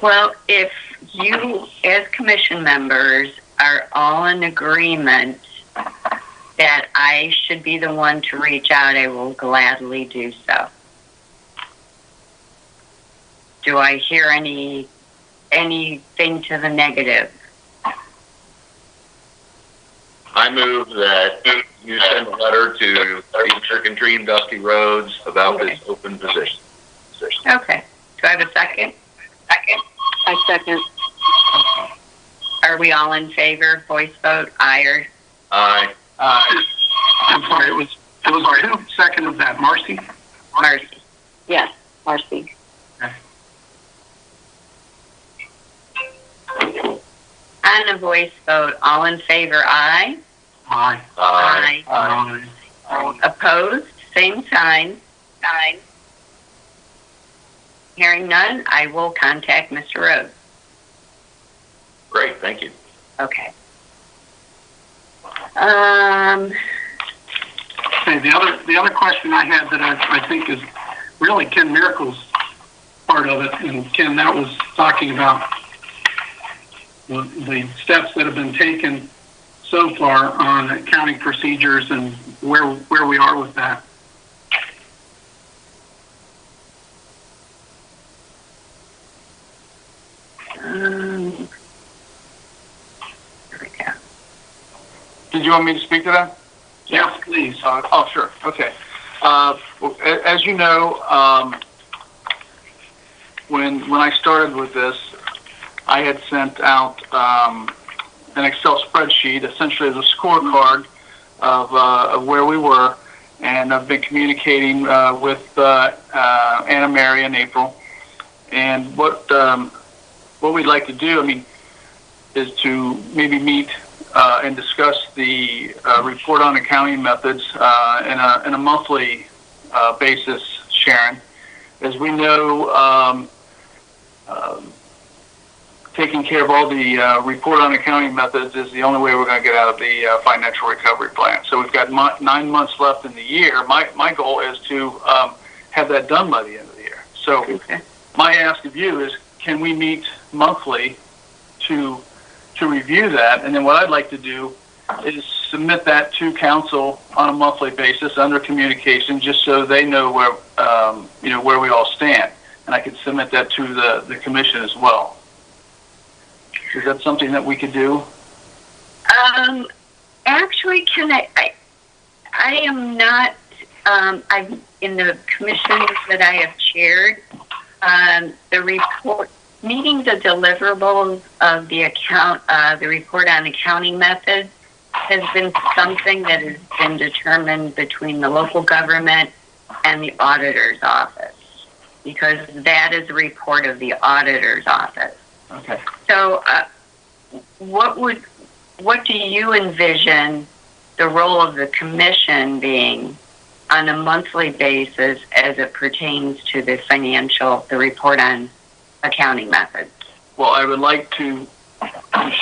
Speaker 1: Well, if you, as commission members, are all in agreement that I should be the one to reach out, I will gladly do so. Do I hear anything to the negative?
Speaker 5: I move that you send a letter to Mr. Contreem, Dusty Rhodes about this open position.
Speaker 1: Okay. Do I have a second?
Speaker 8: I second.
Speaker 1: Okay. Are we all in favor? Voice vote? Aye or?
Speaker 5: Aye.
Speaker 3: I'm sorry, it was who seconded that? Marcy?
Speaker 1: Marcy.
Speaker 8: Yes, Marcy.
Speaker 1: On a voice vote, all in favor? Aye.
Speaker 3: Aye.
Speaker 1: Aye.
Speaker 3: Aye.
Speaker 1: Opposed? Same sign. Aye. Hearing none, I will contact Mr. Rhodes.
Speaker 5: Great, thank you.
Speaker 1: Okay.
Speaker 3: Okay, the other question I had that I think is really Ken Miracle's part of it, and Ken, that was talking about the steps that have been taken so far on accounting procedures and where we are with that.
Speaker 1: Here we go.
Speaker 11: Did you want me to speak to that?
Speaker 3: Yes, please.
Speaker 11: Sure. Okay. Well, as you know, when I started with this, I had sent out
Speaker 3: an Excel spreadsheet, essentially as a scorecard of where we were, and I've been communicating with Anna Mary and April. And what we'd like to do, is to maybe meet and discuss the report on accounting methods in a monthly basis, Sharon. As we know, taking care of all the report on accounting methods is the only way we're going to get out of the financial recovery plan. So we've got 9 months left in the year. My goal is to have that done by the end of the year. So my ask of you is, can we meet monthly to review that? And then what I'd like to do is submit that to council on a monthly basis under communication, just so they know where where we all stand, and I could submit that to the commission as well. Is that something that we could do?
Speaker 1: Actually, can I am not. I'm in the commissions that I have chaired. The report. Meeting the deliverables of the report on accounting methods has been something that has been determined between the local government and the auditor's office, because that is a report of the auditor's office.
Speaker 3: Okay.
Speaker 1: So, what do you envision the role of the commission being on a monthly basis as it pertains to the report on accounting methods?
Speaker 3: Well, I would like to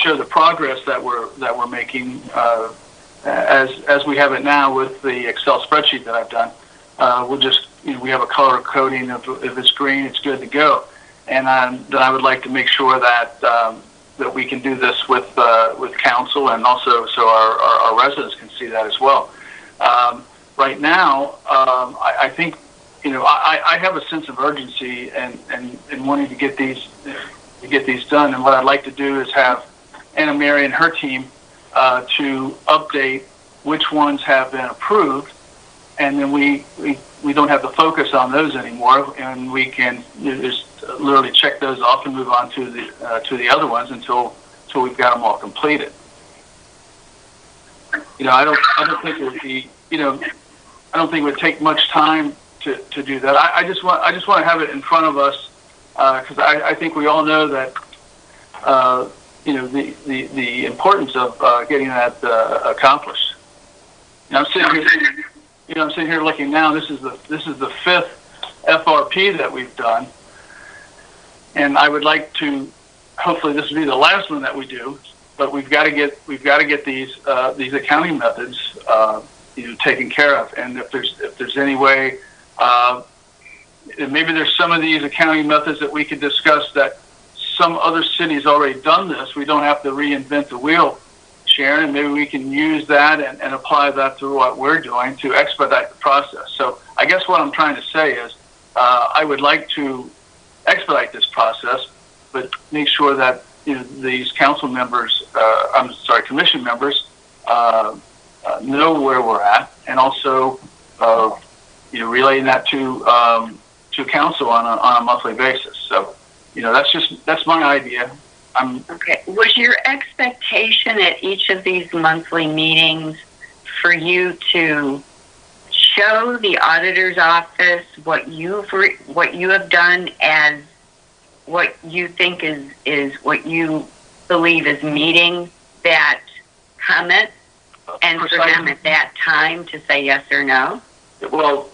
Speaker 3: show the progress that we're making as we have it now with the Excel spreadsheet that I've done. We'll just we have a color coding. If it's green, it's good to go. And then I would like to make sure that that we can do this with council, and also so our residents can see that as well. Right now, I think. I have a sense of urgency and wanting to get these done. And what I'd like to do is have Anna Mary and her team to update which ones have been approved, and then we don't have the focus on those anymore, and we can just literally check those off and move on to the other ones until we've got them all completed. I don't think it would be I don't think it would take much time to do that. I just want to have it in front of us, because I think we all know that the importance of getting that accomplished. I'm sitting here looking now. This is the 5th FRP that we've done, and I would like to. Hopefully, this will be the last one that we do. But we've got to get these accounting methods taken care of. And if there's any way. Maybe there's some of these accounting methods that we could discuss that some other cities already done this. We don't have to reinvent the wheel, Sharon, and maybe we can use that and apply that to what we're doing to expedite the process. So I guess what I'm trying to say is I would like to expedite this process, but make sure that these commission members know where we're at, and also relaying that to council on a monthly basis. So, that's my idea.
Speaker 1: Okay. Was your expectation at each of these monthly meetings for you to show the auditor's office what you have done as what you think is what you believe is meeting that comment, and for them at that time to say yes or no?
Speaker 3: Well,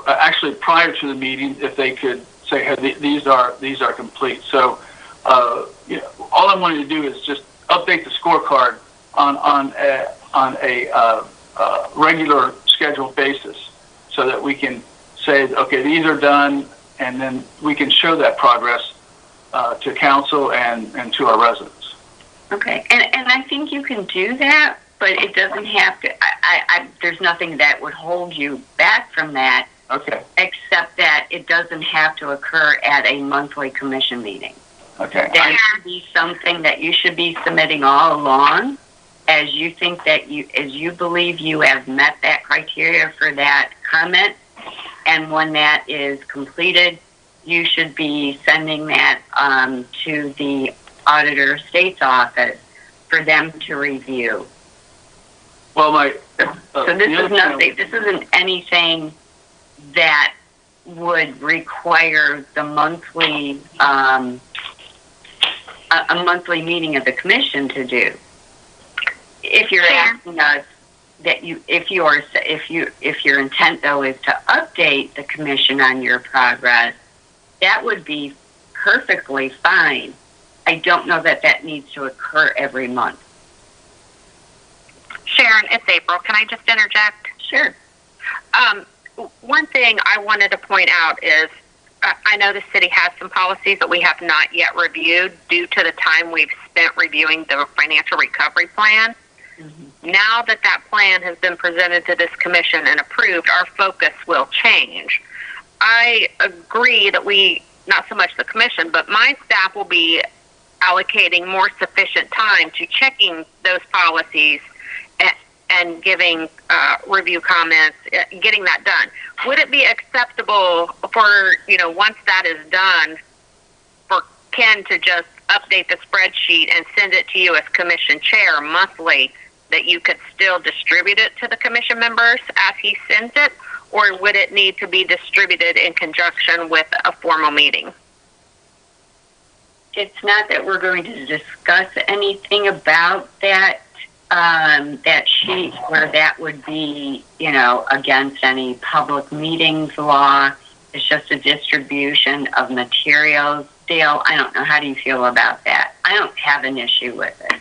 Speaker 3: actually, prior to the meeting, if they could say, hey, these are complete. So, all I'm wanting to do is just update the scorecard on a regular scheduled basis, so that we can say, okay, these are done, and then we can show that progress to council and to our residents.
Speaker 1: Okay, and I think you can do that. But it doesn't have to. There's nothing that would hold you back from that.
Speaker 3: Okay.
Speaker 1: Except that it doesn't have to occur at a monthly commission meeting.
Speaker 3: Okay.
Speaker 1: That should be something that you should be submitting all along, as you think that as you believe you have met that criteria for that comment, and when that is completed, you should be sending that to the auditor of state's office for them to review.
Speaker 11: Well,
Speaker 1: so this isn't anything that would require the monthly a monthly meeting of the commission to do. If you're asking us that if your intent though is to update the commission on your progress, that would be perfectly fine. I don't know that needs to occur every month.
Speaker 9: Sharon, it's April. Can I just interject?
Speaker 1: Sure.
Speaker 9: One thing I wanted to point out is I know the city has some policies that we have not yet reviewed due to the time we've spent reviewing the financial recovery plan. Mm-hmm. Now that plan has been presented to this commission and approved, our focus will change. I agree that not so much the commission, but my staff will be allocating more sufficient time to checking those policies and giving review comments, getting that done. Would it be acceptable for, once that is done, for Ken to just update the spreadsheet and send it to you as commission chair monthly, that you could still distribute it to the commission members as he sends it, or would it need to be distributed in conjunction with a formal meeting?
Speaker 1: It's not that we're going to discuss anything about that sheet where that would be, against any public meetings law. It's just a distribution of materials. Dale, I don't know. How do you feel about that? I don't have an issue with it.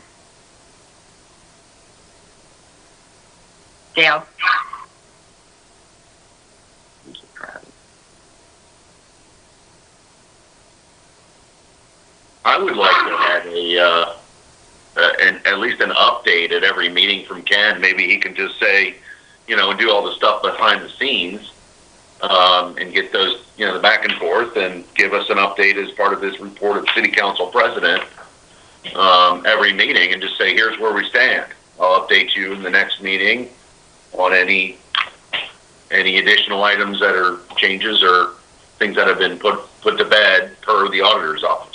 Speaker 1: Dale?
Speaker 5: I would like to have at least an update at every meeting from Ken. Maybe he can just say, and do all the stuff behind the scenes, and get those, the back and forth, and give us an update as part of this report of City Council President every meeting, and just say, here's where we stand. I'll update you in the next meeting on any additional items that are changes or things that have been put to bed per the auditor's office.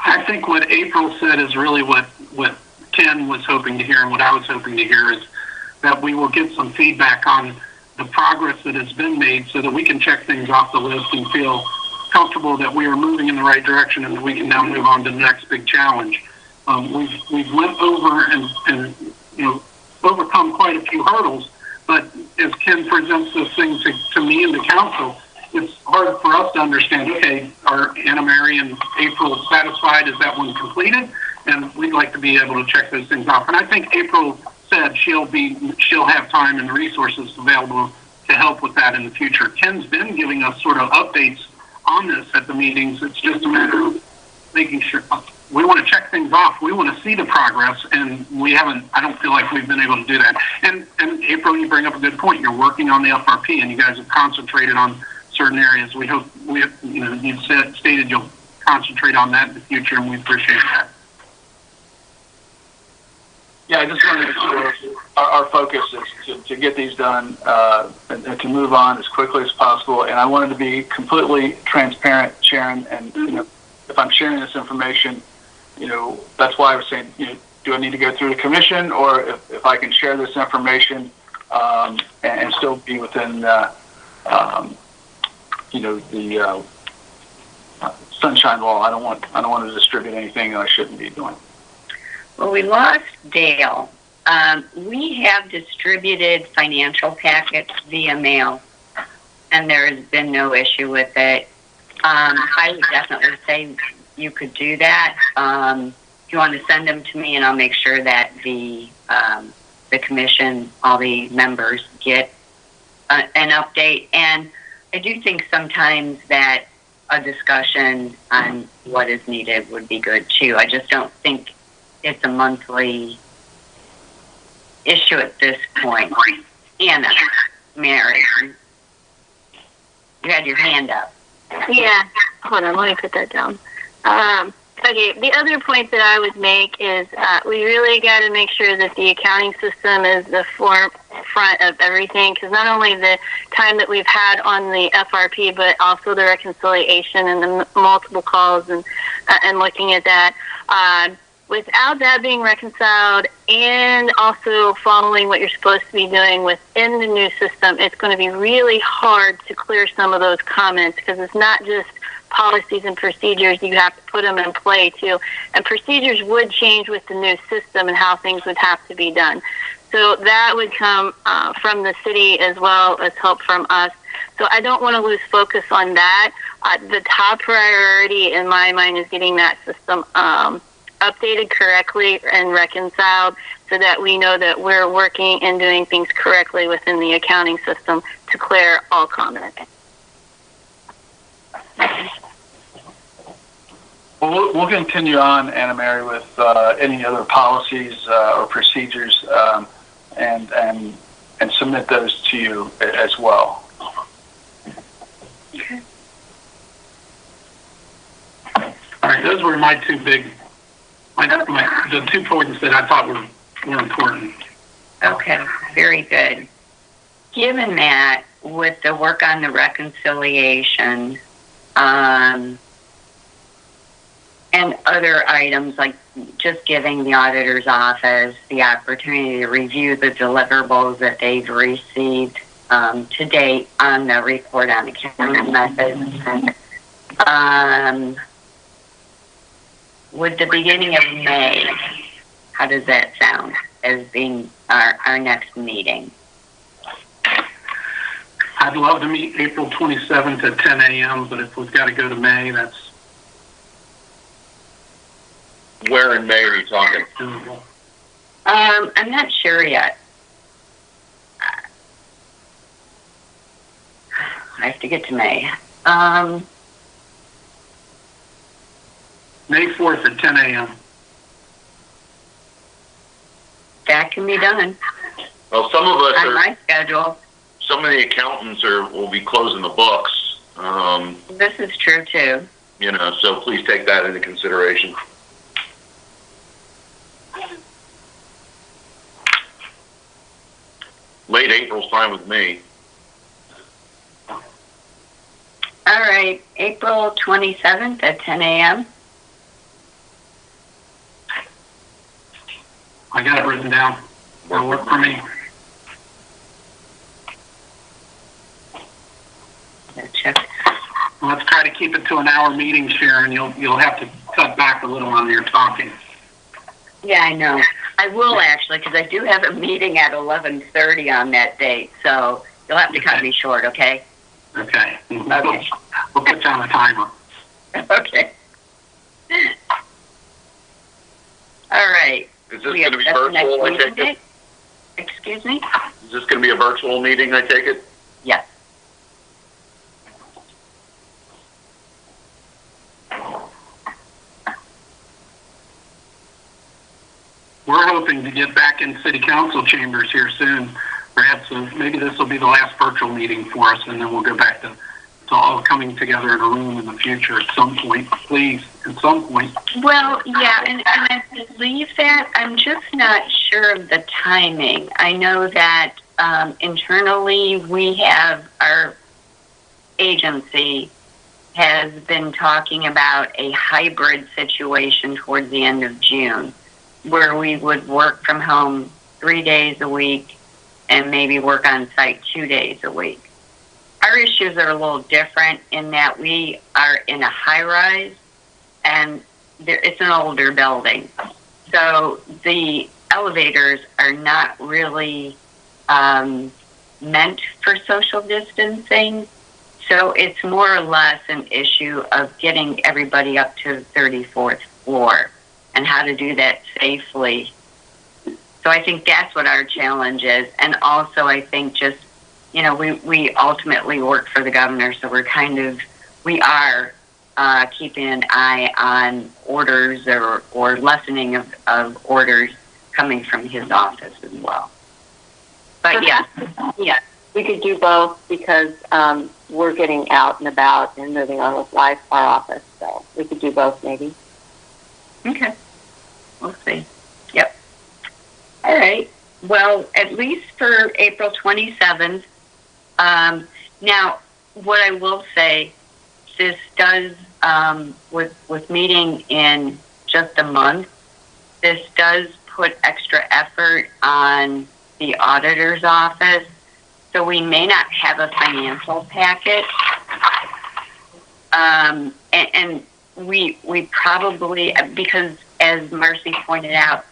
Speaker 3: I think what April said is really what Ken was hoping to hear, and what I was hoping to hear is that we will get some feedback on the progress that has been made so that we can check things off the list and feel comfortable that we are moving in the right direction and that we can now move on to the next big challenge. We've went over and overcome quite a few hurdles, but as Ken presents those things to me and the council, it's hard for us to understand, okay, are Anna Mary and April satisfied? Is that one completed? And we'd like to be able to check those things off. And I think April said she'll have time and resources available to help with that in the future. Ken's been giving us sort of updates on this at the meetings. It's just a matter of making sure we want to check things off. We want to see the progress, and I don't feel like we've been able to do that. And April, you bring up a good point. You're working on the FRP, and you guys have concentrated on certain areas. We hope you've stated you'll concentrate on that in the future, and we appreciate that.
Speaker 11: Yeah, I just wanted to make sure our focus is to get these done and to move on as quickly as possible. And I wanted to be completely transparent, Sharon. And if I'm sharing this information, that's why I was saying, do I need to go through the commission, or if I can share this information and still be within the sunshine law. I don't want to distribute anything that I shouldn't be doing.
Speaker 1: Well, we lost Dale. We have distributed financial packets via mail, and there has been no issue with it. I would definitely say you could do that. If you want to send them to me, and I'll make sure that the commission, all the members, get an update. And I do think sometimes that a discussion on what is needed would be good too. I just don't think it's a monthly issue at this point. Anna, Mary, you had your hand up.
Speaker 2: Yeah, hold on, let me put that down. Okay, the other point that I would make is we really got to make sure that the accounting system is the forefront of everything, because not only the time that we've had on the FRP, but also the reconciliation and the multiple calls and looking at that. without that being reconciled and also following what you're supposed to be doing within the new system, it's going to be really hard to clear some of those comments, because it's not just policies and procedures. You have to put them in play too. And procedures would change with the new system and how things would have to be done. So that would come from the city as well as help from us. So I don't want to lose focus on that. The top priority in my mind is getting that system updated correctly and reconciled, so that we know that we're working and doing things correctly within the accounting system to clear all comments.
Speaker 11: Well, we'll continue on, Anna Mary, with any other policies or procedures, and submit those to you as well.
Speaker 3: Okay. All right, those were my two big, the 2 points that I thought were important.
Speaker 1: Okay, very good. Given that, with the work on the reconciliation, and other items like just giving the auditor's office the opportunity to review the deliverables that they've received to date on the report on accounting methods. With the beginning of May, how does that sound as being our next meeting?
Speaker 3: I'd love to meet April 27th at 10 a.m., but if we've got to go to May, that's
Speaker 5: Where in May are you talking?
Speaker 3: doable.
Speaker 1: I'm not sure yet. I have to get to May.
Speaker 3: May 4th at 10 a.m.
Speaker 1: That can be done
Speaker 5: Well, some of us
Speaker 1: on
Speaker 5: are,
Speaker 1: my schedule.
Speaker 5: some of the accountants will be closing the books.
Speaker 1: This is true too.
Speaker 5: So please take that into consideration. Late April's fine with me.
Speaker 1: All right, April 27th at 10 a.m.
Speaker 3: I got it written down. It'll work for me.
Speaker 1: Check.
Speaker 3: Let's try to keep it to an hour meeting, Sharon. You'll have to cut back a little on your talking.
Speaker 1: Yeah, I know. I will actually, because I do have a meeting at 11:30 on that date, so you'll have to cut me short, okay?
Speaker 3: Okay.
Speaker 1: Okay.
Speaker 3: We'll put you on a timer.
Speaker 1: Okay. All right.
Speaker 5: Is this going to be virtual, I take it?
Speaker 1: Excuse me?
Speaker 5: Is this going to be a virtual meeting, I take it?
Speaker 1: Yes.
Speaker 3: We're hoping to get back in city council chambers here soon. Perhaps maybe this will be the last virtual meeting for us, and then we'll go back to all coming together in a room in the future at some point, please, at some point.
Speaker 1: Well, yeah, and I believe that. I'm just not sure of the timing. I know that internally we have, our agency has been talking about a hybrid situation towards the end of June, where we would work from home 3 days a week and maybe work on site 2 days a week. Our issues are a little different in that we are in a high rise and it's an older building. So the elevators are not really meant for social distancing. So it's more or less an issue of getting everybody up to the 34th floor and how to do that safely. So I think that's what our challenge is. And also I think just, we ultimately work for the governor, so we are keeping an eye on orders or lessening of orders coming from his office as well. But yeah.
Speaker 8: We could do both because we're getting out and about and moving on with life, our office. So we could do both maybe.
Speaker 1: Okay. We'll see. Yep. All right. Well, at least for April 27th. Now, what I will say, this does, with meeting in just a month, this does put extra effort on the auditor's office, so we may not have a financial packet. And we probably, because as Marcy pointed out,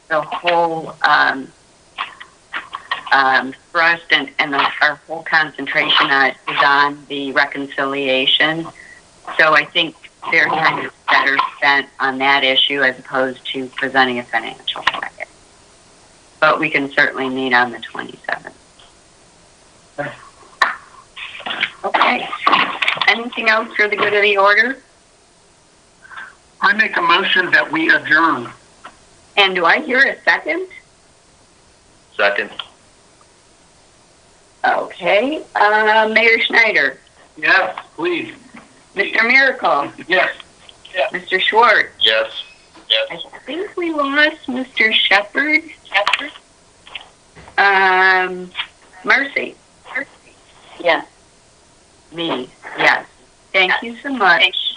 Speaker 1: the whole thrust and our whole concentration on it is on the reconciliation. So I think their time is better spent on that issue as opposed to presenting a financial packet. But we can certainly meet on the 27th. Okay. Anything else for the good of the order?
Speaker 3: I make a motion that we adjourn.
Speaker 1: And do I hear a second?
Speaker 5: Second.
Speaker 1: Okay. Mayor Schneider.
Speaker 3: Yes, please.
Speaker 1: Mr. Miracle.
Speaker 3: Yes.
Speaker 1: Mr. Schwartz.
Speaker 5: Yes.
Speaker 1: I think we lost Mr. Shepherd. Mercy.
Speaker 8: Yes.
Speaker 1: Me. Yes. Thank you so much.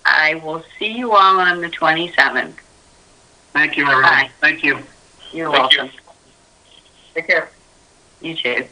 Speaker 1: I will see you all on the 27th.
Speaker 3: Thank you, everyone.
Speaker 1: Bye.
Speaker 3: Thank you.
Speaker 1: You're
Speaker 6: Thank you.
Speaker 1: welcome.
Speaker 8: Take care.
Speaker 1: You too.